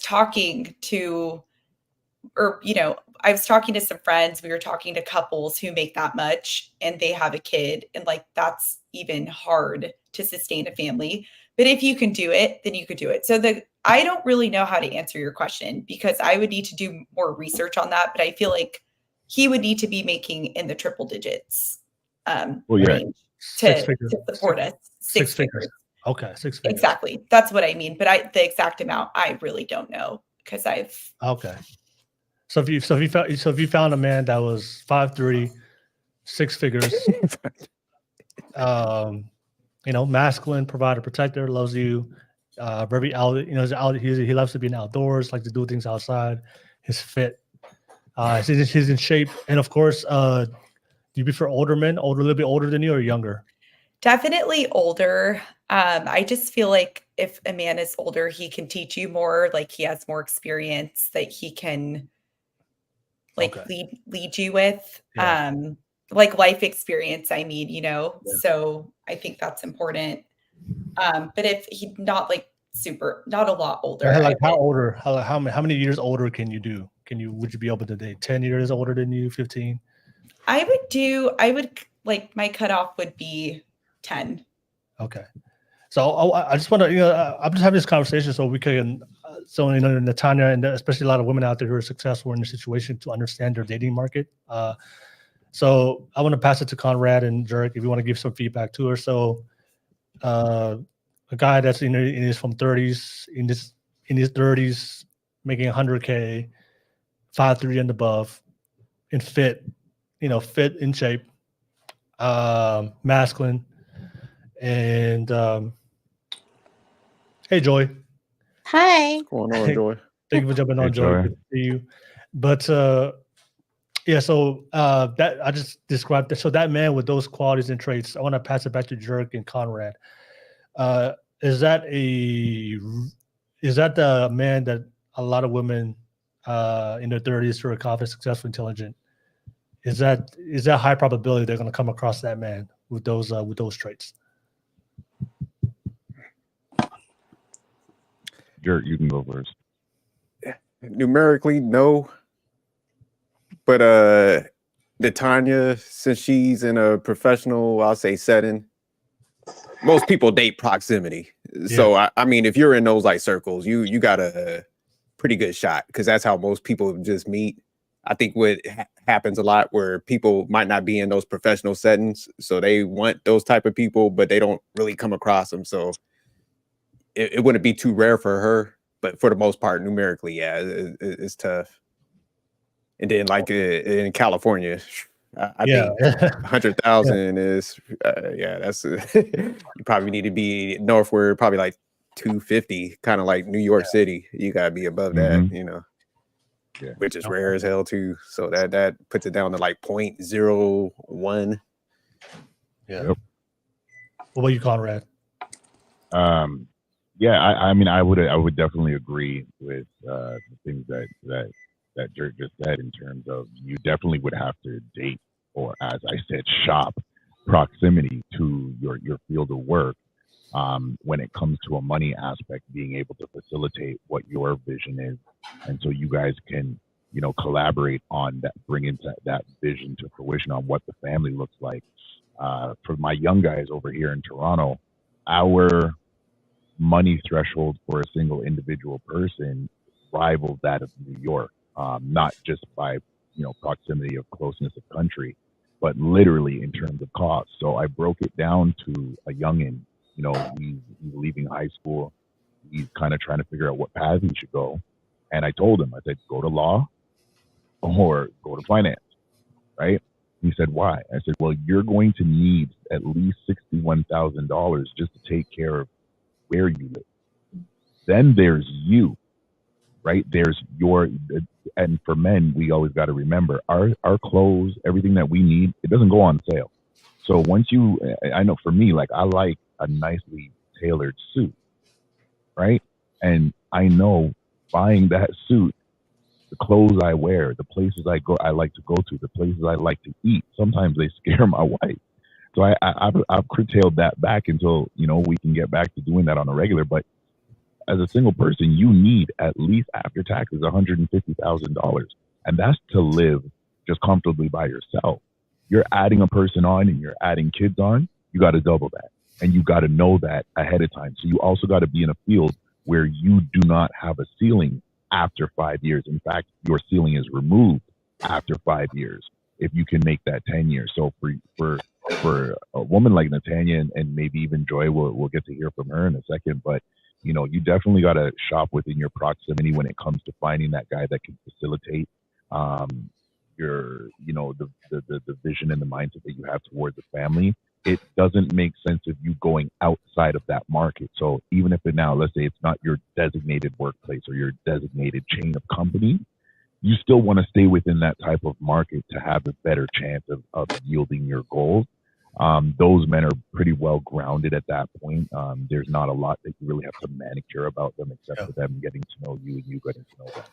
Speaker 5: talking to, or I was talking to some friends. We were talking to couples who make that much and they have a kid, and like that's even hard to sustain a family. But if you can do it, then you could do it. So I don't really know how to answer your question, because I would need to do more research on that. But I feel like he would need to be making in the triple digits. Range to support us. 6 figures.
Speaker 1: Okay, 6 figures.
Speaker 5: Exactly. That's what I mean. But the exact amount, I really don't know, because I've.
Speaker 1: Okay. So if you found a man that was 5'3", 6 figures, masculine, provider, protector, loves you, very out. He loves to be in outdoors, like to do things outside. He's fit. He's in shape, and of course, do you prefer older men, a little bit older than you, or younger?
Speaker 5: Definitely older. I just feel like if a man is older, he can teach you more, like he has more experience that he can like
Speaker 1: Okay.
Speaker 5: lead you with.
Speaker 1: Yeah.
Speaker 5: Like life experience, I mean,
Speaker 1: Yeah.
Speaker 5: so I think that's important. But if he not like not a lot older,
Speaker 1: Like how older? How many years older can you do? Would you be able to date 10 years older than you, 15?
Speaker 5: I would like my cutoff would be 10.
Speaker 1: Okay. So I just want to, I'm just having this conversation so we can, so Natanya and especially a lot of women out there who are successful in the situation to understand their dating market. So I want to pass it to Conrad and Jurek if you want to give some feedback to her. So a guy that's in his from 30s, in his 30s, making 100K, 5'3" and above, and fit, fit in shape, masculine, and hey, Joy.
Speaker 10: Hi.
Speaker 2: What's going on, Joy?
Speaker 1: Thank you for jumping on,
Speaker 9: Hey,
Speaker 1: Joy.
Speaker 9: Joy.
Speaker 1: Good to see you. But yeah, so that I just described that. So that man with those qualities and traits, I want to pass it back to Jurek and Conrad. Is that the man that a lot of women in their 30s who are confident, successful, intelligent? Is that high probability they're going to come across that man with those traits?
Speaker 9: Jared, you can go first.
Speaker 2: Numerically, no. But Natanya, since she's in a professional, I'll say setting, most people date proximity. So I mean, if you're in those like circles, you got a pretty good shot because that's how most people just meet. I think what happens a lot where people might not be in those professional settings, so they want those type of people, but they don't really come across them. So it wouldn't be too rare for her, but for the most part, numerically, yeah, it's tough. And then like in California, I think 100,000 is that's you probably need to be northward, probably like 250, kind of like New York City. You gotta be above that, which is rare as hell too. So that puts it down to like 0.01.
Speaker 1: Yeah. Yep. What about you, Conrad?
Speaker 9: Yeah, I mean, I would definitely agree with the things that Dirk just said in terms of you definitely would have to date, or as I said, shop proximity to your field of work when it comes to a money aspect, being able to facilitate what your vision is, and so you guys can collaborate on that, bring into that vision to fruition on what the family looks like. For my young guys over here in Toronto, our money threshold for a single individual person rivals that of New York, not just by proximity of closeness of country, but literally in terms of cost. So I broke it down to a youngin. He's leaving high school. He's kind of trying to figure out what path he should go. And I told him, I said, go to law or go to finance, right? He said, why? I said, well, you're going to need at least $61,000 just to take care of where you live. Then there's you, right? There's and for men, we always got to remember our clothes, everything that we need, it doesn't go on sale. So once I know for me, like I like a nicely tailored suit, right? And I know buying that suit, the clothes I wear, the places I like to go to, the places I like to eat, sometimes they scare my wife. So I've curtailed that back until, we can get back to doing that on a regular. But as a single person, you need at least after taxes $150,000. And that's to live just comfortably by yourself. You're adding a person on and you're adding kids on, you got to double that. And you got to know that ahead of time. So you also got to be in a field where you do not have a ceiling after 5 years. In fact, your ceiling is removed after 5 years if you can make that 10 years. So for a woman like Natanya and maybe even Joy, we'll get to hear from her in a second, but you definitely got to shop within your proximity when it comes to finding that guy that can facilitate your the vision and the mindset that you have towards the family. It doesn't make sense of you going outside of that market. So even if let's say it's not your designated workplace or your designated chain of company, you still want to stay within that type of market to have a better chance of yielding your goals. Those men are pretty well grounded at that point. There's not a lot that you really have to manicure about them except for them getting to know you and you getting to know them.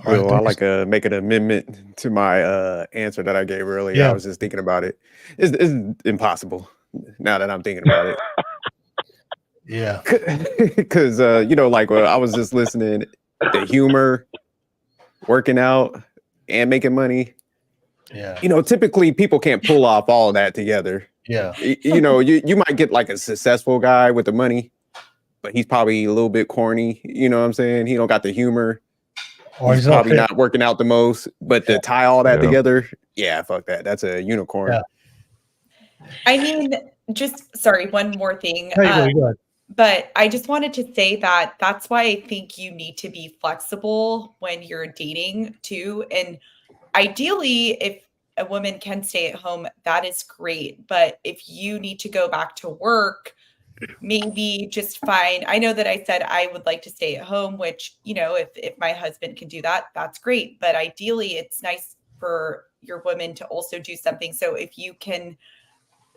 Speaker 1: All right,
Speaker 2: Well, I like to make an amendment to my answer that I gave earlier.
Speaker 1: Yeah.
Speaker 2: I was just thinking about it. It's impossible now that I'm thinking about it.
Speaker 1: Yeah.
Speaker 2: Because, like I was just listening, the humor, working out, and making money.
Speaker 1: Yeah.
Speaker 2: Typically people can't pull off all of that together.
Speaker 1: Yeah.
Speaker 2: You might get like a successful guy with the money, but he's probably a little bit corny. You know what I'm saying? He don't got the humor.
Speaker 1: Or
Speaker 2: he's probably not working out the most, but to tie all that together, yeah, fuck that. That's a unicorn.
Speaker 1: Yeah.
Speaker 5: I mean, sorry, one more thing.
Speaker 1: There you go.
Speaker 5: But I just wanted to say that that's why I think you need to be flexible when you're dating too. And ideally, if a woman can stay at home, that is great. But if you need to go back to work, maybe just find, I know that I said I would like to stay at home, which, if my husband can do that, that's great. But ideally, it's nice for your woman to also do something. So if you can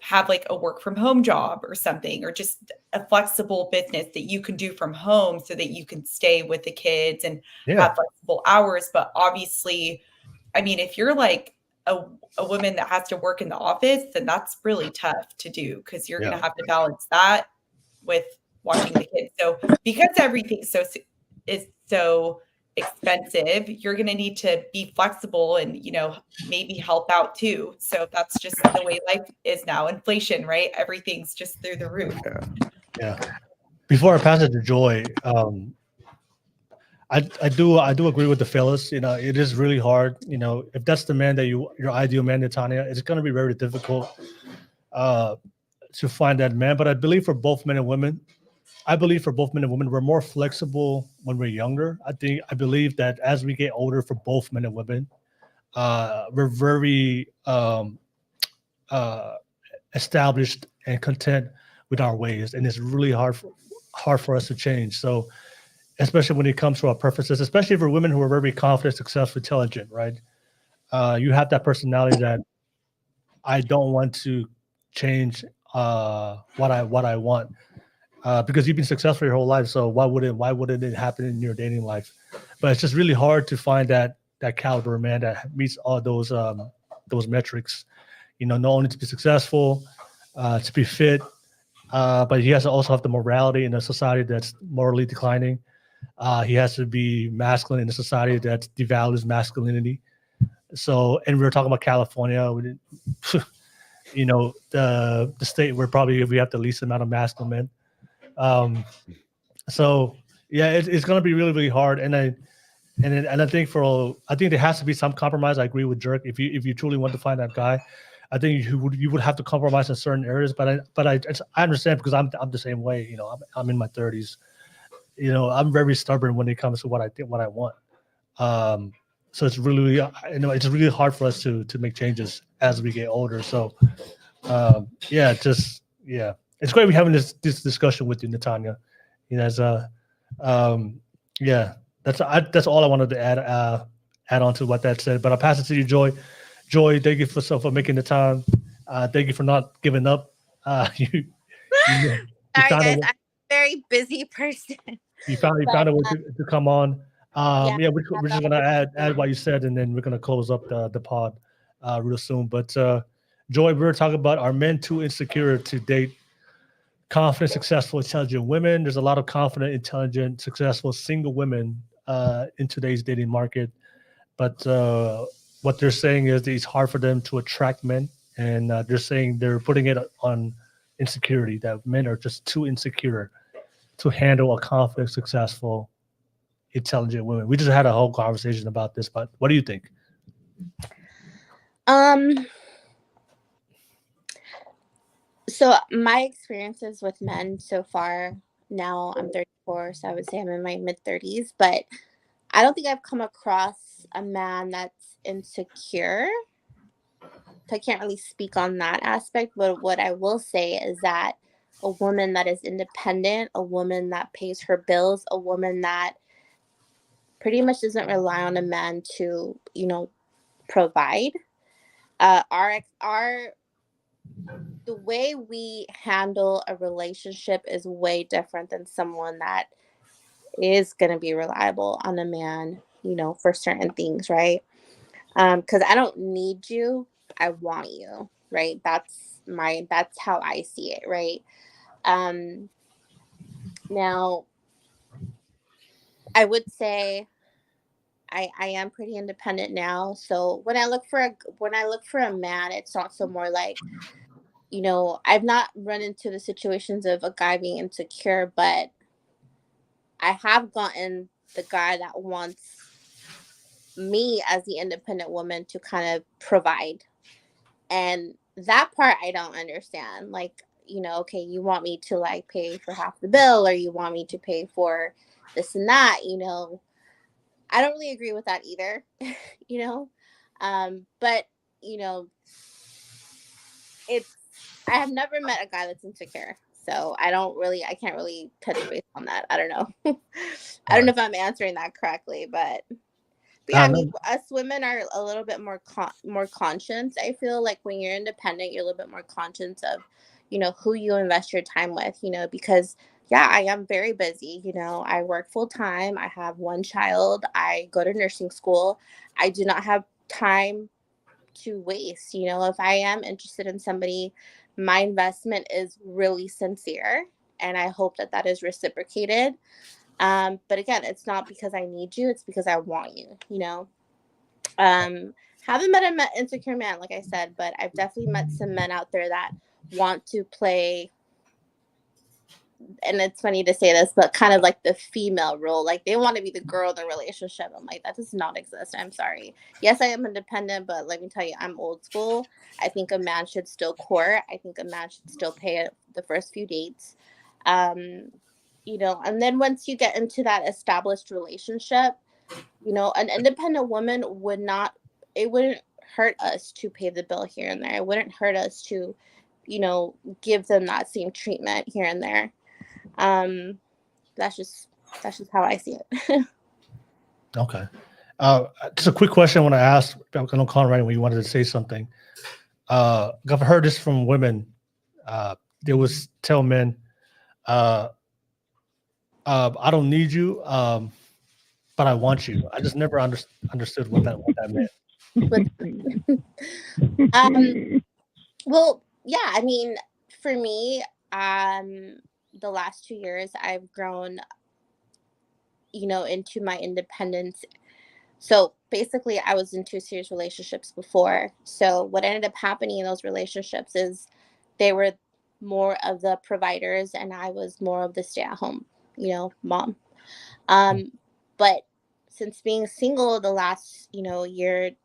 Speaker 5: have like a work from home job or something, or just a flexible business that you can do from home so that you can stay with the kids and have flexible hours. But obviously, I mean, if you're like a woman that has to work in the office, then that's really tough to do because you're going to have to balance that with watching the kids. So because everything is so expensive, you're going to need to be flexible and, maybe help out too. So that's just the way life is now. Inflation, right? Everything's just through the roof.
Speaker 1: Yeah. Before I pass it to Joy, I do agree with the fellas. It is really hard. If that's the man that your ideal man, Tanya, it's going to be very difficult to find that man. But I believe for both men and women, we're more flexible when we're younger. I believe that as we get older, for both men and women, we're very established and content with our ways, and it's really hard for us to change. So, especially when it comes to our preferences, especially for women who are very confident, successful, intelligent, right? You have that personality that I don't want to change what I want. Because you've been successful your whole life, so why wouldn't it happen in your dating life? But it's just really hard to find that caliber man that meets all those metrics. Not only to be successful, to be fit, but he has to also have the morality in a society that's morally declining. He has to be masculine in a society that devalues masculinity. So, and we were talking about California. The state where probably we have the least amount of masculine men. So yeah, it's going to be really, really hard. And I think there has to be some compromise. I agree with Jerk. If you truly want to find that guy, I think you would have to compromise in certain areas. But I understand because I'm the same way. I'm in my 30s. I'm very stubborn when it comes to what I think, what I want. So it's really, it's really hard for us to make changes as we get older. So it's great we're having this discussion with you, Natanya. That's all I wanted to add on to what that said. But I'll pass it to you, Joy. Joy, thank you for making the time. Thank you for not giving up.
Speaker 10: Sorry, guys, I'm a very busy person.
Speaker 1: You found a way to come on. We're just gonna add what you said, and then we're gonna close up the pod real soon. But Joy, we were talking about, are men too insecure to date confident, successful, intelligent women? There's a lot of confident, intelligent, successful single women in today's dating market, but what they're saying is that it's hard for them to attract men, and they're saying they're putting it on insecurity, that men are just too insecure to handle a confident, successful, intelligent woman. We just had a whole conversation about this, but what do you think?
Speaker 10: So my experiences with men so far, now I'm 34, so I would say I'm in my mid-30s, but I don't think I've come across a man that's insecure. So I can't really speak on that aspect, but what I will say is that a woman that is independent, a woman that pays her bills, a woman that pretty much doesn't rely on a man to, provide. Our the way we handle a relationship is way different than someone that is going to be reliable on a man, for certain things, right? Because I don't need you, I want you, right? That's how I see it, right? Now I would say I am pretty independent now. So when I look for a man, it's also more like, I've not run into the situations of a guy being insecure, but I have gotten the guy that wants me as the independent woman to kind of provide. And that part I don't understand. Like, okay, you want me to like pay for half the bill, or you want me to pay for this and that, I don't really agree with that either, you know. But it's I have never met a guy that's insecure. So I can't really touch base on that. I don't know. I don't know if I'm answering that correctly, but yeah, I mean, us women are a little bit more conscious. I feel like when you're independent, you're a little bit more conscious of, who you invest your time with, because yeah, I am very busy. I work full time. I have one child. I go to nursing school. I do not have time to waste. If I am interested in somebody, my investment is really sincere, and I hope that that is reciprocated. But again, it's not because I need you, it's because I want you, Haven't met an insecure man, like I said, but I've definitely met some men out there that want to play, and it's funny to say this, but kind of like the female role. Like they want to be the girl in the relationship. I'm like, that does not exist. I'm sorry. Yes, I am independent, but let me tell you, I'm old school. I think a man should still court. I think a man should still pay the first few dates. And then once you get into that established relationship, an independent woman it wouldn't hurt us to pay the bill here and there. It wouldn't hurt us to, give them that same treatment here and there. That's just how I see it.
Speaker 1: Okay. Just a quick question I want to ask. I know Conrad, when you wanted to say something. I've heard this from women. They would tell men, I don't need you, but I want you. I just never understood what that meant.
Speaker 10: Well, yeah, I mean, for me, the last 2 years I've grown, into my independence. So basically I was in 2 serious relationships before. So what ended up happening in those relationships is they were more of the providers and I was more of the stay-at-home, mom. But since being single the last, 2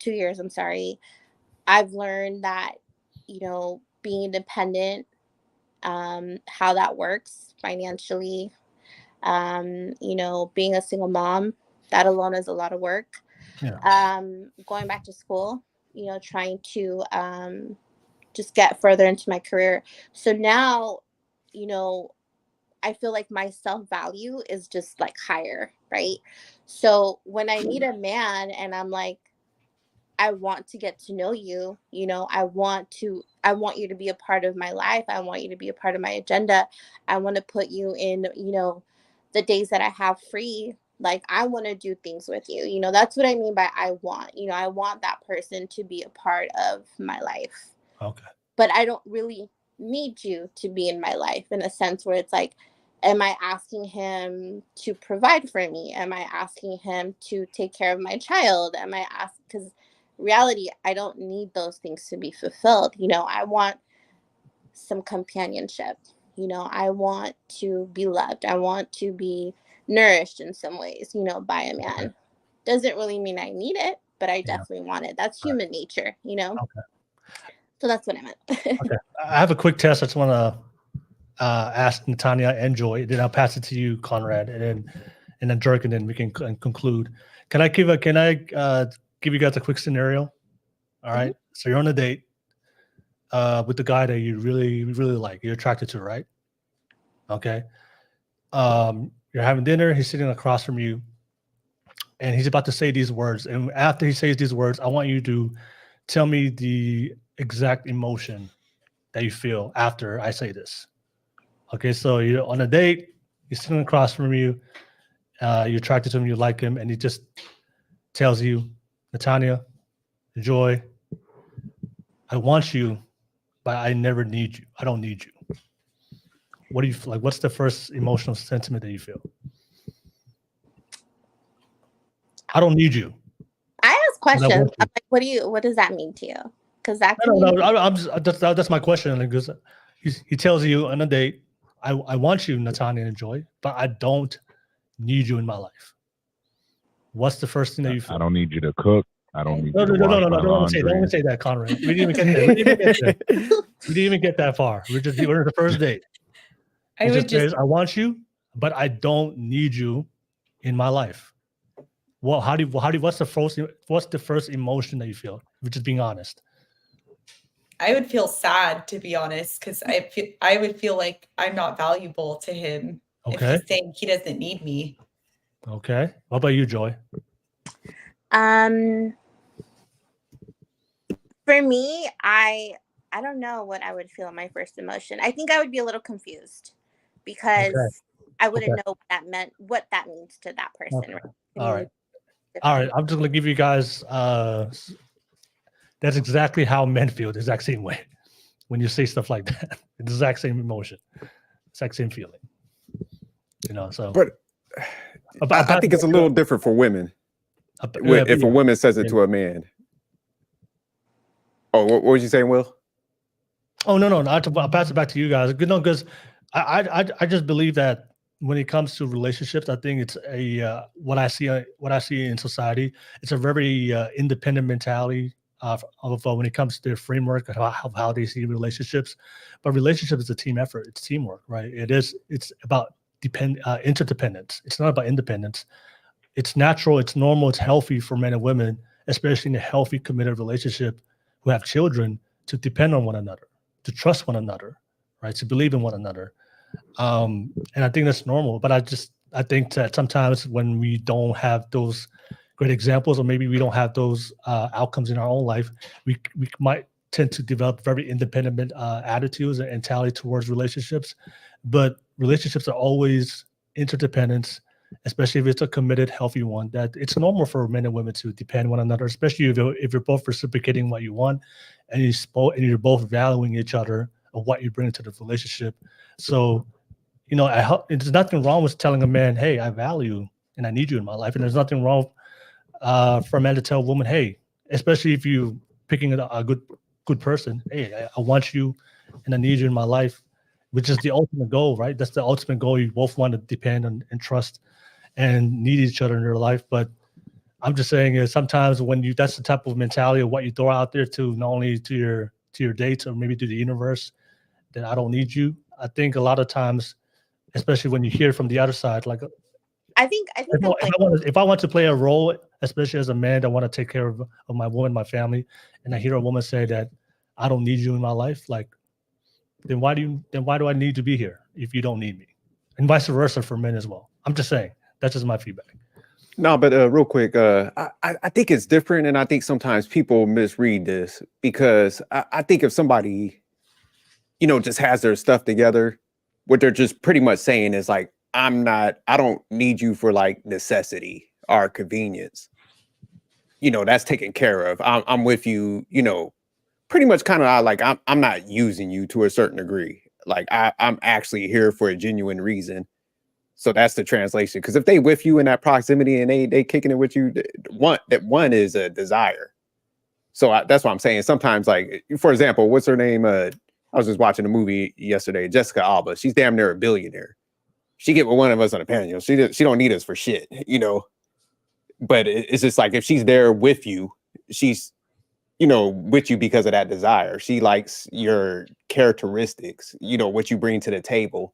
Speaker 10: years, I'm sorry, I've learned that, being independent, how that works financially, being a single mom, that alone is a lot of work. Yeah. Going back to school, trying to just get further into my career. So now, I feel like my self-value is just like higher, right? So when I meet a man and I'm like, I want to get to know you, I want you to be a part of my life. I want you to be a part of my agenda. I want to put you in, the days that I have free. Like I want to do things with you. That's what I mean by I want. I want that person to be a part of my life.
Speaker 1: Okay.
Speaker 10: But I don't really need you to be in my life in a sense where it's like, am I asking him to provide for me? Am I asking him to take care of my child? Am I asking, because reality, I don't need those things to be fulfilled. I want some companionship. I want to be loved. I want to be nourished in some ways, by a man. Okay. Doesn't really mean I need it, but I definitely want it. That's human nature, Okay. So that's what I meant.
Speaker 1: Okay. I have a quick test. I just want to ask Natanya and Joy. Then I'll pass it to you, Conrad, and then Dirk, and then we can conclude. Can I give you guys a quick scenario? All right. Mm-hmm. So you're on a date with the guy that you really, really like. You're attracted to, right? Okay. You're having dinner. He's sitting across from you, and he's about to say these words. And after he says these words, I want you to tell me the exact emotion that you feel after I say this. Okay, so you're on a date, he's sitting across from you, you're attracted to him, you like him, and he just tells you, Natanya, Joy, I want you, but I never need you. I don't need you. What do you feel like? What's the first emotional sentiment that you feel? I don't need you.
Speaker 10: I ask questions. I'm like, what does that mean to you? Because that can
Speaker 1: that's my question. Because he tells you on a date, I want you, Natanya and Joy, but I don't need you in my life. What's the first thing that you feel?
Speaker 9: I don't need you to cook. I don't need
Speaker 1: No,
Speaker 9: you to wash my laundry.
Speaker 1: Don't say that, Conrad. We didn't even get that far. We're on the first date. I want you, but I don't need you in my life. Well, what's the first emotion that you feel? We're just being honest.
Speaker 5: I would feel sad, to be honest, because I would feel like I'm not valuable to him if he's saying he doesn't need me.
Speaker 1: Okay. What about you, Joy?
Speaker 10: For me, I don't know what I would feel in my first emotion. I think I would be a little confused because I wouldn't know what that means to that person.
Speaker 1: Okay. Right? All right. I'm just gonna give you guys that's exactly how men feel, the exact same way. When you say stuff like that, the exact same emotion, exact same feeling. So
Speaker 2: but I think it's a little different for women. If a woman says it to a man. Oh, what was you saying, Will?
Speaker 1: Oh, no. I'll pass it back to you guys. Because I just believe that when it comes to relationships, I think it's what I see in society. It's a very independent mentality of when it comes to their framework of how they see relationships. But relationship is a team effort. It's teamwork, right? It's about interdependence. It's not about independence. It's natural. It's normal. It's healthy for men and women, especially in a healthy, committed relationship who have children, to depend on one another, to trust one another, right? To believe in one another. And I think that's normal. But I think that sometimes when we don't have those great examples, or maybe we don't have those outcomes in our own life, we might tend to develop very independent attitudes and mentality towards relationships. But relationships are always interdependence, especially if it's a committed, healthy one. That it's normal for men and women to depend on one another, especially if you're both reciprocating what you want, and you're both valuing each other of what you bring to the relationship. So, there's nothing wrong with telling a man, "Hey, I value and I need you in my life," and there's nothing wrong for a man to tell a woman, "Hey," especially if you picking a good person, "Hey, I want you and I need you in my life," which is the ultimate goal, right? That's the ultimate goal. You both want to depend on and trust and need each other in your life. But I'm just saying is sometimes when that's the type of mentality of what you throw out there to not only to your dates or maybe to the universe, that I don't need you. I think a lot of times, especially when you hear from the other side, like
Speaker 10: I think
Speaker 1: if I want to play a role, especially as a man that want to take care of my woman, my family, and I hear a woman say that I don't need you in my life, like then why do I need to be here if you don't need me? And vice versa for men as well. I'm just saying. That's just my feedback.
Speaker 2: No, but real quick, I think it's different, and I think sometimes people misread this because I think if somebody, just has their stuff together, what they're just pretty much saying is like, I don't need you for like necessity or convenience. That's taken care of. I'm with you, pretty much kind of like I'm not using you to a certain degree. Like I'm actually here for a genuine reason. So that's the translation. Because if they with you in that proximity and they kicking it with you, one is a desire. So that's what I'm saying. Sometimes, like, for example, what's her name? I was just watching a movie yesterday, Jessica Alba. She's damn near a billionaire. She get with one of us on a panel. She don't need us for shit, But it's just like if she's there with you, she's with you because of that desire. She likes your characteristics, what you bring to the table.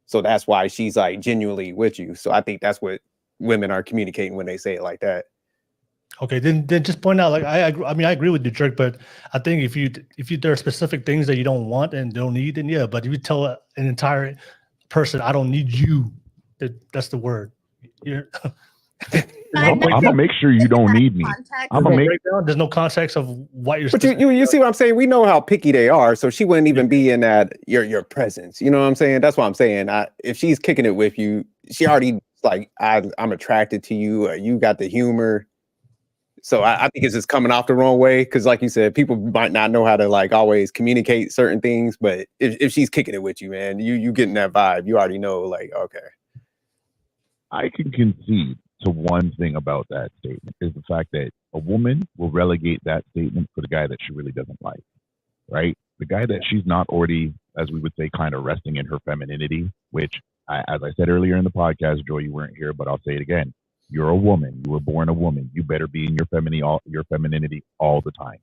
Speaker 2: So that's why she's like genuinely with you. So I think that's what women are communicating when they say it like that.
Speaker 1: Okay, then just point out, like I agree with you, Jerk, but I think if you there are specific things that you don't want and don't need, then yeah. But if you tell an entire person, I don't need you, that's the word.
Speaker 9: I'm gonna make sure you don't need me. I'm gonna make.
Speaker 1: There's no context of what you're.
Speaker 2: But you see what I'm saying? We know how picky they are, so she wouldn't even be in that your presence. You know what I'm saying? That's what I'm saying. If she's kicking it with you, she already like I'm attracted to you. You got the humor. So I think it's just coming off the wrong way because, like you said, people might not know how to like always communicate certain things. But if she's kicking it with you, man, you getting that vibe. You already know, like, okay.
Speaker 9: I can concede to one thing about that statement is the fact that a woman will relegate that statement for the guy that she really doesn't like, right? The guy that she's not already, as we would say, kind of resting in her femininity, which, as I said earlier in the podcast, Joy, you weren't here, but I'll say it again. You're a woman. You were born a woman. You better be in your femininity all the time.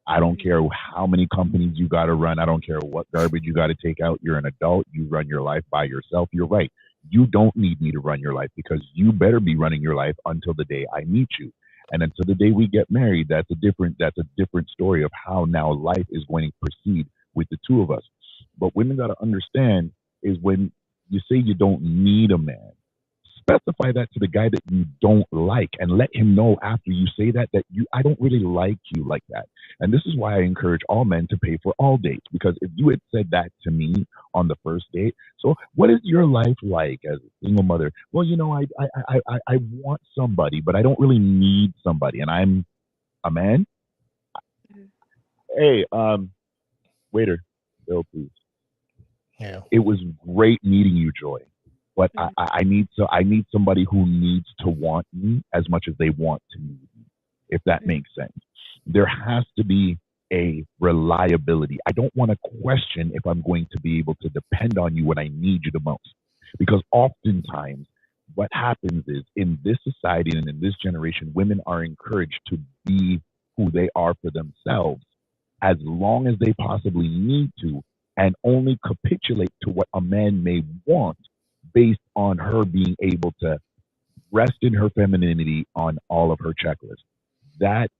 Speaker 9: I don't care how many companies you got to run. I don't care what garbage you got to take out. You're an adult. You run your life by yourself. You're right. You don't need me to run your life because you better be running your life until the day I meet you. And until the day we get married, that's a different story of how now life is going to proceed with the two of us. But women got to understand is when you say you don't need a man, specify that to the guy that you don't like and let him know after you say that I don't really like you like that. And this is why I encourage all men to pay for all dates, because if you had said that to me on the first date, so what is your life like as a single mother? Well, you know, I want somebody, but I don't really need somebody, and I'm a man. Hey, waiter, bill please.
Speaker 1: Yeah.
Speaker 9: It was great meeting you, Joy. But I need somebody who needs to want me as much as they want to need me, if that makes sense. There has to be a reliability. I don't want to question if I'm going to be able to depend on you when I need you the most. Because oftentimes what happens is in this society and in this generation, women are encouraged to be who they are for themselves as long as they possibly need to, and only capitulate to what a man may want based on her being able to rest in her femininity on all of her checklists. That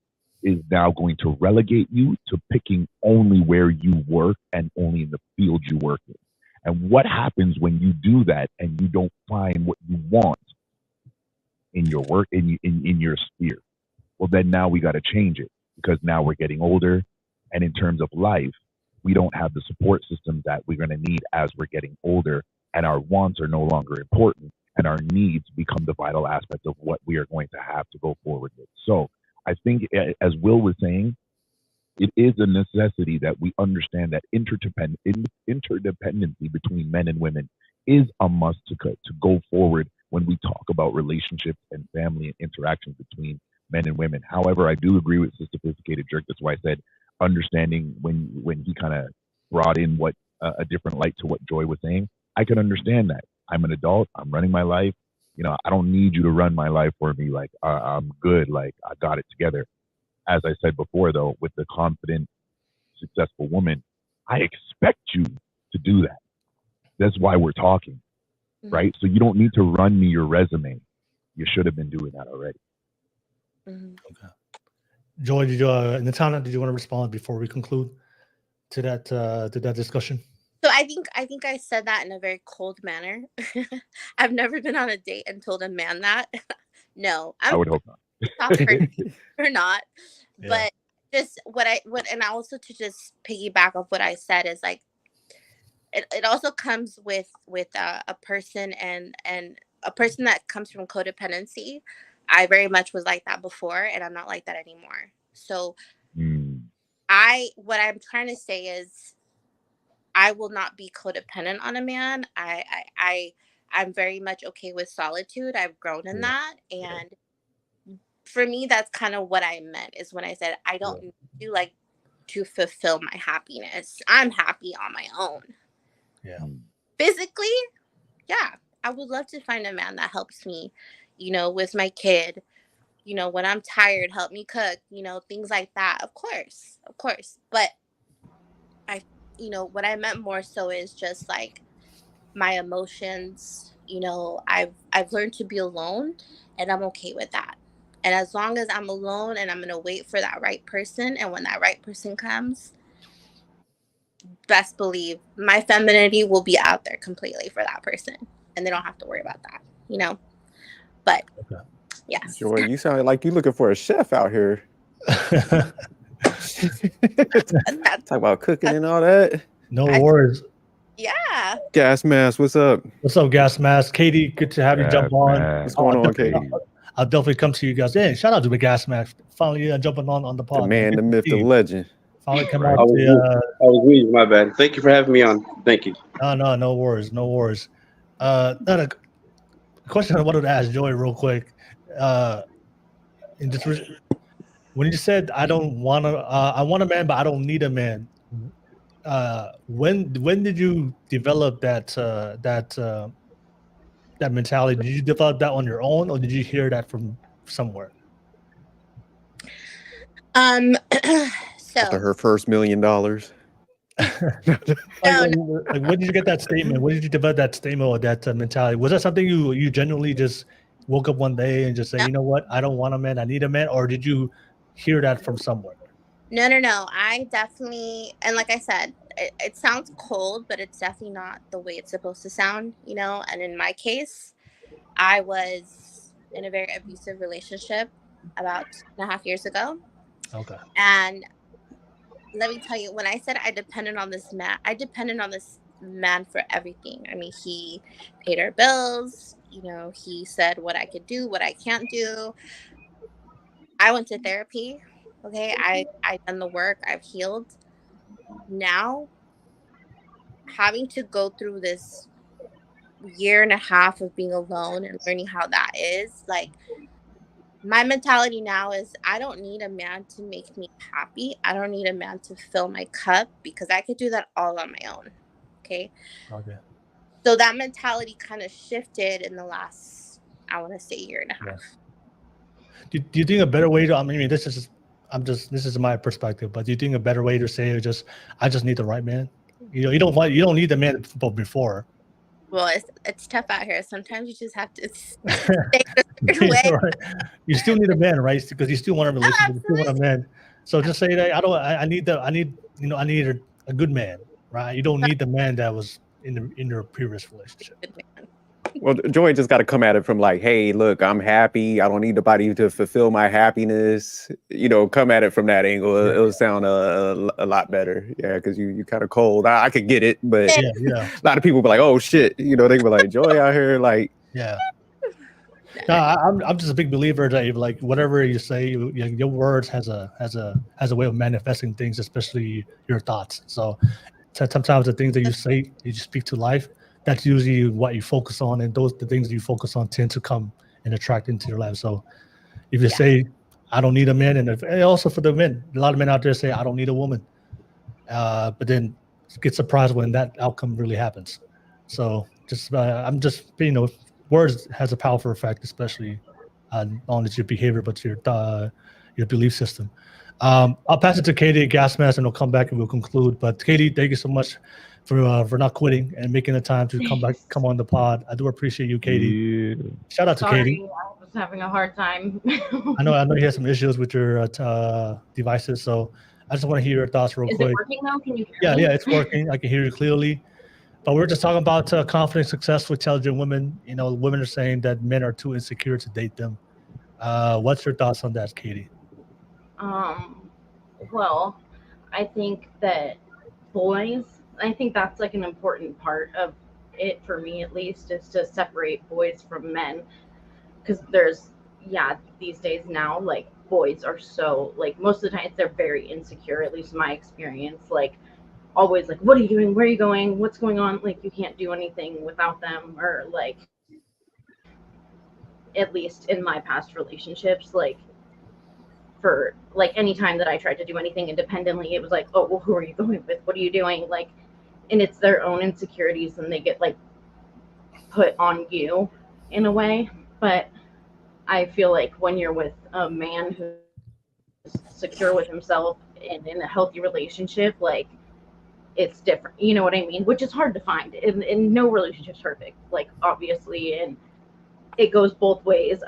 Speaker 9: is now going to relegate you to picking only where you work and only in the field you work in. And what happens when you do that and you don't find what you want in your work, in your sphere? Well, then now we got to change it because now we're getting older. And in terms of life, we don't have the support system that we're going to need as we're getting older. And our wants are no longer important, and our needs become the vital aspect of what we are going to have to go forward with. So I think, as Will was saying, it is a necessity that we understand that interdependency between men and women is a must to go forward when we talk about relationships and family and interactions between men and women. However, I do agree with the Sophisticated Jerk. That's why I said understanding when he kind of brought in what a different light to what Joy was saying. I can understand that. I'm an adult. I'm running my life. You know, I don't need you to run my life for me. Like, I'm good. Like, I got it together. As I said before, though, with the confident, successful woman, I expect you to do that. That's why we're talking, right? So you don't need to run me your resume. You should have been doing that already.
Speaker 1: Okay. Joy, Natana, did you want to respond before we conclude to that discussion?
Speaker 10: So I think I said that in a very cold manner. I've never been on a date and told a man that. No,
Speaker 9: I would hope not.
Speaker 10: Or not. Yeah. But just and also to just piggyback off what I said is like it also comes with a person and a person that comes from codependency. I very much was like that before, and I'm not like that anymore. So what I'm trying to say is I will not be codependent on a man. I'm very much okay with solitude. I've grown in that. And for me, that's kind of what I meant is when I said, I don't need you like to fulfill my happiness. I'm happy on my own.
Speaker 1: Yeah.
Speaker 10: Physically, yeah, I would love to find a man that helps me, with my kid, when I'm tired, help me cook, things like that. Of course. But what I meant more so is just like my emotions, I've learned to be alone, and I'm okay with that. And as long as I'm alone and I'm going to wait for that right person, and when that right person comes, best believe my femininity will be out there completely for that person, and they don't have to worry about that, But Yes.
Speaker 2: Joy, you sound like you looking for a chef out here. Talk about cooking and all that.
Speaker 1: No worries.
Speaker 10: Yeah.
Speaker 2: Gas mask, what's up?
Speaker 1: What's up, Gas Mask? Katie, good to have you jump on.
Speaker 2: What's going on, Katie?
Speaker 1: I'll definitely come to you guys. Hey, shout out to the Gas Mask. Finally jumping on the pod.
Speaker 2: The man, the myth, the legend.
Speaker 1: Finally come
Speaker 11: I
Speaker 1: out.
Speaker 11: was weak, my bad. Thank you for having me on. Thank you.
Speaker 1: No worries. A question I wanted to ask Joy real quick. When you said I don't want to, I want a man, but I don't need a man. When did you develop that mentality? Did you develop that on your own, or did you hear that from somewhere?
Speaker 10: So
Speaker 2: After her first $1 million.
Speaker 10: No.
Speaker 1: When did you get that statement? When did you develop that statement or that mentality? Was that something you genuinely just woke up one day and just say, you know what, I don't want a man, I need a man, or did you hear that from somewhere?
Speaker 10: No. I definitely, and like I said, it sounds cold, but it's definitely not the way it's supposed to sound, you know. And in my case, I was in a very abusive relationship about 2.5 years ago.
Speaker 1: Okay.
Speaker 10: And let me tell you, when I said I depended on this man for everything. I mean, he paid our bills, you know, he said what I could do, what I can't do. I went to therapy. Okay. I've done the work, I've healed. Now, having to go through this 1.5 years of being alone and learning how that is, like, my mentality now is I don't need a man to make me happy. I don't need a man to fill my cup because I could do that all on my own. Okay. So that mentality kind of shifted in the last, I want to say, 1.5 years.
Speaker 1: Yeah. Do you think a better way to, I mean, this is my perspective, but do you think a better way to say I just need the right man? You know, you don't need the man before.
Speaker 10: Well, it's tough out here. Sometimes you just have to stay a certain way.
Speaker 1: Right. You still need a man, right? Because you still want a relationship, you still want a man. So just say that I need a good man, right? You don't need the man that was in your previous relationship.
Speaker 10: Good man.
Speaker 2: Well, Joy just got to come at it from like, hey, look, I'm happy. I don't need nobody to fulfill my happiness. You know, come at it from that angle.
Speaker 1: Yeah.
Speaker 2: It'll sound a lot better. Yeah, because you kind of cold. I could get it, but
Speaker 1: yeah.
Speaker 2: A lot of people be like, oh shit, you know, they be like, Joy out here, like,
Speaker 1: yeah. No, I'm just a big believer that like whatever you say, your words has a way of manifesting things, especially your thoughts. So sometimes the things that you say, you just speak to life. That's usually what you focus on, and the things you focus on tend to come and attract into your life. So if you say, I don't need a man, and also for the men, a lot of men out there say, I don't need a woman, but then get surprised when that outcome really happens. So I'm just, you know, words has a powerful effect, especially not only to your behavior, but to your belief system. I'll pass it to Katie at Gas Mask, and we'll come back and we'll conclude. But Katie, thank you so much for not quitting and making the time to come on the pod. I do appreciate you, Katie.
Speaker 9: Yeah.
Speaker 1: Shout out to Katie.
Speaker 12: I was having a hard time.
Speaker 1: I know you had some issues with your devices, so I just want to hear your thoughts real quick.
Speaker 12: Is it working now? Can you hear me?
Speaker 1: Yeah, it's working. I can hear you clearly. But we're just talking about confident, successful, intelligent women. You know, women are saying that men are too insecure to date them. What's your thoughts on that, Katie?
Speaker 12: Well, I think that I think that's like an important part of it for me, at least, is to separate boys from men. Because these days now, like, boys are so, like, most of the time they're very insecure, at least in my experience. Like, always like, what are you doing? Where are you going? What's going on? Like, you can't do anything without them. Or like, at least in my past relationships, like, for like any time that I tried to do anything independently, it was like, oh, well, who are you going with? What are you doing? Like, and it's their own insecurities, and they get like put on you in a way. But I feel like when you're with a man who's secure with himself and in a healthy relationship, like, it's different, you know what I mean? Which is hard to find, and no relationship's perfect, like, obviously, and it goes both ways.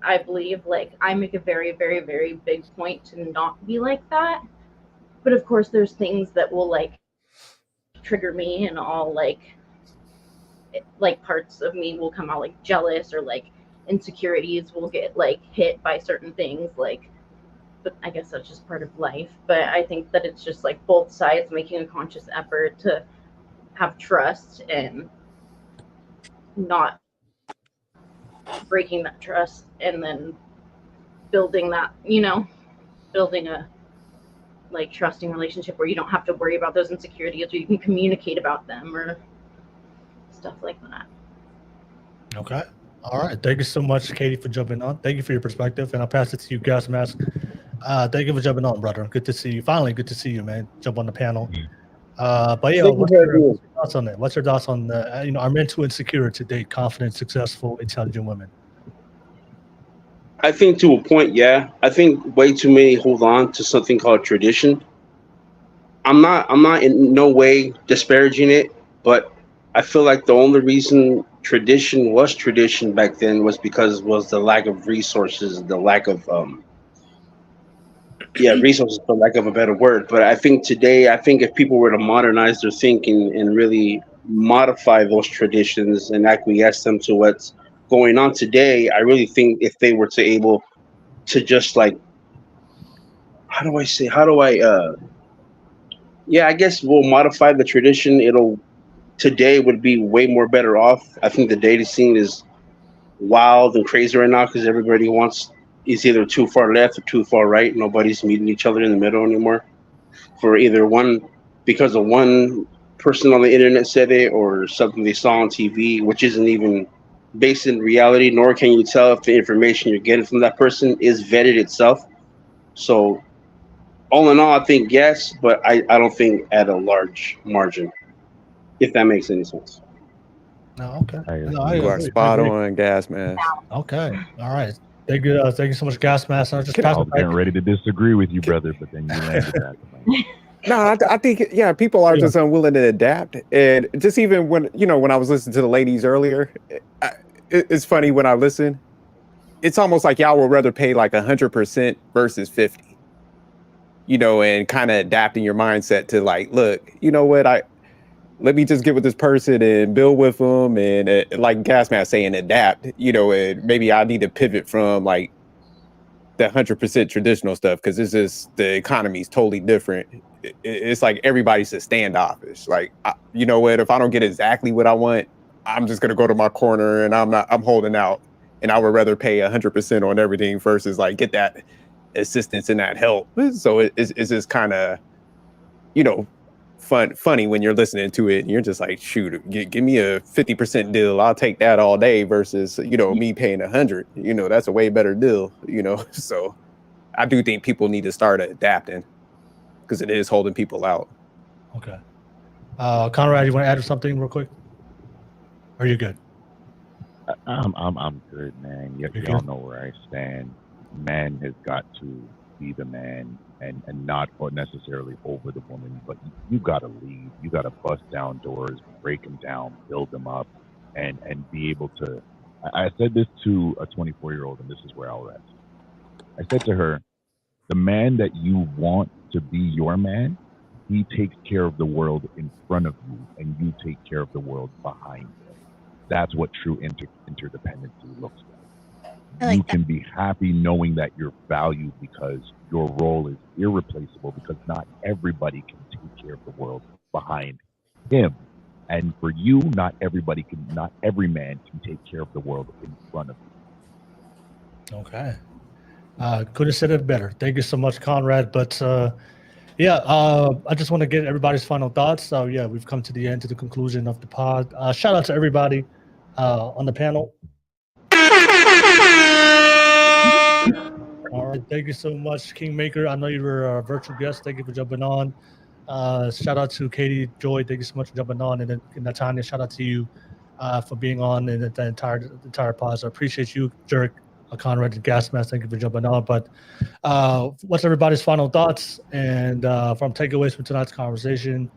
Speaker 12: I believe, like, I make a very, very, very big point to not be like that, but of course there's things that will like trigger me, and all like parts of me will come out like jealous, or like insecurities will get like hit by certain things, like, but I guess that's just part of life. But I think that it's just like both sides making a conscious effort to have trust and not breaking that trust, and then building that, building a like trusting relationship where you don't have to worry about those insecurities, or you can communicate about them or stuff like that.
Speaker 1: Okay. All right. Thank you so much, Katie, for jumping on. Thank you for your perspective. And I'll pass it to you, Gas Mask. Thank you for jumping on, brother. Good to see you. Finally, good to see you, man. Jump on the panel. But yeah, what's your thoughts on that? What's your thoughts on are men too insecure to date confident, successful, intelligent women?
Speaker 11: I think to a point, yeah. I think way too many hold on to something called tradition. I'm not in no way disparaging it, but I feel like the only reason tradition was tradition back then was because was the lack of resources, the lack of resources, for lack of a better word. But I think today, if people were to modernize their thinking and really modify those traditions and acquiesce them to what's going on today, I really think if they were to able to just like, I guess we'll modify the tradition. Today would be way more better off. I think the dating scene is wild and crazy right now because everybody is either too far left or too far right. Nobody's meeting each other in the middle anymore. For either because of one person on the internet said it or something they saw on TV, which isn't even based in reality, nor can you tell if the information you're getting from that person is vetted itself. So all in all, I think yes, but I don't think at a large margin, if that makes any sense.
Speaker 1: No, okay.
Speaker 2: You are spot on, Gas Mask.
Speaker 1: Okay. All right. Thank you so much, Gas Mask. I was
Speaker 9: getting ready to disagree with you, brother, but then you landed that.
Speaker 2: No, I think people are just unwilling to adapt, and just even when I was listening to the ladies earlier, it's funny when I listen. It's almost like y'all would rather pay like 100% versus 50, and kind of adapting your mindset to like, look, you know what, let me just get with this person and build with them, and like Gas Mask saying, adapt, and maybe I need to pivot from like the 100% traditional stuff because the economy is totally different. It's like everybody's just standoffish. Like, you know what? If I don't get exactly what I want, I'm just gonna go to my corner and I'm holding out. And I would rather pay 100% on everything versus like get that assistance and that help. So it's just kind of, funny when you're listening to it and you're just like, shoot, give me a 50% deal. I'll take that all day versus, me paying 100. That's a way better deal. So I do think people need to start adapting because it is holding people out.
Speaker 1: Okay. Conrad, you want to add something real quick? Or are you good?
Speaker 9: I'm good, man. Y'all know where I stand. Man has got to be the man and not necessarily over the woman, but you got to lead. You got to bust down doors, break them down, build them up, and be able to. I said this to a 24-year-old, and this is where I'll rest. I said to her, the man that you want to be your man, he takes care of the world in front of you, and you take care of the world behind you. That's what true interdependency looks like. You can be happy knowing that you're valued because your role is irreplaceable, because not everybody can take care of the world behind him. And for you, not every man can take care of the world in front of you.
Speaker 1: Okay. Could have said it better. Thank you so much, Conrad. But I just want to get everybody's final thoughts. So yeah, we've come to the end, to the conclusion of the pod. Shout out to everybody on the panel. All right, thank you so much, Kingmaker. I know you were a virtual guest. Thank you for jumping on. Shout out to Katie, Joy. Thank you so much for jumping on, and then Natanya. Shout out to you for being on in the entire pod. So I appreciate you, Jerk, Conrad, and Gas Mask. Thank you for jumping on. But what's everybody's final thoughts and from takeaways from tonight's conversation?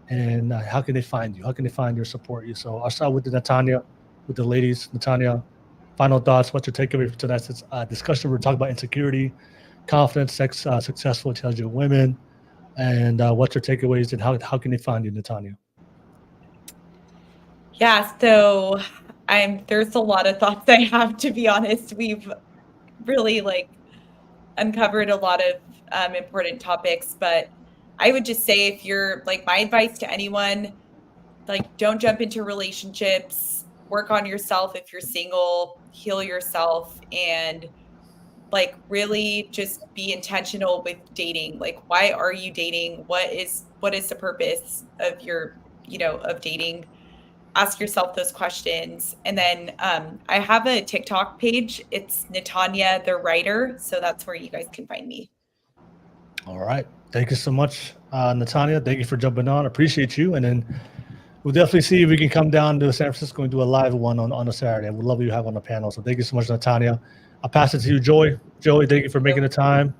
Speaker 1: And how can they find you? How can they find you or support you? So I'll start with Natanya, with the ladies. Natanya, final thoughts. What's your takeaway from tonight's discussion? We're talking about insecurity, confidence, successful, intelligent women. And what's your takeaways and how can they find you, Natanya?
Speaker 5: Yeah, so There's a lot of thoughts I have, to be honest. We've really like uncovered a lot of important topics, but I would just say, if you're like, my advice to anyone, like, don't jump into relationships, work on yourself. If you're single, heal yourself, and like really just be intentional with dating. Like, why are you dating? What is the purpose of your, of dating? Ask yourself those questions. And then I have a TikTok page. It's Natanya the Writer. So that's where you guys can find me.
Speaker 1: All right. Thank you so much, Natanya. Thank you for jumping on. Appreciate you. And then we'll definitely see if we can come down to San Francisco and do a live one on a Saturday. We'd love you to have on the panel. So thank you so much, Natanya. I'll pass it to you, Joy. Joey, thank you for making the time.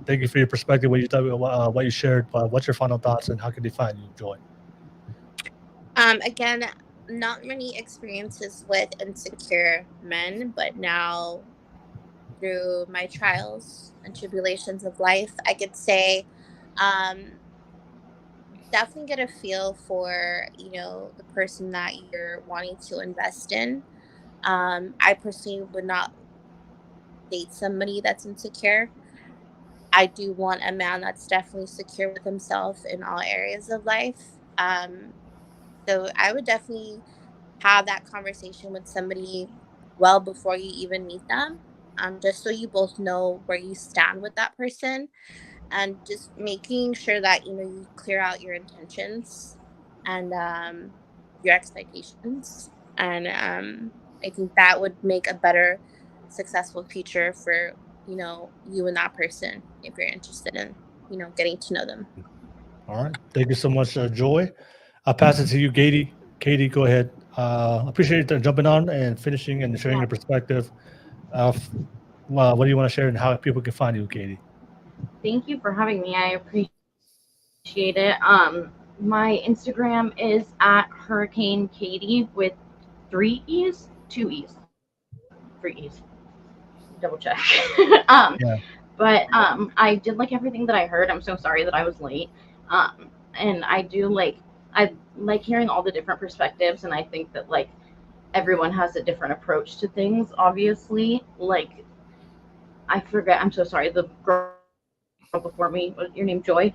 Speaker 1: Thank you for your perspective, what you thought, what you shared. What's your final thoughts, and how can they find you, Joy?
Speaker 10: Again, not many experiences with insecure men, but now through my trials and tribulations of life, I could say definitely get a feel for, the person that you're wanting to invest in. I personally would not date somebody that's insecure. I do want a man that's definitely secure with himself in all areas of life. So I would definitely have that conversation with somebody well before you even meet them, just so you both know where you stand with that person, and just making sure that you clear out your intentions and your expectations. And I think that would make a better, successful future for you and that person, if you're interested in getting to know them.
Speaker 1: All right. Thank you so much, Joy. I'll pass it to you, Katie. Katie, go ahead. Appreciate you jumping on and finishing and sharing your perspective. What do you want to share and how people can find you, Katie?
Speaker 12: Thank you for having me. I appreciate it. My Instagram is at Hurricane Katie with 3 E's, 2 E's, 3 E's. Double check. But I did like everything that I heard. I'm so sorry that I was late. And I like hearing all the different perspectives, and I think that like everyone has a different approach to things. Obviously, like I forget. I'm so sorry. The girl before me, was your name Joy?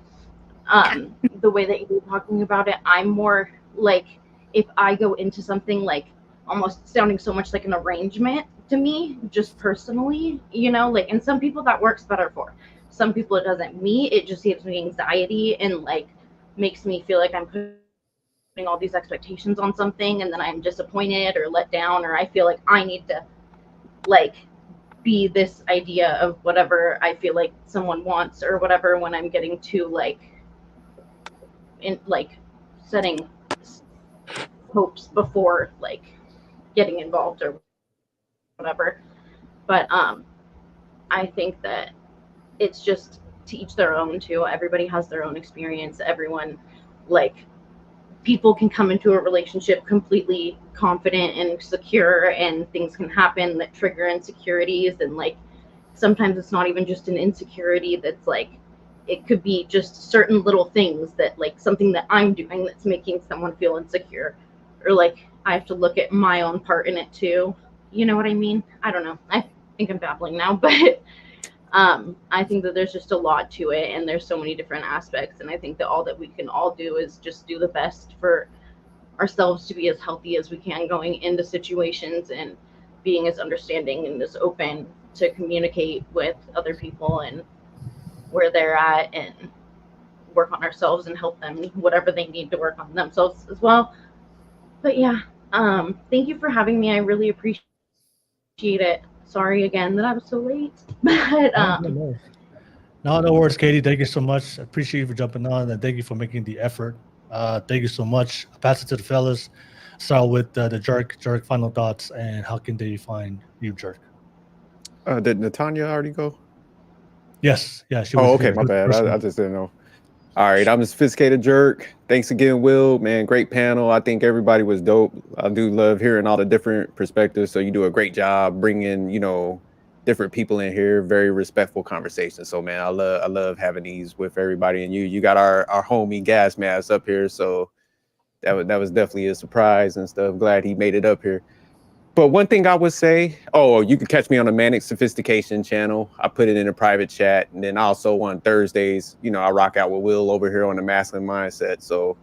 Speaker 12: The way that you're talking about it, I'm more like, if I go into something like almost sounding so much like an arrangement to me, just personally, like, and some people that works better for. Some people it doesn't. Me, it just gives me anxiety and like makes me feel like I'm putting all these expectations on something, and then I'm disappointed or let down, or I feel like I need to like be this idea of whatever I feel like someone wants or whatever, when I'm getting to like in like setting hopes before like getting involved or whatever. But I think that it's just to each their own too. Everybody has their own experience. Everyone, like, people can come into a relationship completely confident and secure, and things can happen that trigger insecurities. And like sometimes it's not even just an insecurity that's like, it could be just certain little things that like something that I'm doing that's making someone feel insecure, or like I have to look at my own part in it too. You know what I mean? I don't know. I think I'm babbling now, but I think that there's just a lot to it, and there's so many different aspects. And I think that all that we can all do is just do the best for ourselves to be as healthy as we can going into situations, and being as understanding and as open to communicate with other people and where they're at, and work on ourselves and help them whatever they need to work on themselves as well. But yeah, thank you for having me. I really appreciate it. Sorry again that I was so late. But
Speaker 1: no worries, Katie. Thank you so much. I appreciate you for jumping on, and thank you for making the effort. Thank you so much. I'll pass it to the fellas. Start with the jerk final thoughts, and how can they find you, jerk?
Speaker 2: Did Natanya already go?
Speaker 1: Yes. Yeah, she
Speaker 2: was.
Speaker 1: was.
Speaker 2: Oh, okay, my bad. I just didn't know. All right, I'm a sophisticated jerk. Thanks again, Will. Man, great panel. I think everybody was dope. I do love hearing all the different perspectives. So you do a great job bringing, different people in here. Very respectful conversation. So man, I love having these with everybody. And you got our homie Gas Mask up here. So that was definitely a surprise and stuff. Glad he made it up here. But one thing I would say, you can catch me on the Manic Sophistication channel. I put it in a private chat. And then also on Thursdays, I rock out with Will over here on the Masculine Mindset. So,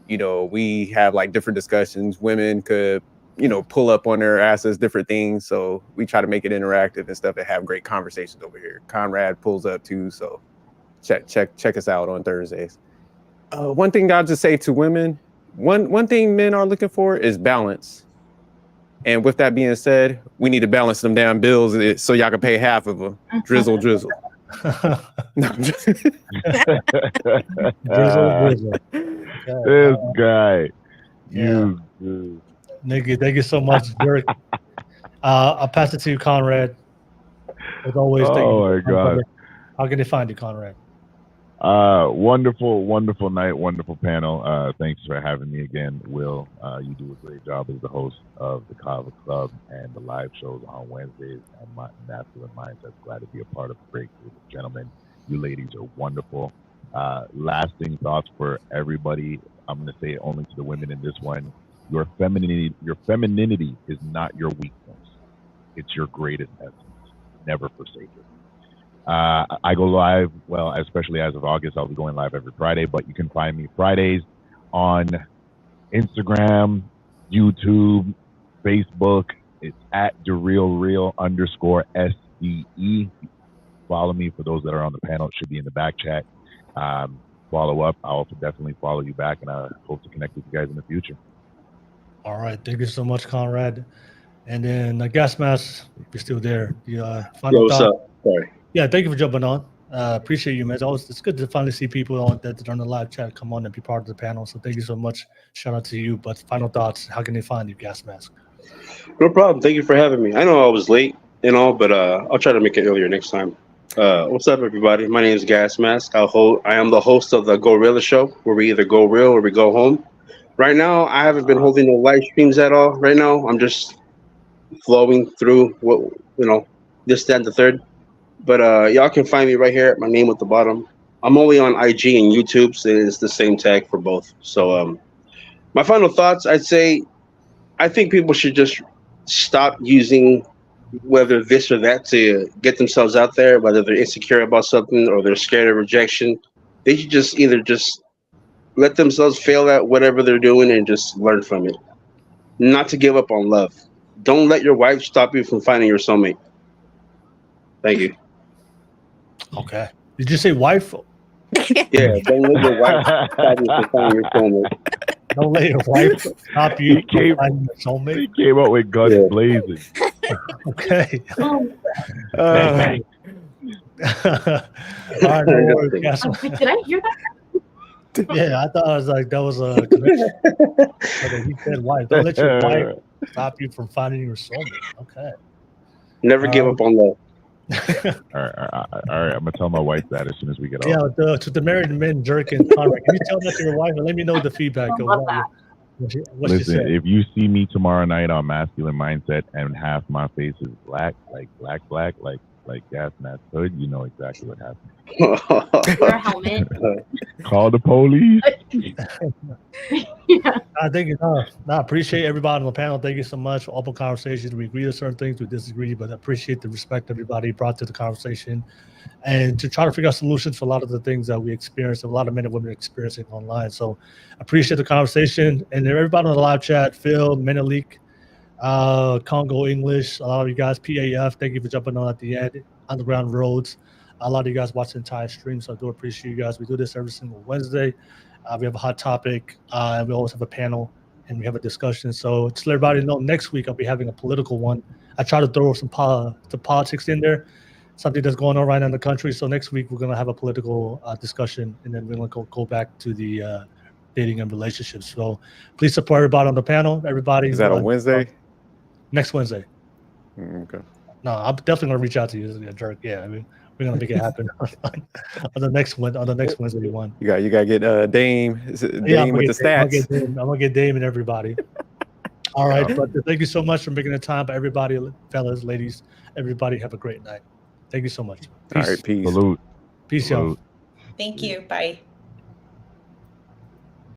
Speaker 2: we have like different discussions. Women could, pull up on their asses, different things. So we try to make it interactive and stuff and have great conversations over here. Conrad pulls up too. So check us out on Thursdays. One thing I'll just say to women, one thing men are looking for is balance. And with that being said, we need to balance them damn bills so y'all can pay half of them. Drizzle.
Speaker 1: Drizzle.
Speaker 9: This guy.
Speaker 1: Yeah. Thank you so much, Derek. I'll pass it to you, Conrad. As always,
Speaker 9: oh my God.
Speaker 1: How can they find you, Conrad?
Speaker 9: Wonderful night, wonderful panel. Thanks for having me again, Will. You do a great job as the host of the Kava Club and the live shows on Wednesdays on my Masculine Mindset. Glad to be a part of a great group of gentlemen. You ladies are wonderful. Lasting thoughts for everybody. I'm going to say it only to the women in this one. Your femininity is not your weakness. It's your greatest essence. Never forsake it. I go live, well, especially as of August, I'll be going live every Friday, but you can find me Fridays on Instagram, YouTube, Facebook. It's at @TheRealReal_SDE. Follow me. For those that are on the panel, it should be in the back chat. Follow up. I'll definitely follow you back, and I hope to connect with you guys in the future.
Speaker 1: All right. Thank you so much, Conrad. And then Gas Mask, if you're still there. Final
Speaker 11: what's
Speaker 1: thought?
Speaker 11: up? Sorry.
Speaker 1: Yeah, thank you for jumping on. Appreciate you, man. It's good to finally see people that are on the live chat come on and be part of the panel. So thank you so much. Shout out to you. But final thoughts, how can they find you, Gas Mask?
Speaker 11: No problem. Thank you for having me. I know I was late and all, but I'll try to make it earlier next time. What's up, everybody? My name is Gas Mask. I am the host of the Gorilla Show, where we either go real or we go home. Right now, I haven't been holding no live streams at all. Right now, I'm just flowing through what this, that, and the third. But y'all can find me right here at my name at the bottom. I'm only on IG and YouTube, so it's the same tag for both. So my final thoughts, I'd say, I think people should just stop using whether this or that to get themselves out there, whether they're insecure about something or they're scared of rejection. They should just either just let themselves fail at whatever they're doing and just learn from it. Not to give up on love. Don't let your wife stop you from finding your soulmate. Thank you.
Speaker 1: Okay. Did you say wife?
Speaker 11: Yeah, don't let your wife stop you from finding your soulmate.
Speaker 1: Don't let your wife stop you from finding your soulmate.
Speaker 9: He came up with guns blazing.
Speaker 1: Okay. All right,
Speaker 12: Did I hear that?
Speaker 1: Yeah, I thought I was like that was a connection. He said wife. Don't let your wife stop you from finding your soulmate. Okay.
Speaker 11: Never give up on love.
Speaker 9: All right. I'm gonna tell my wife that as soon as we get off.
Speaker 1: Yeah, to the married men, Jerk and Conrad, can you tell that to your wife and let me know the feedback?
Speaker 9: Listen, if you see me tomorrow night on Masculine Mindset and half my face is black, like Gas Mask Hood, you know exactly what happened.
Speaker 12: Wear a helmet.
Speaker 9: Call the police.
Speaker 12: Yeah.
Speaker 1: Thank you. I appreciate everybody on the panel. Thank you so much. Open conversations. We agree to certain things, we disagree, but I appreciate the respect everybody brought to the conversation and to try to figure out solutions for a lot of the things that we experience, a lot of men and women are experiencing online. So I appreciate the conversation. And everybody on the live chat, Phil, Menelik, Congo English, a lot of you guys, PAF, thank you for jumping on at the end. Underground Roads, a lot of you guys watch the entire stream, so I do appreciate you guys. We do this every single Wednesday. We have a hot topic, and we always have a panel, and we have a discussion. So just let everybody know, next week I'll be having a political one. I try to throw some politics in there, something that's going on right now in the country. So next week we're going to have a political discussion, and then we're going to go back to the dating and relationships. So please support everybody on the panel. Everybody.
Speaker 2: Is that on Wednesday?
Speaker 1: Next Wednesday.
Speaker 2: Okay.
Speaker 1: No, I'm definitely gonna reach out to you, Jerk. Yeah, I mean, we're gonna make it happen on the next one. On the next Wednesday one.
Speaker 2: You gotta get Dame. Dame with the stats.
Speaker 1: I'm gonna get Dame and everybody. All right, but thank you so much for making the time. But everybody, fellas, ladies, everybody, have a great night. Thank you so much.
Speaker 2: Peace. All right, peace.
Speaker 9: Salute.
Speaker 1: Peace, y'all.
Speaker 5: Thank you. Bye.